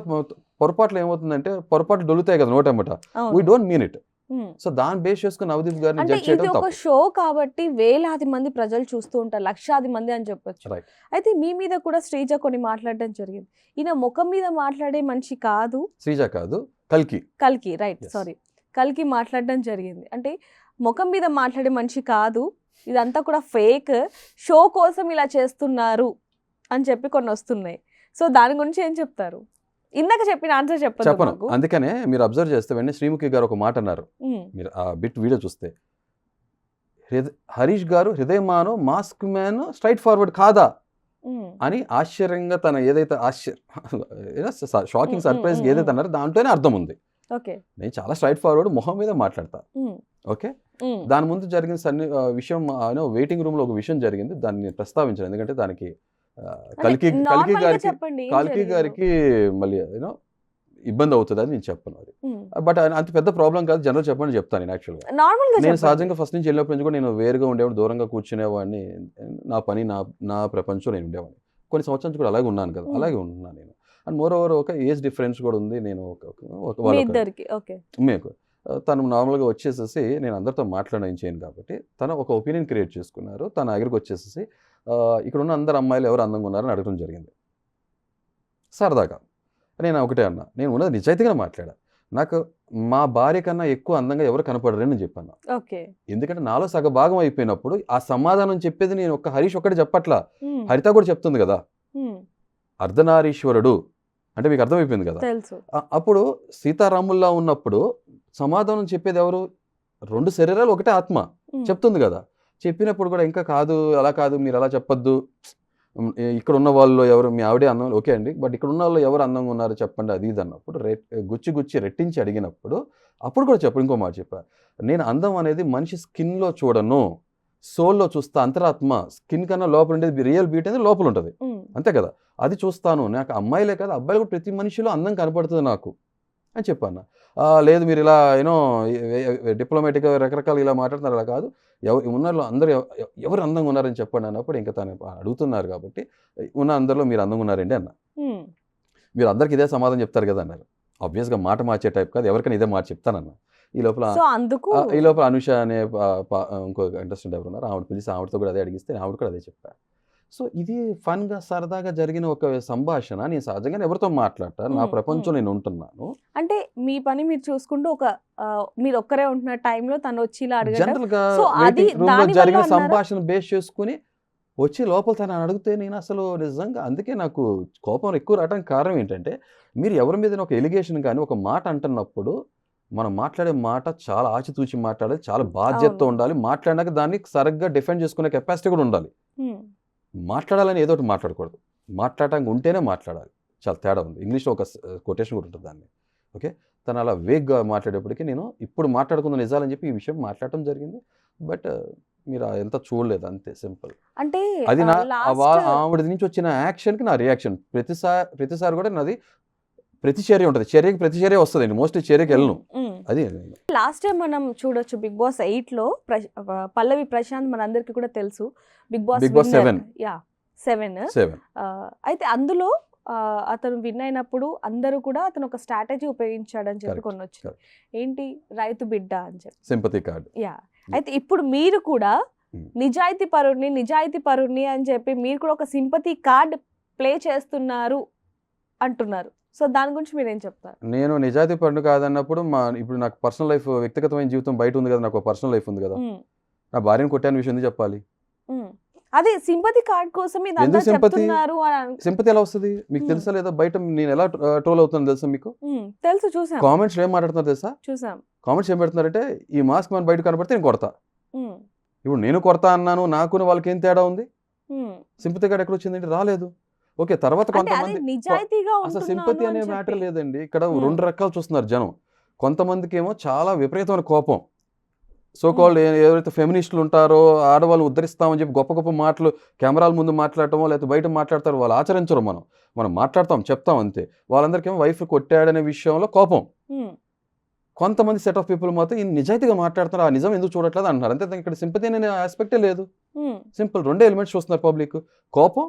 పొరపాట్లు ఏమవుతుందంటే పొరపాట్లు దొలుతాయి కదా నోటెమ్మట. We don't mean it. So దాన్ని బేస్ చేసుకుని నవదీప్ గారిని అంటే జడ్జ్ చేయడం ఇది ఒక తప్పు. షో కాబట్టి వేలాది మంది ప్రజలు చూస్తూ ఉంటారు, లక్షాది మంది అని చెప్పొచ్చు. రైట్. అయితే మీ మీద కూడా శ్రీజ కొన్ని మాట్లాడడం జరిగింది. ఈయన ముఖం మీద మాట్లాడే మనిషి కాదు, శ్రీజ కాదు, కల్కి రైట్, Yes. సారీ, కల్కి మాట్లాడడం జరిగింది. అంటే ముఖం మీద మాట్లాడే మనిషి కాదు, ఇదంతా కూడా ఫేక్, షో కోసం ఇలా చేస్తున్నారు అని చెప్పి కొన్ని వస్తున్నాయి. సో దాని గురించి ఏం చెప్తారు? ఇందాక చెప్పిన ఆన్సర్ చెప్పను. చెప్పండి. అందుకనే మీరు అబ్జర్వ్ చేస్తే వెంటనే శ్రీముఖి గారు ఒక మాట అన్నారు. మీరు ఆ బిట్ వీడియో చూస్తే హరీష్ గారు హృదయమానో మాస్క్ మ్యాన్ స్ట్రైట్ ఫార్వర్డ్ కాదా అని ఆశ్చర్యంగా తన ఏదైతే షాకింగ్ సర్ప్రైజ్ ఏదైతే అన్నారో దాంట్లోనే అర్థం ఉంది. ఓకే. నేను చాలా స్ట్రైట్ ఫార్వర్డ్ మొహం మీద మాట్లాడతా. ఓకే. దాని ముందు జరిగిన విషయం వెయిటింగ్ రూమ్ లో ఒక విషయం జరిగింది, దాన్ని ప్రస్తావించాను. ఎందుకంటే దానికి కల్కి గారికి మళ్ళీ ఇబ్బంది అవుతుంది అని నేను చెప్పను. అది బట్ అంత పెద్ద ప్రాబ్లం కాదు, జనరల్ చెప్పండి చెప్తాను. నేను యాక్చువల్గా నేను సహజంగా ఫస్ట్ నుంచి వెళ్ళినప్పటి నుంచి కూడా నేను వేరుగా ఉండేవాడిని, దూరంగా కూర్చునేవాడిని. నా పని నా ప్రపంచం నేను ఉండేవాడిని. కొన్ని సంవత్సరాల నుంచి కూడా అలాగే ఉన్నాను కదా, అలాగే ఉంటున్నాను నేను. అండ్ మోర్ ఓవర్ ఒక ఏజ్ డిఫరెన్స్ కూడా ఉంది. నేను మీకు తను నార్మల్గా వచ్చేసేసి నేను అందరితో మాట్లాడడం చేయను కాబట్టి తను ఒక ఒపీనియన్ క్రియేట్ చేసుకున్నారు. తన దగ్గరికి వచ్చేసేసి ఇక్కడ ఉన్న అందరు అమ్మాయిలు ఎవరు అందంగా ఉన్నారని అడగడం జరిగింది సరదాగా. నేను ఒకటే అన్నా, నేను ఉన్నది నిజాయితీగా మాట్లాడా. నాకు మా భార్య కన్నా ఎక్కువ అందంగా ఎవరు కనపడరని నేను చెప్పాను. ఎందుకంటే నాలో సగభాగం అయిపోయినప్పుడు ఆ సమాధానం చెప్పేది నేను ఒక్క హరీష్ ఒక్కటే చెప్పట్లా, హరిత కూడా చెప్తుంది కదా. అర్ధనారీశ్వరుడు అంటే మీకు అర్థమైపోయింది కదా. అప్పుడు సీతారాముల్లా ఉన్నప్పుడు సమాధానం చెప్పేది ఎవరు? 2 శరీరాలు ఒకటే ఆత్మ చెప్తుంది కదా. చెప్పినప్పుడు కూడా ఇంకా కాదు, అలా కాదు, మీరు అలా చెప్పొద్దు, ఇక్కడ ఉన్న వాళ్ళు ఎవరు, మీ ఆవిడే అందం, ఓకే అండి, బట్ ఇక్కడ ఉన్న వాళ్ళు ఎవరు అందంగా ఉన్నారు చెప్పండి, అది ఇది అన్నప్పుడు గుచ్చి రెట్టించి అడిగినప్పుడు అప్పుడు కూడా చెప్పు. ఇంకో మాట చెప్పా, నేను అందం అనేది మనిషి స్కిన్లో చూడను, సోల్లో చూస్తా, అంతరాత్మ. స్కిన్ కన్నా లోపల ఉండేది రియల్ బ్యూటీ అనేది లోపల ఉంటుంది, అంతే కదా, అది చూస్తాను. నాకు అమ్మాయిలే కదా, అబ్బాయిలు కూడా ప్రతి మనిషిలో అందం కనపడుతుంది నాకు అని చెప్పాను. లేదు మీరు ఇలా యూనో డిప్లొమాటిక్గా రకరకాలు ఇలా మాట్లాడుతున్నారు, అలా కాదు, ఉన్నలో అందరూ ఎవరు అందంగా ఉన్నారని చెప్పండి అన్నప్పుడు ఇంకా తను అడుగుతున్నారు కాబట్టి ఉన్న అందరిలో మీరు అందంగా ఉన్నారండి అన్న. మీరు అందరికి ఇదే సమాధానం చెప్తారు కదా అన్నారు. ఆబ్వియస్గా మాట మార్చే టైప్ కాదు, ఎవరికైనా ఇదే మాట చెప్తానన్న. ఈ లోపల అనుష అనే ఇంకో ఇంట్రెస్టింగ్ ఎవరు ఉన్నారు, ఆవిడ పిలిచి ఆవిడతో కూడా అదే అడిగిస్తే ఆవిడ కూడా అదే చెప్పారు. సో ఇది ఫన్గా సరదాగా జరిగిన ఒక సంభాషణ. నేను సహజంగా ఎవరితో మాట్లాడతా, నా ప్రపంచం నేను ఉంటున్నాను. అంటే మీ పని మీరు చూసుకుంటూ మీరు ఒక్కరే ఉంటున్న టైంలో తను వచ్చి ఇలా అడగడం, జనరల్గా వెయిటింగ్ రూమ్లో జరిగిన సంభాషణ బేస్ చేసుకుని వచ్చి లోపల తను అడిగితే నేను అసలు నిజంగా అందుకే నాకు కోపం ఎక్కువ రావడానికి కారణం ఏంటంటే, మీరు ఎవరి మీద ఒక ఎలిగేషన్ కానీ ఒక మాట అంటున్నప్పుడు మనం మాట్లాడే మాట చాలా ఆచితూచి మాట్లాడాలి, చాలా బాధ్యతతో ఉండాలి, మాట్లాడినాక దాన్ని సరిగ్గా డిఫెండ్ చేసుకునే కెపాసిటీ కూడా ఉండాలి. మాట్లాడాలని ఏదో ఒకటి మాట్లాడకూడదు, మాట్లాడటానికి ఉంటేనే మాట్లాడాలి. చాలా తేడా ఉంది. ఇంగ్లీష్లో ఒక కొటేషన్ కూడా ఉంటుంది దాన్ని. ఓకే, తను అలా వేగ్గా మాట్లాడేప్పటికీ నేను ఇప్పుడు మాట్లాడుకున్న నిజాలని చెప్పి ఈ విషయం మాట్లాడటం జరిగింది. బట్ మీరు ఎంత చూడలేదు, అంతే సింపుల్. అంటే అది ఆవిడ నుంచి వచ్చిన యాక్షన్కి నా రియాక్షన్. ప్రతిసారి కూడా నాది ప్రతిచర్య ఉంటుంది, చర్యకి ప్రతిచర్య వస్తుంది, మోస్ట్లీ చర్యకి వెళ్ళను. అది లాస్ట్ టైం మనం చూడొచ్చు బిగ్ బాస్ 8లో పల్లవి ప్రశాంత్ మనందరికీ కూడా తెలుసు, బిగ్ బాస్ 7. అయితే అందులో అతను విన్ అయినప్పుడు అందరూ కూడా అతను ఒక స్ట్రాటజీ ఉపయోగించాడని చెప్పి కొన్ని వచ్చింది. ఏంటి, రైతు బిడ్డ అని చెప్పి సింపతి కార్డ్. అయితే ఇప్పుడు మీరు కూడా నిజాయితీ పరుణ్ణి అని చెప్పి మీరు కూడా ఒక సింపతి కార్డ్ ప్లే చేస్తున్నారు అంటున్నారు. సో దాని గురించి మీరు ఏం చెప్తారు? నేను నిజాయితీ పరుడు కాదన్నప్పుడు ఇప్పుడు నాకు పర్సనల్ లైఫ్, వ్యక్తిగతమైన జీవితం బయట ఉంది కదా, నాకు పర్సనల్ లైఫ్ ఉంది కదా. నా భార్యను కొట్టాను విషయం ఎందుకు చెప్పాలి? అదే సింపతి కార్డ్ కోసం సింపతి ఎలా వస్తుంది మీకు తెలుసా లేదా? బయట నేను ఎలా ట్రోల్ అవుతున్నాను తెలుసా మీకు? తెలుసు, చూసాం. కామెంట్స్ ఏం మాట్లాడుతున్నారు తెలుసా? చూసాం. కామెంట్స్ ఏం పెడుతున్నారంటే, ఈ మాస్క్ మన బయట కనబడితే నేను కొడతా. ఇప్పుడు నేను కొడతా అన్నాను, నాకు వాళ్ళకి ఏం తేడా ఉంది? సింపతి కార్డ్ ఎక్కడ వచ్చిందండి? రాలేదు. ఓకే, తర్వాత కొంతమంది అసలు సింపతి అనే మ్యాటర్ లేదండి. ఇక్కడ 2 రకాలు చూస్తున్నారు జనం. కొంతమందికి ఏమో చాలా విపరీతమైన కోపం, సో కాల్డ్ ఎవరైతే ఫెమినిస్టులు ఉంటారో, ఆడవాళ్ళని ఉద్ధరిస్తామని చెప్పి గొప్ప గొప్ప మాటలు కెమెరాల ముందు మాట్లాడటమో లేకపోతే బయట మాట్లాడతారో, వాళ్ళు ఆచరించరు. మనం మాట్లాడతాం, చెప్తాం అంతే. వాళ్ళందరికీ ఏమో వైఫ్ కొట్టాడనే విషయంలో కోపం. కొంతమంది సెట్ ఆఫ్ పీపుల్ మాత్రం ఈయన నిజాయితీగా మాట్లాడుతున్నారు, ఆ నిజం ఎందుకు చూడట్లేదు అంటున్నారు. అంతే, ఇక్కడ సింపతి అనే ఆస్పెక్టే లేదు. సింపుల్ 2 ఎలిమెంట్స్ చూస్తున్నారు పబ్లిక్, కోపం,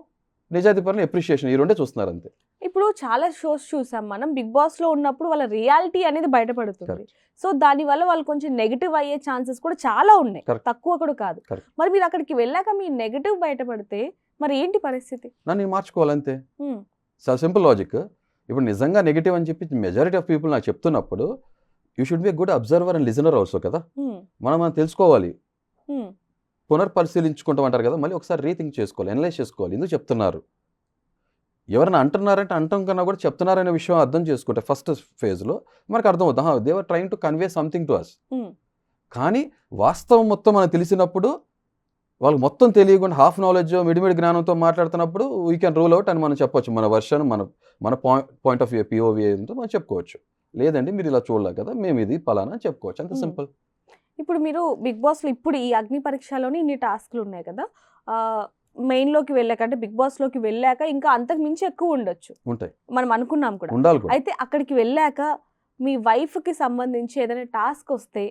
నిజాయితీ పరంగా అప్రిషియేషన్, ఈ 2 చూస్తున్నారు అంతే. ఇప్పుడు చాలా షోస్ చూసాం మనం, బిగ్ బాస్ లో ఉన్నప్పుడు వాళ్ళ రియాలిటీ అనేది బయటపడుతుంది. సో దాని వల్ల వాళ్ళు కొంచెం నెగిటివ్ అయ్యే ఛాన్సెస్ కూడా చాలా ఉన్నాయి, తక్కువ కూడా కాదు. మరి మీరు అక్కడికి వెళ్ళాక మీ నెగిటివ్ బయటపడితే మరి ఏంటి పరిస్థితి? నన్ను మార్చుకోవాలంతే. Simple logic. ఇప్పుడు నిజంగా నెగిటివ్ అని చెప్పి మెజారిటీ ఆఫ్ పీపుల్ నాకు చెప్తున్నప్పుడు, you should be good observer and listener also కదా. మనం తెలుసుకోవాలి, పునర్పరిశీలించుకుంటాం అంటారు కదా, మళ్ళీ ఒకసారి రీథింక్ చేసుకోవాలి, అనలైజ్ చేసుకోవాలి, ఎందుకు చెప్తున్నారు. ఎవరైనా అంటున్నారంటే అంటాం కన్నా కూడా చెప్తున్నారనే విషయం అర్థం చేసుకుంటే ఫస్ట్ ఫేజ్లో మనకు అర్థమవుతాం, they are trying to convey something to us. కానీ వాస్తవం మొత్తం మనకు తెలిసినప్పుడు, వాళ్ళకి మొత్తం తెలియకుండా హాఫ్ నాలెడ్జ్ మిడిమిడి జ్ఞానంతో మాట్లాడుతున్నప్పుడు వీ కెన్ రూల్ అవుట్ అని మనం చెప్పొచ్చు. మన వర్షన్, మన పాయింట్ ఆఫ్ వ్యూ, పిఓవి ఏంటో మనం చెప్పుకోవచ్చు. లేదండి మీరు ఇలా చూడలేదు కదా, మేము ఇది పలానా చెప్పుకోవచ్చు, అంత సింపుల్. ఇప్పుడు మీరు బిగ్ బాస్లో ఇప్పుడు ఈ అగ్ని పరీక్షలోని ఇన్ని టాస్క్లు ఉన్నాయి కదా, మెయిన్లోకి వెళ్ళాక అంటే బిగ్ బాస్లోకి వెళ్ళాక ఇంకా అంతకు మించి ఎక్కువ ఉండొచ్చు, ఉంటాయి, మనం అనుకున్నాం కూడా. అయితే అక్కడికి వెళ్ళాక మీ వైఫ్కి సంబంధించి ఏదైనా టాస్క్ వస్తే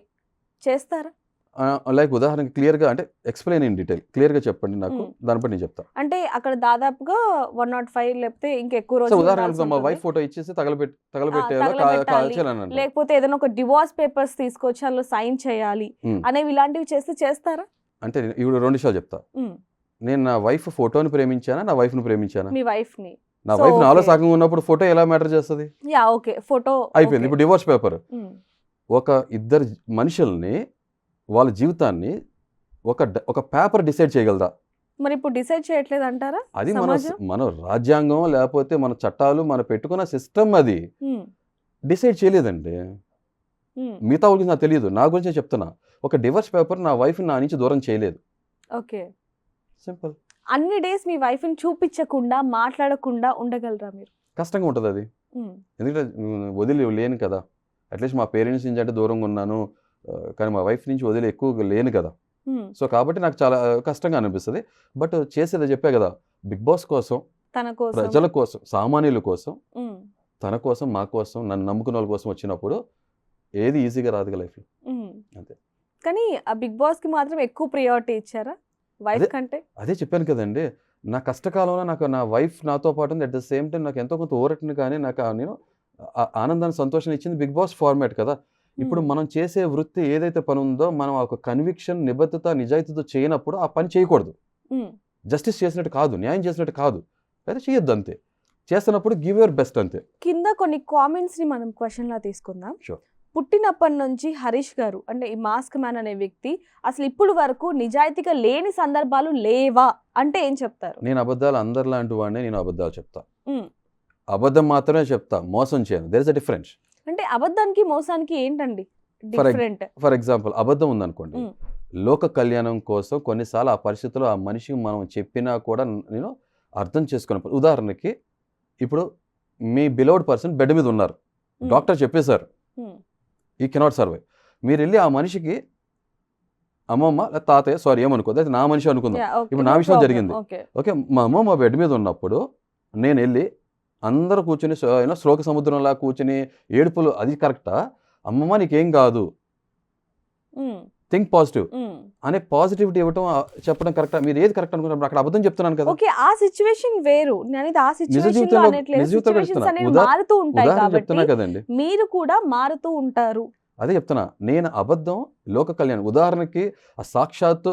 చేస్తారా? లైక్ ఉదాహరణకి క్లియర్గా అంటే ఎక్స్ప్లెయిన్ ఇన్ డీటెయిల్ క్లియర్గా చెప్పండి నాకు, దాని బట్టి నేను చెప్తాను. అంటే అక్కడ దాదాపుగా 105 లేకపోతే ఇంకెక్కువ రోజులు, ఉదాహరణకు మా వైఫ్ ఫోటో ఇచ్చేసి తగలబెట్టాలి, లేకపోతే ఏదైనా ఒక డివోర్స్ పేపర్స్ తీసుకొచ్చి అందులో సైన్ చేయాలి అనేవి, ఇలాంటివి చేస్తారా? అంటే ఇప్పుడు 2 విషయాలు చెప్తా. నేను నా వైఫ్ ఫోటోని ప్రేమించానా, నా వైఫ్ని ప్రేమించానా? మీ వైఫ్ని. నా వైఫ్ నాలో సగం ఉన్నప్పుడు ఫోటో ఎలా మ్యాటర్ చేస్తుంది? ఓకే, ఫోటో అయిపోయింది. ఇప్పుడు డివోర్స్ పేపర్, ఒక ఇద్దరు మనుషుల్ని వాళ్ళ జీవితాన్ని ఒక పేపర్ డిసైడ్ చేయగలదా? మరి ఇప్పుడు డిసైడ్ చేయట్లేదు అంటారా? అది మన రాజ్యాంగం లేకపోతే మన చట్టాలు, మన పెట్టుకున్న సిస్టమ్ అది డిసైడ్ చేయలేదండి. మిగతా వాళ్ళకి నాకు తెలియదు, నా గురించే చెప్తున్నా. ఒక డివోర్స్ పేపర్ నా వైఫ్ నా నుంచి దూరం చేయలేదు. ఓకే. సింపుల్. అన్ని డేస్ మీ వైఫ్‌ని చూపించకుండా, మాట్లాడకుండా ఉండగలరా మీరు? కష్టంగా ఉంటుంది అది. హ్మ్. ఎందుకంటే వదిలి లేను కదా. అట్లీస్ట్ మా పేరెంట్స్ నుంచి అంటే దూరంగా ఉన్నాను. కానీ మా వైఫ్ నుంచి వదిలి ఎక్కువగా లేను కదా. హ్మ్. సో కాబట్టి నాకు చాలా కష్టంగా అనిపిస్తుంది. బట్ చేసేది చెప్పా కదా, బిగ్ బాస్ కోసం, తన కోసం. ప్రజల కోసం, సామాన్యుల కోసం, హ్మ్. తన కోసం, మా కోసం, నన్ను నమ్ముకున్న వాళ్ళ కోసం వచ్చినప్పుడు ఏది ఈజీగా రాదుగా లైఫ్లో. హ్మ్. అంతే. కానీ ఆ బిగ్ బాస్‌కి మాత్రం ఎక్కువ ప్రియారిటీ ఇచ్చారా వైఫ్ కంటే? అదే చెప్పాను కదండి, నా కష్టకాలంలో నాకు నా వైఫ్ నాతో పాటు ఉంది. అట్ ద సేమ్ టైం నాకు ఎంతో కొంత ఊరటని కానీ నాకు నేను ఆనందాన్ని, సంతోషాన్ని ఇచ్చింది బిగ్ బాస్ ఫార్మాట్ కదా. ఇప్పుడు మనం చేసే వృత్తి ఏదైతే పని ఉందో మనం ఒక కన్విక్షన్, నిబద్ధత, నిజాయితీతో చేయనప్పుడు ఆ పని చేయకూడదు. హ్మ్. జస్టిస్ చేసినట్టు కాదు, న్యాయం చేసినట్టు కాదు, అయితే చేయొద్దు అంతే. చేస్తున్నప్పుడు గివ్ యువర్ బెస్ట్ అంతే. కింద కొన్ని కామెంట్స్‌ని మనం క్వెషన్‌లా తీసుకుందాం. Sure. పుట్టినప్పటి నుంచి హరీష్ గారు అంటే ఈ మాస్క్ మ్యాన్ అనే వ్యక్తి అసలు ఇప్పుడు వరకు నిజాయితీగా లేని సందర్భాలు లేవా అంటే ఏం చెప్తారు? నేను అబద్ధాలు అందరిలాంటి వాడిని, నేను అబద్ధాలు చెప్తా. హ్మ్. అబద్ధం మాత్రమే చెప్తా, మోసం చేయను. There is a difference. అంటే అబద్ధానికి మోసానికి ఏంటండి ఫర్ డిఫరెంట్? ఫర్ ఎగ్జాంపుల్, అబద్ధం ఉందనుకోండి, హ్మ్. లోక కళ్యాణం కోసం కొన్నిసార్లు ఆ పరిస్థితుల్లో ఆ మనిషికి మనం చెప్పినా కూడా నేను అర్థం చేసుకున్నప్పుడు, ఉదాహరణకి ఇప్పుడు మీ బిలౌడ్ పర్సన్ బెడ్ మీద ఉన్నారు, హ్మ్. డాక్టర్ చెప్పేశారు హ్మ్. ఈ కెనాట్ సర్వైవ్. మీరు వెళ్ళి ఆ మనిషికి అమ్మమ్మ లేదా తాతయ్య, సారీ ఏమనుకోద్దు, అయితే నా మనిషి అనుకుందాం, యాహ్! ఓకే. ఇప్పుడు నో నా విషయం ప్రాబ్లమ్. జరిగింది. ఓకే. ఓకే, మా అమ్మమ్మ బెడ్ మీద ఉన్నప్పుడు నేను వెళ్ళి అందరూ కూర్చొని శ్లోక సముద్రంలా కూర్చొని ఏడుపులు, అది కరెక్టా? అమ్మమ్మ నీకేం కాదు, హ్మ్. థింక్ పాజిటివ్ హ్మ్. అనే పాజిటివిటీ ఇవ్వటం, చెప్పడం కరెక్టా? మీరు ఏది కరెక్ట్ అనుకున్నప్పుడు అక్కడ అబద్ధం చెప్తున్నాను కదా. ఓకే. ఆ సిట్యుయేషన్ వేరు. నేననేది ఆ నిజ సిట్యుయేషన్‌లో జీవితంలో అనట్లేదు. నిజ జీవితంలో సిట్యుయేషన్స్ చెప్తున్నా, అనేవి మారుతూ ఉంటాయి ఉదాహరణ కాబట్టి చెప్తున్నా కదండి. మీరు కూడా మారుతూ ఉంటారు. అదే చెప్తున్నా, నేను అబద్ధం లోక కళ్యాణం. ఉదాహరణకి ఆ సాక్షాత్తు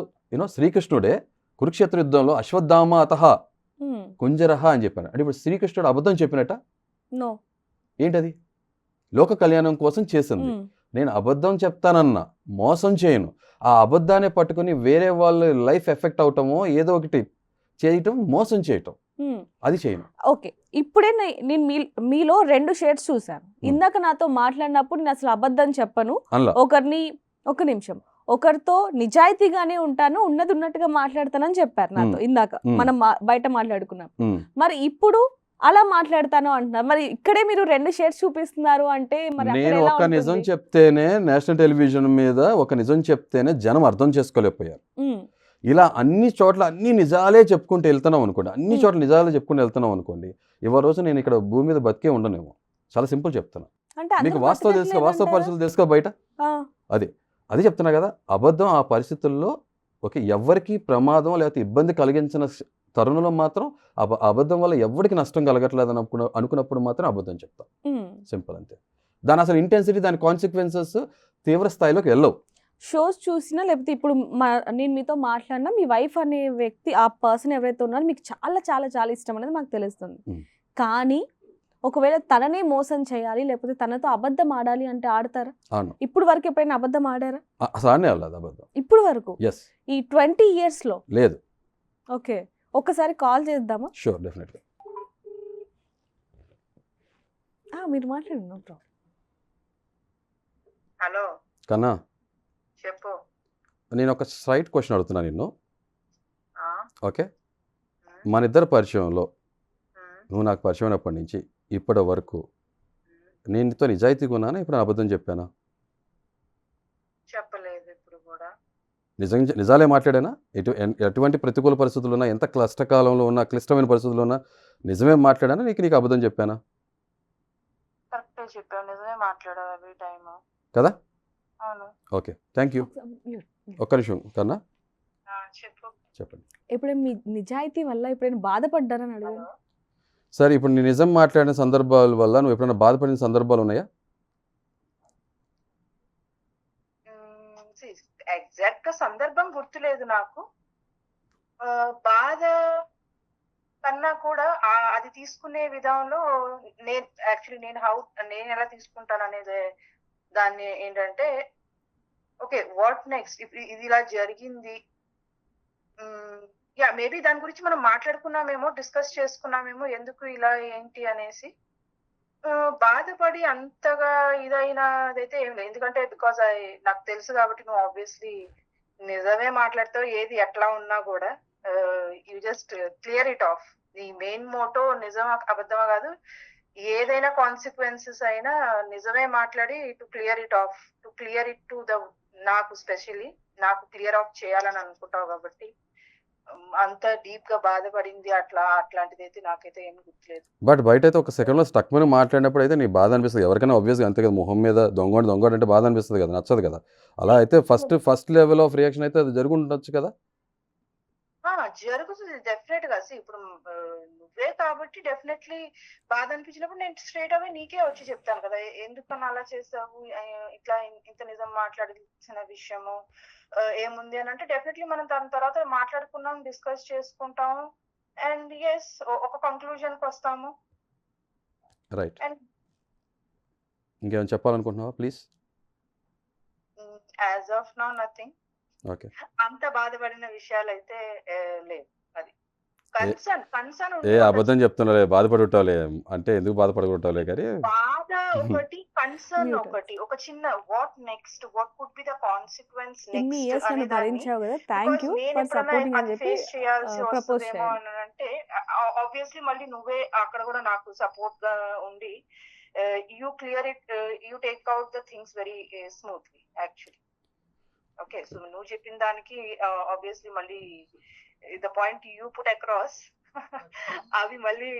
శ్రీకృష్ణుడే కురుక్షేత్ర యుద్ధంలో అశ్వత్థామ అతః హ్మ్. కుంజరహ అని చెప్పాను. అంటే ఇప్పుడు శ్రీకృష్ణుడు అబద్ధం చెప్పినట్ట నో. ఏంటది? లోక కళ్యాణం కోసం చేసింది. హ్మ్. నేను అబద్ధం చెప్తానన్నా, మోసం చేయను. ఆ అబద్ధాన్ని పట్టుకొని వేరే వాళ్ళ లైఫ్ ఎఫెక్ట్ అవటమో, ఏదో ఒకటి చేయటం, మోసం చేయటం, హ్మ్. అది చేయను. ఓకే. ఇప్పుడే నేను మీలో 2 షేడ్స్ చూసాను. ఇందాక నాతో మాట్లాడినప్పుడు నేను అసలు అబద్ధం చెప్పను. అలా ఒక నిమిషం. ఒకరితో నిజాయితీగానే ఉంటాను. ఉన్నది ఉన్నట్టుగా మాట్లాడతానని చెప్పారు నాతో ఇందాక. మనం బయట మాట్లాడుకున్నప్పుడు. మరి ఇప్పుడు అలా మాట్లాడతాను అంటున్నారు. మరి ఇక్కడే మీరు 2 షేడ్స్ చూపిస్తున్నారు అంటే మరి అక్కడ నేను ఎలా ఒక నిజం ఉంటుంది? చెప్తేనే, నేషనల్ టెలివిజన్ మీద ఒక నిజం చెప్తేనే జనం అర్థం చేసుకోలేకపోయారు. హ్మ్. ఇలా అన్ని చోట్ల అన్ని నిజాలే చెప్పుకుంటూ వెళ్తున్నాం అనుకోండి, అన్ని చోట్ల నిజాలే చెప్పుకుంటూ వెళ్తున్నాం అనుకోండి, ఇవాళ రోజు నేను ఇక్కడ భూమి మీద బతికే ఉండనేమో. చాలా సింపుల్ చెప్తున్నా. అంటే మీకు అందరూ వాస్తవ బతకట్లేదంటారా? పరిస్థితులు తెలుసుకో బయట. ఆ. అది చెప్తున్నా కదా, అబద్ధం ఆ పరిస్థితుల్లో ఎవరికి ప్రమాదం లేకపోతే ఇబ్బంది కలిగించిన తరుణంలో మాత్రం అబద్ధం వల్ల ఎవరికి నష్టం కలగట్లేదు అనుకున్నప్పుడు మాత్రం అబద్ధం చెప్తా. హ్మ్. సింపుల్ అంతే. దాని అసలు ఇంటెన్సిటీ, దాని కాన్సిక్వెన్సెస్ తీవ్ర స్థాయిలోకి వెళ్ళవు. షోస్ చూసినా లేకపోతే ఇప్పుడు నేను మీతో మాట్లాడినా మీ వైఫ్ అనే వ్యక్తి ఆ పర్సన్ ఎవరైతే ఉన్నారో మీకు చాలా చాలా చాలా ఇష్టం అనేది మాకు తెలుస్తుంది. కానీ ఒకవేళ తననే మోసం చేయాలి లేకపోతే తనతో అబద్ధం ఆడాలి అంటే ఆడతారా? అవును. ఇప్పుడు వరకు ఎప్పుడైనా అబద్ధం ఆడారా? అసలు ఆడనే వెళ్ళదు అబద్ధం. ఇప్పుడు వరకు ఎస్. ఈ 20 ఇయర్స్‌లో లేదు. ఓకే. ఒక్కసారి కాల్ చేద్దామా? Sure, definitely. మీరు మాట్లాడండి. No problem. హలో కన్నా, చెప్పు. నేను ఒక స్ట్రైట్ క్వశ్చన్ అడుగుతున్నా నిన్ను. ఆ, ఓకే, ఉమ్, మన ఇద్దరు పరిచయంలో ఉమ్, నువ్వు నాకు పరిచయం అయినప్పటి నుంచి ఇప్పటి వరకు ఉమ్. నేను నీతో నిజాయితీగా ఉన్నానా, ఇప్పుడు అబద్ధం చెప్పానా? చెప్పలేదు ఇప్పుడు కూడా. నిజాలే మాట్లాడానా? ఎటువంటి ప్రతికూల పరిస్థితులు ఉన్నా, ఎంత కష్టకాలంలో ఉన్నా, క్లిష్టమైన పరిస్థితుల్లో ఉన్నా నిజమే మాట్లాడానా, నీకు అబద్ధం చెప్పానా? కరెక్టే చెప్పావు, నిజమే మాట్లాడావు ఎవ్రీ టైమ్. కదా. అవును. Okay, thank you. ఒక్క నిమిషం కన్నా, చెప్పు. చెప్పండి. ఎప్పుడైనా మీ నిజాయితీ వల్ల ఎప్పుడైనా బాధపడ్డారని అడగండి. హలో. సరే, ఇప్పుడు నీ నిజం మాట్లాడిన సందర్భాల వల్ల నువ్వు ఎప్పుడైనా బాధపడిన సందర్భాలు ఉన్నాయా? ఎగ్జాక్ట్ గా సందర్భం గుర్తులేదు నాకు. బాధ కన్నా కూడా అది తీసుకునే విధానంలో నేను ఎలా తీసుకుంటాను అనేది దాన్ని ఏంటంటే, ఓకే వాట్ నెక్స్ట్, ఇప్పుడు ఇది ఇలా జరిగింది, మేబీ దాని గురించి మనం మాట్లాడుకున్నామేమో, డిస్కస్ చేసుకున్నామేమో, ఎందుకు ఇలా ఏంటి అనేసి. బాధపడి అంతగా ఇదైనదైతే ఏం లేదు. ఎందుకంటే బికాజ్ నాకు తెలుసు కాబట్టి నువ్వు ఆబ్వియస్లీ నిజమే మాట్లాడతావు. ఏది ఎట్లా ఉన్నా కూడా you just clear it of. నీ మెయిన్ మోటో నిజమా అబద్ధమా కాదు, ఏదైనా కాన్సిక్వెన్సెస్ అయినా నిజమే మాట్లాడి to clear it of, to clear it to the నాకు స్పెషల్లీ నాకు క్లియర్ ఆఫ్ చేయాలని అనుకుంటావు కాబట్టి అంత డీప్ గా బాధపడింది అట్లాంటిది అయితే నాకైతే ఏం గుర్తులేదు. బట్ బయట అయితే ఒక సెకండ్లో స్టక్ మీద మాట్లాడినప్పుడు అయితే నీ బాధ అనిపిస్తుంది. ఎవరికైనా ఆబ్వియస్గా అంతే కదా, మొహం మీద దొంగోడు అంటే బాధ అనిపిస్తుంది కదా, నచ్చదు కదా. అలా అయితే ఫస్ట్ లెవెల్ ఆఫ్ రియాక్షన్ అయితే అది జరుగుండొచ్చు కదా. జరుగుతుంది డెఫినెట్ గా. ఇప్పుడు నువ్వే కాబట్టి డెఫినెట్లీ బాధ అనిపించినప్పుడు నేను స్ట్రైట్ అవే నీకే వచ్చి చెప్తాను కదా, ఎందుకన్నా అలా చేసావు, ఇట్లా ఇంత నిజం మాట్లాడాల్సిన విషయము ఏముంది అని అంటే డెఫినెట్లీ మనం దాని తర్వాత మాట్లాడుకున్నాం, డిస్కస్ చేసుకుంటాము అండ్ ఎస్ ఒక కంక్లూజన్ కి వస్తాము. రైట్. అండ్ ఇంకేమైనా చెప్పాలనుకుంటున్నావా please? As of now nothing. Okay. అంత బాధపడిన విషయాలు అయితే లేదు. అది కన్సర్న్ ఏ అబద్ధం చెప్తున్నాలే, బాధపడి ఉంటావులే అంటే ఎందుకు బాధపడుకుంటావులే కానీ బాధ ఒకటి, కన్సర్న్ Mute. ఒకటి, ఒక చిన్న what next, what could be the consequence ఇన్ని ఇయర్స్ నన్ను నెక్స్ట్ భరించావు కదా, థ్యాంక్ యూ నేను ఫర్ ఎప్పుడైనా సపోర్టింగ్ అని అది చెప్పి ఫేస్ చేయాల్సి ప్రపోజ్ వస్తుందేమో చేయండి. అని అంటే ఆబ్వియస్లీ మళ్ళీ నువ్వే అక్కడ కూడా నాకు సపోర్ట్ గా ఉండి you clear it, you take out the things very smoothly actually. Okay, so నువ్వు చెప్పిన దానికి ఆబ్వియస్లీ మళ్ళీ the point you put across అవి మళ్ళీ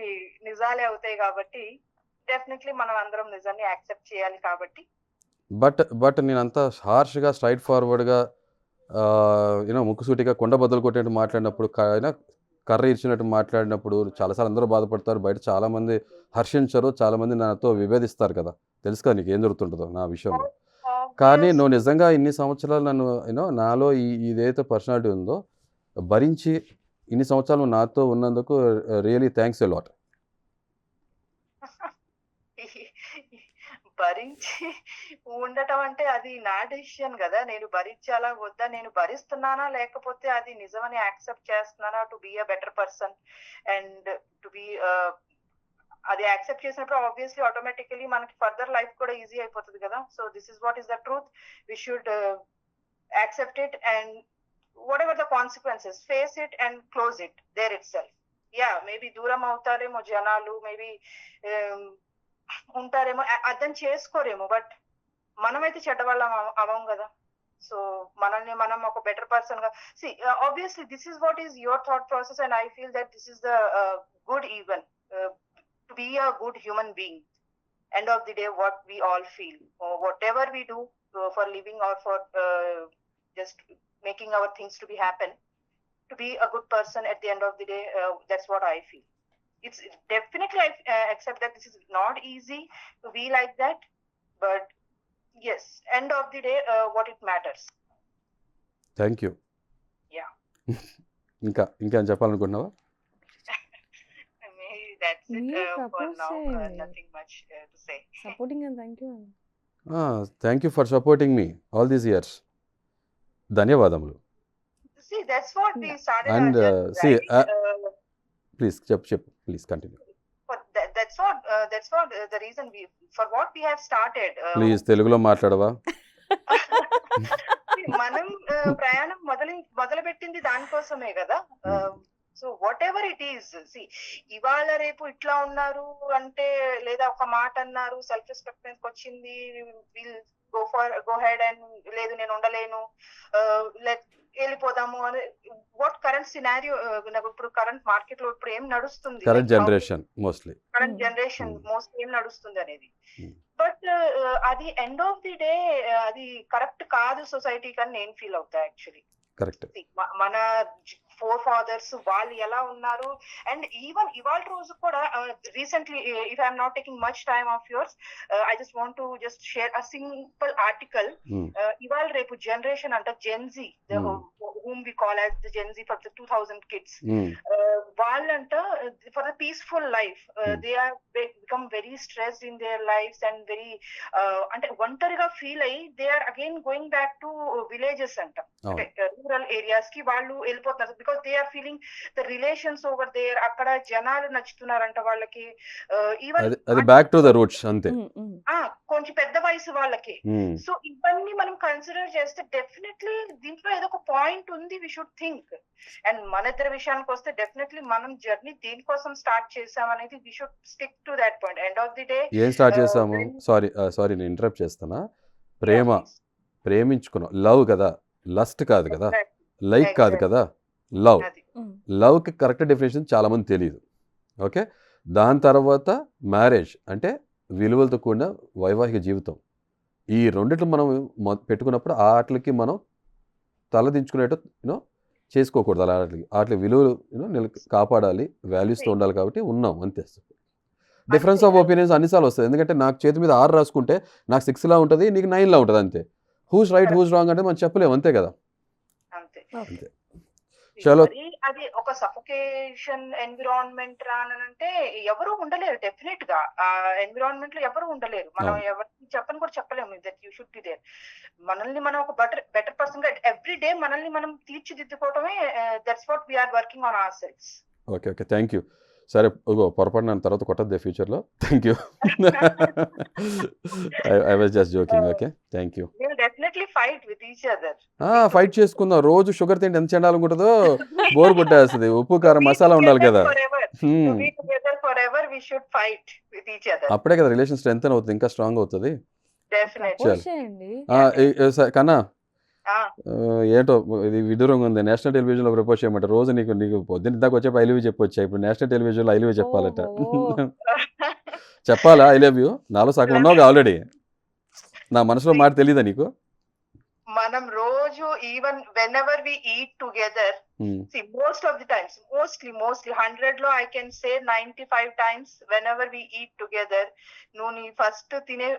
నిజాలే అవుతాయి కాబట్టి డెఫినెట్లీ మనం అందరం నిజాన్ని యాక్సెప్ట్ చేయాలి కాబట్టి. బట్ నేను అంత హార్ష్గా స్ట్రైట్ ఫార్వర్డ్గా ముక్కుసూటిగా కొండ బద్దలు కొట్టినట్టు మాట్లాడినప్పుడు కర్ర ఇచ్చినట్టు మాట్లాడినప్పుడు చాలాసార్లు అందరూ బాధపడతారు. బయట చాలామంది హర్షించరు, చాలామంది నాతో విభేదిస్తారు కదా, తెలుసు కదా నీకు ఏం జరుగుతుంటుందో నా విషయంలో. కానీ నువ్వు నిజంగా ఇన్ని సంవత్సరాలు నన్ను నాలో ఇదైతే పర్సనాలిటీ ఉందో భరించి ఇన్ని సంవత్సరాలు నువ్వు నాతో ఉన్నందుకు రియలీ థ్యాంక్స్ ఎ లాట్. భరించి ఉండటం అంటే అది నా డెసిషన్ కదా, నేను భరించాలా వద్దా, నేను భరిస్తున్నానా లేకపోతే అది నిజమని యాక్సెప్ట్ చేస్తున్నానా to be a better person and to be అది యాక్సెప్ట్ చేసినప్పుడు ఆబ్వియస్లీ ఆటోమేటికలీ మనకి ఫర్దర్ లైఫ్ కూడా ఈజీ అయిపోతుంది కదా. So this is what is the truth, we should accept it and whatever the consequences, face it and close it there itself. Yeah, maybe దూరం అవుతారేమో జనాలు, maybe ఉంటారేమో, అర్థం చేసుకోరేమో, but మనమైతే చెడ్డవాళ్ళం అవం కదా. సో మనల్ని మనం ఒక బెటర్ పర్సన్ గా obviously this is what is your thought process and I feel that this is the good even to be a good human being. End of the day what we all feel, whatever we do for living or for just making our things to be happen, to be a good person at the end of the day, that's what I feel. It's definitely I accept that this is not easy to be like that, but yes, end of the day what it matters. Thank you. Yeah. ఇంకా చెప్పాలనుకుంటున్నావా? Maybe that's it for now. Nothing much to say. Supporting and thank you. Thank you for supporting me all these years. ధన్యవాదములు. See, that's what we started And our journey, see, right? Please చెప్పు please continue. But that's what the reason for what we have started. Please తెలుగులో మాట్లాడవా? మనం ప్రయాణం మొదలు పెట్టింది దానికోసమే కదా. So what ever it is, ఇవాళ రేపు ఇట్లా ఉన్నారు అంటే లేదా ఒక మాట అన్నారు, సెల్ఫ్ రెస్పెక్ట్ మీదకి వచ్చింది, విల్ గో హెడ్ అండ్ లేదు నేను ఉండలేను వెళ్ళిపోదాము అని వాట్ కరెంట్ సినారియో ఇప్పుడు కరెంట్ మార్కెట్ లో ఇప్పుడు ఏం నడుస్తుంది, కరెంట్ జనరేషన్ మోస్ట్లీ ఏం నడుస్తుంది అనేది. బట్ అది ఎండ్ ఆఫ్ ది డే అది కరెక్ట్ కాదు సొసైటీకి అని నేను ఫీల్ అవుతా యాక్చువల్లీ. కరెక్ట్. మన ఫోర్ ఫాదర్స్ వాళ్ళు ఎలా ఉన్నారు అండ్ ఈవెన్ ఇవాళ రోజు కూడా recently if I'm not taking much time of yours, I just want to just share a simple article. ఇవాళ రేపు జనరేషన్ అంట Gen Z, whom we call as the Gen Z for the 2000 kids, వాళ్ళంట for the peaceful life, they are become very stressed in their lives and very అంటే ఒంటరిగా feel అయ్యి they are again going back to villages అంట. అంటే rural areas కి వాళ్ళు వెళ్ళిపోతున్నారు because they are feeling the relations over there. అక్కడ జనాలు నచ్చుతున్నారంట వాళ్ళకి. ఈవెన్ అది బ్యాక్ టు ద రూట్స్ అంతే. కొంచెం పెద్ద వయసు వాళ్ళకి. Hmm. సో ఇవన్నీ మనం కన్సిడర్ చేస్తే డెఫినెట్లీ దీంట్లో ఏదో ఒక పాయింట్ ఉంది, వి షుడ్ థింక్. అండ్ మన ఇద్దరి విషయానికి వస్తే డెఫినెట్లీ మనం జర్నీ దేనికోసం స్టార్ట్ చేసామనేది we should stick to that point. End of the day ఏం స్టార్ట్ చేసాము? సారీ నేను ఇంటరప్ట్ చేస్తానా? ప్రేమించుకున్నాం, లవ్ కదా, లస్ట్ కాదు కదా, లైక్ కాదు కదా, లవ్. లవ్కి కరెక్ట్ డెఫినేషన్ చాలామంది తెలియదు. ఓకే, దాని తర్వాత మ్యారేజ్ అంటే విలువలతో కూడిన వైవాహిక జీవితం. ఈ రెండిట్లు మనం పెట్టుకున్నప్పుడు ఆ ఆటలకి మనం తలదించుకునేట్టు చేసుకోకూడదు. అలా వాటి విలువలు కాపాడాలి, వాల్యూస్తో ఉండాలి కాబట్టి ఉన్నాం అంతే. డిఫరెన్స్ ఆఫ్ ఒపీనియన్స్ అన్నిసార్లు వస్తుంది. ఎందుకంటే నాకు చేతి మీద 6 రాసుకుంటే నాకు 6లా ఉంటుంది, నీకు 9లా ఉంటుంది అంతే. హూస్ రైట్ హూస్ రాంగ్ అంటే మనం చెప్పలేము అంతే కదా. అంతే. చలో, అది ఒక సఫోకేషన్ ఎన్విరాన్మెంట్ రానంటే ఎవరు ఉండలేరు. డెఫినెట్ గా ఆ ఎన్విరాన్మెంట్ లో ఎవరు ఉండలేరు. మనం ఎవరికి చెప్పని కూడా చెప్పలేము that you should be there. మనల్ని మనం ఒక బెటర్ పర్సన్ గా ఎవ్రీ డే మనల్ని మనం తీర్చిదిద్దుకోవడమే. That's what we're working on our selves. Okay okay, thank you. సరే, పొరపాటు నన్ను తర్వాత కొట్టద్దే ఫ్యూచర్లో. Thank you. I was just joking. Okay, thank you. Definitely fight with each other. Fight చేసుకుందాం. రోజు షుగర్ తింటే ఎంత చెండాలని ఉంటుందో, బోర్ కొట్టేస్తుంది. ఉప్పు కారం మసాలా ఉండాలి కదా. అప్పుడే కదా రిలేషన్ స్ట్రెంగ్ అవుతుంది, ఇంకా స్ట్రాంగ్ అవుతుంది. కన్నా ఏంటో ఇది విదూరంగా ఉంది. నేషనల్ టెలివిజన్లో ప్రపోజ్ చేయమంట. రోజు నీకు పొద్దున్న దాకా వచ్చే ఐ లవ్ యూ చెప్పొచ్చా? ఇప్పుడు నేషనల్ టెలివిజన్లో ఐ లవ్ యూ చెప్పాలట. చెప్పాలా ఐ లవ్ యూ? నాలో సగం ఉన్నావు ఆల్రెడీ. నా మనసులో మాట తెలీదా నీకు? మనం రోజు even whenever we eat together, most of the times, mostly 100 లో I can say 95 times whenever we eat together, నువ్వు నీ ఫస్ట్ తినే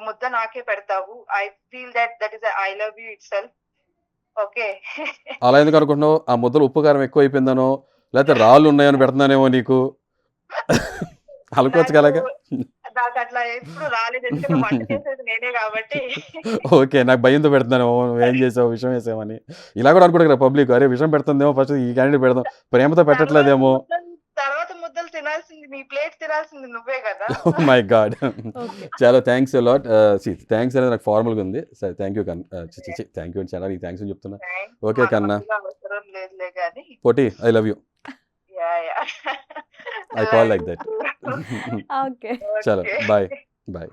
ముద్ద నాకే పెడతావు. I feel that is I love you itself. Okay, అలా ఎందుకు అనుకుంటున్నావు? ఆ ముద్దలు ఉప్పు కారం ఎక్కువ అయిపోయిందనో, లేకపోతే రాళ్ళు ఉన్నాయని పెడుతున్నానేమో నీకు అనుకోవచ్చు కదా. నాకు అట్లా ఎప్పుడు రాలేదు, ఎందుకంటే వంట చేసేది నేనే కాబట్టి. ఓకే, నాకు భయంతో పెడుతున్నానేమో, ఏం చేసావు, విషయం వేసామని. ఇలా కూడా అనుకుంటారు కదా పబ్లిక్, అరే విషయం పెడుతుందేమో, ఫస్ట్ ఈ క్యాండిడేట్ పెడదాం, ప్రేమతో పెట్టట్లేదేమో. తర్వాత ముద్దలు తినాల్సింది, నీ ప్లేట్ తినాల్సింది నువ్వే కదా. My God. చాలా థ్యాంక్స్ లాట్. థ్యాంక్స్ అనేది నాకు ఫార్మల్గా ఉంది. సరే, థ్యాంక్ యూ కన్నా. థ్యాంక్ యూ అని చాలా థ్యాంక్స్ అని చెప్తున్నా. ఓకే కన్నా, పోటీ I love you. I call like that. Okay, చలో, బాయ్ బాయ్.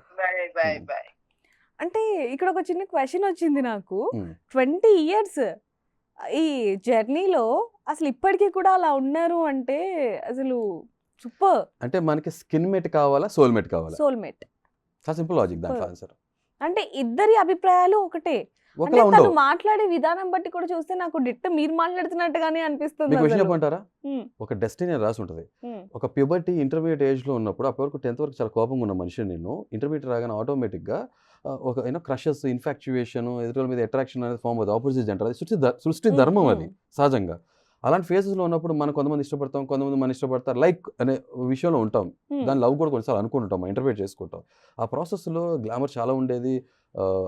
అంటే ఇక్కడ ఒక చిన్న క్వశ్చన్ వచ్చింది నాకు. 20 years ఈ జర్నీలో అసలు ఇప్పటికీ కూడా అలా ఉన్నారు అంటే అసలు సూపర్. అంటే మనకి స్కిన్ మేట్ కావాలా, సోల్మేట్ కావాలా? సోల్మేట్. చాలా సింపుల్ లాజిక్ దాని ఆన్సర్. అంటే ఇద్దరి అభిప్రాయాలు ఒకటే. అంటే తను మాట్లాడే విధానం బట్టి కూడా చూస్తే నాకు డిట్ట మీరు మాట్లాడుతున్నట్టుగానే అనిపిస్తుంది. మీకు విషయం చెప్పంటారా? ఒక డెస్టినీ రాసి ఉంటుంది. ఒక ప్యూబర్టీ ఇంటర్మీడియట్ ఏజ్ లో ఉన్నప్పుడు, అప్పటి వరకు 10th వరకు చాలా కోపంగా ఉన్న మనిషి నేను ఇంటర్మీడియట్ రాగానే ఆటోమేటిక్ గా ఒక క్రషెస్, ఇన్ఫాక్చుయేషన్, ఎదుటి మీద అట్రాక్షన్ అనేది ఫామ్ అవుతుంది. ఆపోజిట్ అంటారు, అది సృష్టి ధర్మం, అది సహజంగా. అలాంటి ఫేజెస్లో ఉన్నప్పుడు మనం కొంతమంది ఇష్టపడతాం, కొంతమంది మన ఇష్టపడతారు, లైక్ అనే విషయంలో ఉంటాం. దాని లవ్ కూడా కొన్నిసార్లు అనుకుంటాం, ఇంటర్ప్రిట్ చేసుకుంటాం. ఆ ప్రాసెస్లో గ్లామర్ చాలా ఉండేది.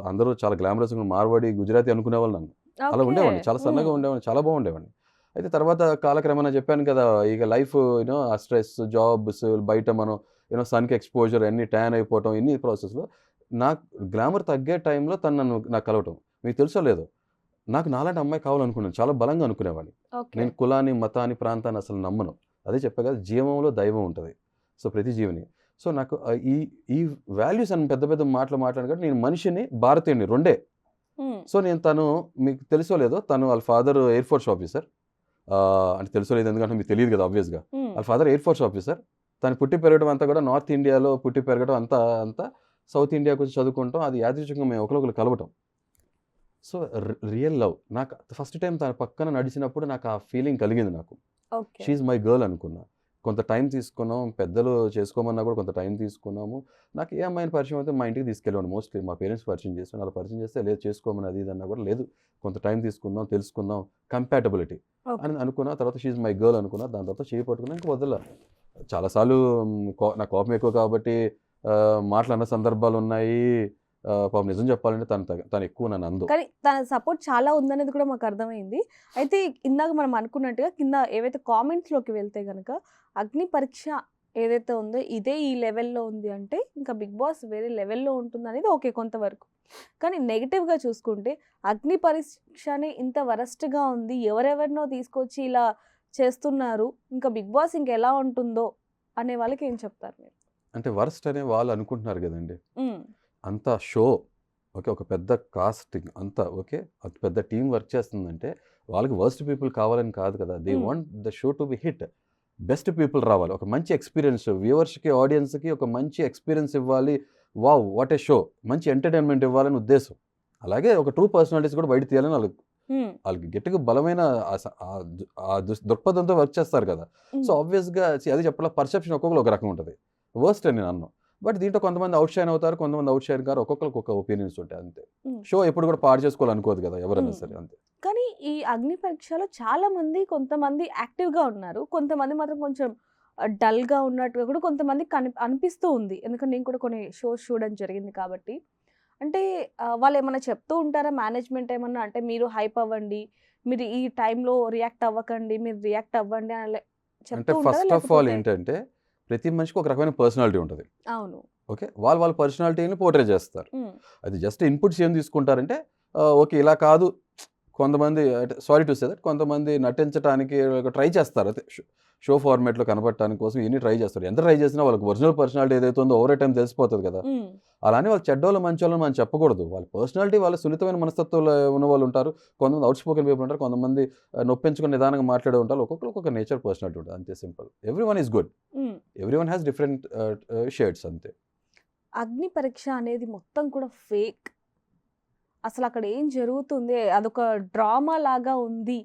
అందరూ చాలా గ్లామరస్గా, మార్వాడి, గుజరాతీ అనుకునే వాళ్ళు నన్ను. అలా ఉండేవాడిని, చాలా సన్నగా ఉండేవాడిని, చాలా బాగుండేవాడిని. అయితే తర్వాత కాలక్రమేణా చెప్పాను కదా, ఇక లైఫ్ ఆ స్ట్రెస్, జాబ్స్, బయట మనం సన్కి ఎక్స్పోజర్, అన్ని ట్యాన్ అయిపోవటం, ఇన్ని ప్రాసెస్లో నాకు గ్లామర్ తగ్గే టైంలో తను నాకు కలవటం. మీకు తెలుసో లేదో, నాకు నాలాంటి అమ్మాయి కావాలనుకున్నాను, చాలా బలంగా అనుకునేవాడిని. నేను కులాన్ని, మతాన్ని, ప్రాంతాన్ని అసలు నమ్మను. అదే చెప్పా కదా, జీవంలో దైవం ఉంటుంది. సో ప్రతి జీవిని. సో నాకు ఈ వాల్యూస్ అని పెద్ద పెద్ద మాట్లాడగా నేను మనిషిని, భారతీయుని రెండే. సో నేను తను, మీకు తెలుసో లేదో, తను వాళ్ళ ఫాదర్ ఎయిర్ ఫోర్స్ ఆఫీసర్. అంటే తెలుసో లేదు ఎందుకంటే మీకు తెలియదు కదా ఆబ్వియస్గా. వాళ్ళ ఫాదర్ ఎయిర్ ఫోర్స్ ఆఫీసర్. తను పుట్టి పెరగడం అంతా కూడా నార్త్ ఇండియాలో పుట్టి పెరగడం అంతా సౌత్ ఇండియాకి వచ్చి చదువుకుంటాం. అది యాదృచ్ఛికంగా మేము ఒకరికొకరు కలవటం. So real love. నాకు ఫస్ట్ టైం తన పక్కన నడిచినప్పుడు నాకు ఆ ఫీలింగ్ కలిగింది. నాకు షీఈ్ మై గర్ల్ అనుకున్నా. కొంత టైం తీసుకున్నాం, పెద్దలు చేసుకోమన్నా కూడా కొంత టైం తీసుకున్నాము. నాకు ఏ అమ్మాయిని పరిచయం అయితే మా ఇంటికి తీసుకెళ్ళాను. మోస్ట్లీ మా పేరెంట్స్ పరిచయం చేస్తాను. అలా పరిచయం చేస్తే లేదు చేసుకోమని అది ఇదన్నా కూడా లేదు, కొంత టైం తీసుకుందాం, తెలుసుకుందాం, కంపాటబిలిటీ అని అనుకున్నా. తర్వాత షీఈ్ మై గర్ల్ అనుకున్నా. దాని తర్వాత చేయి పట్టుకున్నా, ఇంకా వదల. చాలాసార్లు నా కోపం ఎక్కువ కాబట్టి మాట్లాడిన సందర్భాలు ఉన్నాయి. పాపం నిజం చెప్పాలంటే తను ఎక్కువ నన్ను అందు. కానీ తన సపోర్ట్ చాలా ఉందనేది కూడా మాకు అర్థమైంది. అయితే ఇందాక మనం అనుకున్నట్టుగా కింద ఏవైతే కామెంట్స్‌లోకి వెళ్తే గనక అగ్ని పరీక్ష ఏదైతే ఉందో ఇదే ఈ లెవెల్‌లో ఉంది అంటే ఇంకా 'బిగ్ బాస్' వేరే లెవెల్‌లో ఉంటుందనేది ఓకే కొంతవరకు. కానీ నెగెటివ్‌గా చూసుకుంటే అగ్ని పరీక్షనే ఇంత వరస్ట్‌గా ఉంది. ఎవరెవరినో తీసుకొచ్చి ఇలా చేస్తున్నారు. ఇంకా 'బిగ్ బాస్' ఇంకెలా ఉంటుందో అనే వాళ్ళకి ఏం చెప్తారు మీరు? అంటే వరస్ట్ అనే వాళ్ళు అనుకుంటున్నారు గదండీ! హ్మ్. అంతా షో. ఓకే. ఒక పెద్ద కాస్టింగ్ అంతా ఓకే. అంత పెద్ద టీమ్ వర్క్ చేస్తుందంటే వాళ్ళకి వర్స్ట్ పీపుల్ కావాలని కాదు కదా! దే హ్మ్. Want the show to be hit. Best people రావాలి. ఒక మంచి ఎక్స్‌పీరియన్స్ వ్యూవర్స్‌కి, ఆడియన్స్‌కి ఒక మంచి ఎక్స్‌పీరియన్స్ ఇవ్వాలి. వావ్! What a show! మంచి ఎంటర్‌టైన్‌మెంట్ ఇవ్వాలని ఉద్దేశం. అలాగే ఒక ట్రూ పర్సనాలిటీస్ కూడా బయట తీయాలని హ్మ్. ఆళ్ళకి గట్టిగా బలమైన దృక్పథంతో వర్క్ చేస్తారు కదా! సో, హ్మ్. ఆబ్వియస్‌గా అదే చెప్పలా పర్సెప్షన్ ఒక్కొక్కళ్ళు ఒక రకంగా ఉంటది. వర్స్ట్ అని నేను అనను. బట్ దీంట్లో కొంతమంది ఔట్ షైన్ అవుతారు. కొంతమంది ఔట్ షైన్ కారు. ఒక్కొక్కళ్ళకి ఒక్కొక్క ఒపీనియన్స్ ఉంటాయి అంతే. హ్మ్. షో ఎప్పుడు కూడా పాడు చేసుకోవాలనుకోదు కదా! ఎవరైనా హ్మ్. సరే అంతే. కానీ ఈ అగ్ని పరీక్షలో చాలా మంది కొంతమంది యాక్టివ్‌గా ఉన్నారు. కొంతమంది మాత్రం కొంచెం డల్‌గా ఉన్నట్టుగా కూడా కొంతమందికి అనిపిస్తూ ఉంది. ఎందుకంటే నేను కూడా కొన్ని షోస్ చూడడం జరిగింది కాబట్టి. అంటే వాళ్ళేమన్నా చెప్తూ ఉంటారా మేనేజ్‌మెంట్ ఏమన్నా? అంటే మీరు హైప్ అవ్వండి. మీరు ఈ టైంలో రియాక్ట్ అవ్వకండి. మీరు రియాక్ట్ అవ్వండి అని అంటే చెప్తూ ఉంటారా? ఫస్ట్ ఆఫ్ ఆల్ లేకపోతే ఏంటంటే ప్రతి మనిషికి ఒక రకమైన పర్సనాలిటీ ఉంటది. అవును. ఓకే. వాళ్ళ పర్సనాలిటీని పోర్ట్రే చేస్తారు. హ్మ్. అది జస్ట్ ఇన్‌పుట్స్ ఏం తీసుకుంటారంటే ఓకే. ఇలా కాదు కొంతమంది అంటే సారీ టు సే దట్ కొంతమంది నటించటానికి ట్రై చేస్తారు. అయితే షో ఫార్మాట్‌లో కనపడటానికి కోసం ఇవన్నీ ట్రై చేస్తారు. ఎంత ట్రై చేసినా వాళ్ళకి ఒరిజినల్ పర్సనాలిటీ ఏదైతే ఉందో ఓవర్ టైమ్ తెలిసిపోతది కదా! హ్మ్. అలా అని వాళ్ళు చెడ్డోళ్ళు, మంచోళ్ళని మనం చెప్పకూడదు. వాళ్ళ పర్సనాలిటీ వాళ్ళ సున్నితమైన మనస్తత్వంలో ఉన్నవాళ్ళు ఉంటారు. కొంతమంది ఔట్ స్పోకెన్ పీపుల్ ఉంటారు. కొంతమంది నొప్పించుకొని నిదానంగా మాట్లాడే ఉంటారు. ఒక్కొక్కళ్ళు ఒక్కొక్క నేచర్ పర్సనాలిటీ ఉంటది. అంతే సింపుల్. Everyone is good. హ్మ్. ఎవ్రీవన్ హాస్ డిఫరెంట్ షేడ్స్ అంతే. అగ్ని పరీక్ష అనేది మొత్తం కూడా ఫేక్. అసలక్కడ ఏం జరుగుతుంది? అదొక డ్రామా లాగా ఉంది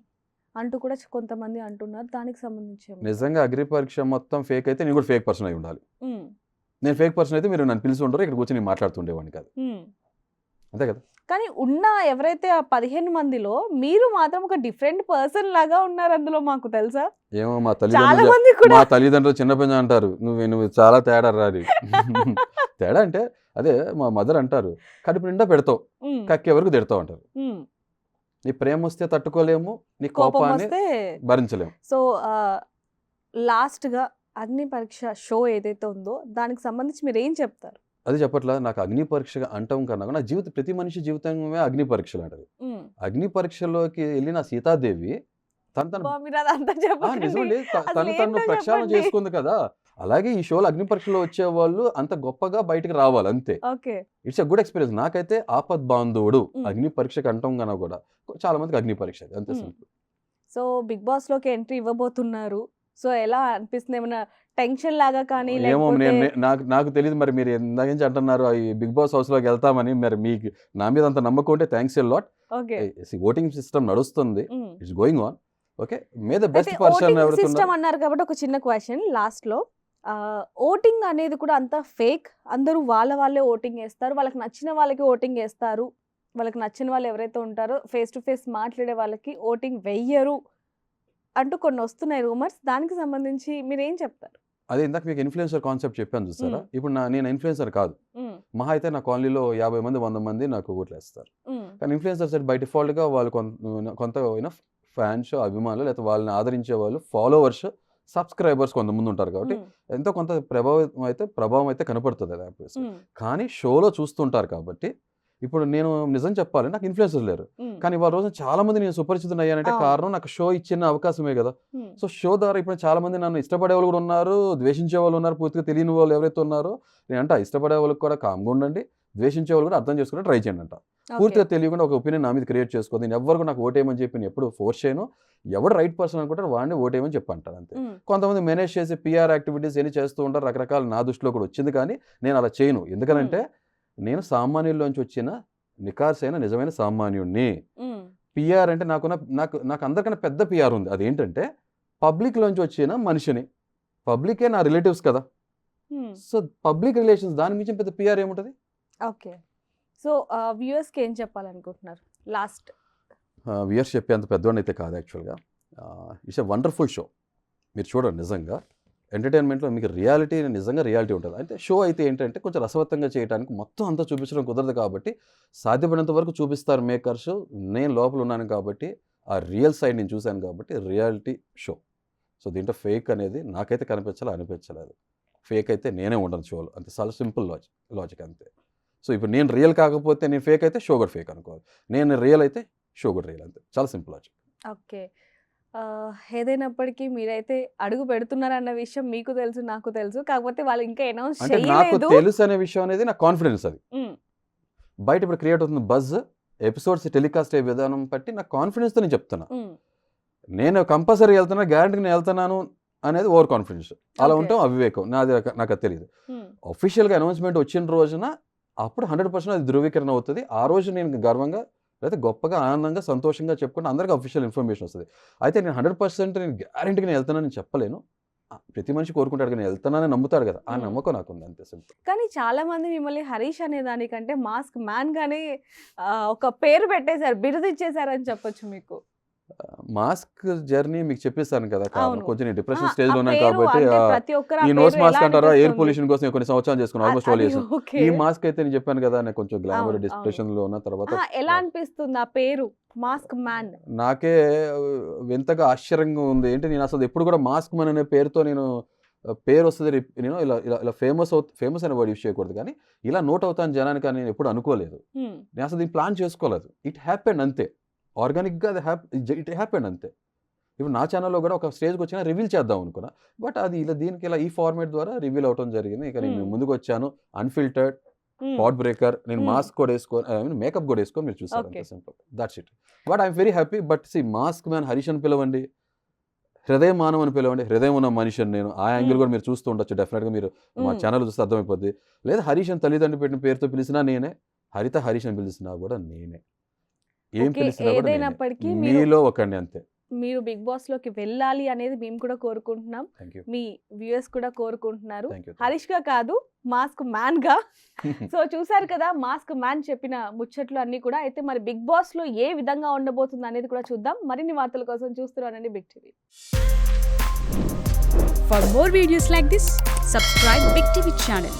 అంటూ కూడా కొంతమంది అంటున్నారు. దానికి సంబంధించి ఏమంటారు? నిజంగా అగ్ని పరీక్ష మొత్తం ఫేక్ అయితే నేను కూడా ఫేక్ పర్సన్ అయి ఉండాలి. హ్మ్. నేను ఫేక్ పర్సన్ అయితే మీరు నన్ను పిలిచి ఉండరు. ఇక్కడ కూర్చొని నేను మాట్లాడుతుండేవాడిని కాదు. హ్మ్. అంతే కదా! కానీ ఉన్న ఎవరైతే ఆ 15 మందిలో మీరు మాత్రం ఒక డిఫరెంట్ పర్సన్ లాగా ఉన్నారు అందులో మాకు తెలుసా? ఏమో చాలా మంది కూడా మా తల్లిదండ్రులు చిన్న పిల్ల అంటారు. నువ్వు చాలా తేడా రా అని. తేడా అంటే అదే మా మదర్ అంటారు. కడుపు నిండా పెడతావు. హ్మ్. కక్కే వరకు తిడతావు అంటారు. హ్మ్. నీ ప్రేమ వస్తే తట్టుకోలేము. నీ కోపం కోపాన్ని వస్తే భరించలేము. సో లాస్ట్‌గా అగ్ని పరీక్ష షో ఏదైతే ఉందో దానికి సంబంధించి మీరేం చెప్తారు? అది చెప్పట్లా నాకు అగ్ని పరీక్ష అంటం కన్నా కూడా నా ప్రతి మనిషి జీవితమే అగ్ని పరీక్ష లాంటిది. హ్మ్. అగ్ని పరీక్షలోకి వెళ్ళిన సీతాదేవి తను అబ్బా! మీరదంతా చెప్పకండి. నిజమండి. అసలు తను ఏంటో ప్రక్షాళన చెప్పండి. చేసుకుంది కదా! అలాగే ఈ షోలో అగ్ని పరీక్షలో వచ్చేవాళ్ళు అంత గొప్పగా బయటికి రావాలి అంతే. Okay. It's a good experience. నాకైతే ఆపద్ బాంధవుడు హ్మ్. అగ్ని పరీక్షకు అంటాం కన్నా కూడా చాలా మందికి అగ్ని పరీక్ష అది. అంతే హ్మ్. సింపుల్. సో 'బిగ్ బాస్‌లోకి' ఎంట్రీ ఇవ్వబోతున్నారు. సో ఎలా అనిపిస్తుంది? ఏమన్నా టెన్షన్ లాగా కానీ ఏమో లేకపోతే నాకు తెలీదు మరి మీరు ఇందాక నుంచి అంటున్నారు ఈ బిగ్ బాస్ హౌస్‌లోకి వెళ్తామని. మరి మీకు నా మీద అంత నమ్మకం ఉంటే thanks a lot. Okay. Voting system నడుస్తుంది. హ్మ్. It's going on. Okay. May the అయితే బెస్ట్ పర్సన్ ఓటింగ్ ఎవరైతే ఉన్నారో సిస్టమ్ అన్నారు కాబట్టి ఒక చిన్న క్వెషన్ లాస్ట్‌లో. ఓటింగ్ అనేది కూడా అంతా ఫేక్. అందరూ వాళ్ళే ఓటింగ్ ఏస్తారు. వాళ్ళకి నచ్చిన వాళ్ళకి ఓటింగ్ ఏస్తారు. వాళ్ళకి నచ్చిన వాళ్ళు ఎవరైతే ఉంటారో ఫేస్ టు ఫేస్ మాట్లాడే వాళ్ళకి ఓటింగ్ వెయ్యరు అంటూ కొన్ని వస్తున్నాయి రూమర్స్. దానికి సంబంధించి మీరేం చెప్తారు? అదే ఇందాక మీకు ఇన్‌ఫ్లుయెన్సర్ కాన్సెప్ట్ చెప్పాను చూసారా? హ్మ్. ఇప్పుడు నేను ఇన్‌ఫ్లుయెన్సర్ కాదు. హ్మ్. మహా అయితే నా కాలనీలో 50 మంది, 100 మంది నాకు ఓట్లేస్తారు. హ్మ్. కానీ ఇన్‌ఫ్లుయెన్సర్స్ బై డిఫాల్ట్‌గా వాళ్ళు కొంత ఫ్యాన్స్, అభిమానులు లేకపోతే వాళ్ళని ఆదరించే వాళ్ళు, ఫాలోవర్స్, సబ్‌స్క్రైబర్స్ కొంతమంది ఉంటారు కాబట్టి హ్మ్. ఎంతో కొంత ప్రభావం అయితే కనపడుతది అది ఆబ్వియస్‌గా. హ్మ్. కానీ షోలో చూస్తుంటారు కాబట్టి ఇప్పుడు నేను నిజం చెప్పాలి నాకు ఇన్‌ఫ్లుయెన్సర్స్ లేరు. హ్మ్. కానీ ఇవాళ రోజున చాలా మంది నేను సుపరిచితుడినయ్యానంటే అవును. కారణం నాకు షో ఇచ్చిన అవకాశమే గదా! హ్మ్. సో, షో ద్వారా ఇప్పుడు చాలా మంది నన్ను ఇష్టపడేవాళ్ళు కూడా ఉన్నారు. ద్వేషించే వాళ్ళు ఉన్నారు. పూర్తిగా తెలియని వాళ్ళు ఎవరైతే ఉన్నారో నేనంట ఇష్టపడే వాళ్ళకి కూడా కామ్‌గా ఉండండి. ద్వేషించే వాళ్ళు కూడా అర్థం చేసుకొని ట్రై చేయండి అంట. ఓకే. పూర్తిగా తెలియకుండా ఒక ఒపీనియన్ నా మీద క్రియేట్ చేసుకోవద్దు. నేను ఎవ్వరు నాకు ఓటేయమని చెప్పి నేను ఎప్పుడు ఫోర్స్ చేయను. ఎవడు రైట్ పర్సన్ అనుకుంటారో వాడిని ఓటేయమని చెప్పంటాను అంతే. హ్మ్. కొంతమంది మేనేజ్ చేసి పీఆర్ యాక్టివిటీస్ ఎన్ని చేస్తూ ఉంటారు. రకరకాల నా దృష్టిలో కూడా వచ్చింది కానీ నేను అలా చేయను. ఎందుకనంటే నేను సామాన్యుల్లోంచి వచ్చిన నికార్సైన నిజమైన సామాన్యుడిని. హ్మ్. పీఆర్ అంటే నాకు అందరికన్నా పెద్ద పీఆర్ ఉంది. అదేంటంటే పబ్లిక్‌లోంచి వచ్చిన మనిషిని. పబ్లికే నా రిలేటివ్స్ కదా! హ్మ్. సో, పబ్లిక్ రిలేషన్స్ దానికి మించిన పెద్ద పీఆర్ ఏముంటది? ఓకే. సో వ్యూయర్స్‌కి ఏం చెప్పాలనుకుంటున్నారు? లాస్ట్. వ్యూయర్స్ చెప్పేంత పెద్దోడినైతే కాదు యాక్చువల్‌గా. It's a wonderful show. మీరు చూడండి నిజంగా. ఎంటర్టైన్మెంట్లో మీకు రియాలిటీ నిజంగా రియాలిటీ ఉంటుంది. అంటే షో అయితే ఏంటంటే కొంచెం రసవత్తంగా చేయడానికి మొత్తం అంతా చూపించడం కుదరదు కాబట్టి సాధ్యపడినంత వరకు చూపిస్తారు మేకర్స్. నేను లోపల ఉన్నాను కాబట్టి ఆ రియల్ సైడ్ నేను చూశాను కాబట్టి రియాలిటీ షో. సో దీంట్లో ఫేక్ అనేది నాకైతే అనిపించలేదు. ఫేక్ అయితే నేనే ఉండను షోలో, అంతే. చాలా సింపుల్ లాజిక్ అంతే. సో ఇప్పుడు నేను రియల్ కాకపోతే నేను ఫేక్ అయితే షో కూడా ఫేక్ అనుకోవాలి, నేను రియల్ అయితే షో కూడా రియల్, అంతే. చాలా సింపుల్ లాజిక్. ఓకే. ఏదైనప్పటికీ మీరైతే అడుగు పెడుతున్నారన్న విషయం మీకు తెలుసు, నాకు తెలుసు. కాకపోతే వాళ్ళు ఇంకా అనౌన్స్ అంటే నాకు చేయలేదు. తెలుసు అనే విషయం అనేది నా కాన్ఫిడెన్స్ అది. ఉమ్, బయట ఇప్పుడు క్రియేట్ అవుతుంది బజ్, ఎపిసోడ్స్ టెలికాస్ట్ అయ్యే విధానం బట్టి నా కాన్ఫిడెన్స్తో నేను చెప్తున్నా. ఉమ్, నేను కంపల్సరీ వెళ్తున్నా, గ్యారంటీగా నేను వెళ్తున్నాను అనేది ఓవర్ కాన్ఫిడెన్స్. అలా Okay. ఉంటాం అవివేకం, నాకు అది తెలియదు. ఉమ్, అఫీషియల్గా అనౌన్స్మెంట్ వచ్చిన రోజున అప్పుడు 100% అది ధృవీకరణ అవుతుంది. ఆ రోజు నేను గర్వంగా లేదా గొప్పగా ఆనందంగా సంతోషంగా చెప్పుకుంటే అందరికీ అఫీషియల్ ఇన్ఫర్మేషన్ వస్తుంది. అయితే నేను 100% నేను గ్యారంటీగా నేను వెళ్తానని చెప్పలేను. ప్రతి మనిషి కోరుకుంటాడు, నేను వెళ్తానని నమ్ముతాడు కదా, ఆ నమ్మకం నాకు ఉంది, అంతే సింపుల్. కానీ చాలా మంది మిమ్మల్ని హరీష్ అనే దానికంటే మాస్క్ మ్యాన్ గానే ఒక పేరు పెట్టేశారు, బిరుదు ఇచ్చేశారని చెప్పొచ్చు మీకు. మాస్క్ జర్నీ మీకు చెప్పేస్తాను కదా, అవును. కొంచెం నేను డిప్రెషన్ ఆ, స్టేజ్లో ఆ ఉన్నాను పేరు కాబట్టి అంటే ప్రతి ఒక్కరు ఆ ఈ నోస్ పేరు మాస్క్ ఎలా అంటారా, ఎయిర్ అనిపిస్తుంది? పొల్యూషన్ కోసం నేను కొన్ని సంవత్సరాలు చేసుకున్నాను, ఆల్మోస్ట్ 12 years. ఓకే. ఈ మాస్క్ అయితే నేను చెప్పాను కదా, నేను కొంచెం గ్లామర్ అవును, డిప్రెషన్లో ఉన్న తర్వాత ఎలా అనిపిస్తుంది ఆ పేరు మాస్క్ మ్యాన్? నాకే వింతగా ఆశ్చర్యంగా ఉంది. ఏంటి నేను అసలు ఎప్పుడు కూడా మాస్క్ మన్ అనే పేరుతో నేను పేరు వస్తుంది, నేను ఇలా ఇలా ఇలా ఫేమస్ అనే వర్డ్ యూస్ చేయకూడదు, కానీ ఇలా నోట్ అవుతాను జనానికి అని నేను ఎప్పుడు అనుకోలేదు. నేను అసలు దీన్ని ప్లాన్ చేసుకోలేదు. ఇట్ హ్యాపెండ్ అంతే, ఆర్గానిక్గా అది ఇట్ హ్యాపెండ్ అంతే. ఇప్పుడు నా ఛానల్లో కూడా ఒక స్టేజ్కి వచ్చినా రివీల్ చేద్దాం అనుకున్నా, బట్ అది దీనికి ఇలా ఈ ఫార్మేట్ ద్వారా రివీల్ అవడం జరిగింది. ఇక నేను ముందుకు వచ్చాను, అన్ఫిల్టర్డ్, పాట్ బ్రేకర్, నేను మాస్క్ కూడా వేసుకొని మేకప్ కూడా వేసుకొని మీరు చూసారు, అంతే simple, that's it. But I'm very happy. But mask man Harish అని పిలవండి, హృదయ మానవ్ అని పిలవండి, హృదయం ఉన్న మనిషి అని నేను, ఆ యాంగిల్ కూడా మీరు చూస్తూ ఉండొచ్చు. డెఫినెట్గా మీరు మా ఛానల్ చూస్తే అర్థమైపోద్ది. లేదా హరీష్ అని తల్లిదండ్రులు పెట్టిన పేరుతో పిలిచినా నేనే, హరీష్ అని పిలిచినా కూడా నేనే, ఏం పిలిచినా కూడా ఏదైనప్పటికీ నేనే. మీలో ఒకడిని, అంతే. మీరు బిగ్ బాస్ లోకి వెళ్ళాలి అనేది మేము కూడా కోరుకుంటున్నాం, థ్యాంక్ యూ, మీ వ్యూయర్స్ కూడా కోరుకుంటున్నారు. Thank you. హరీష్ గా కాదు, మాస్క్ మ్యాన్ గా. సో చూసారు కదా మాస్క్ మ్యాన్ చెప్పిన ముచ్చట్లు అన్ని కూడా. అయితే మరి బిగ్ బాస్ లో ఏ విధంగా ఉండబోతుంది అనేది కూడా చూద్దాం. మరిన్ని వార్తల కోసం చూస్తున్నానండి Big TV. For more videos like this, subscribe Big TV channel.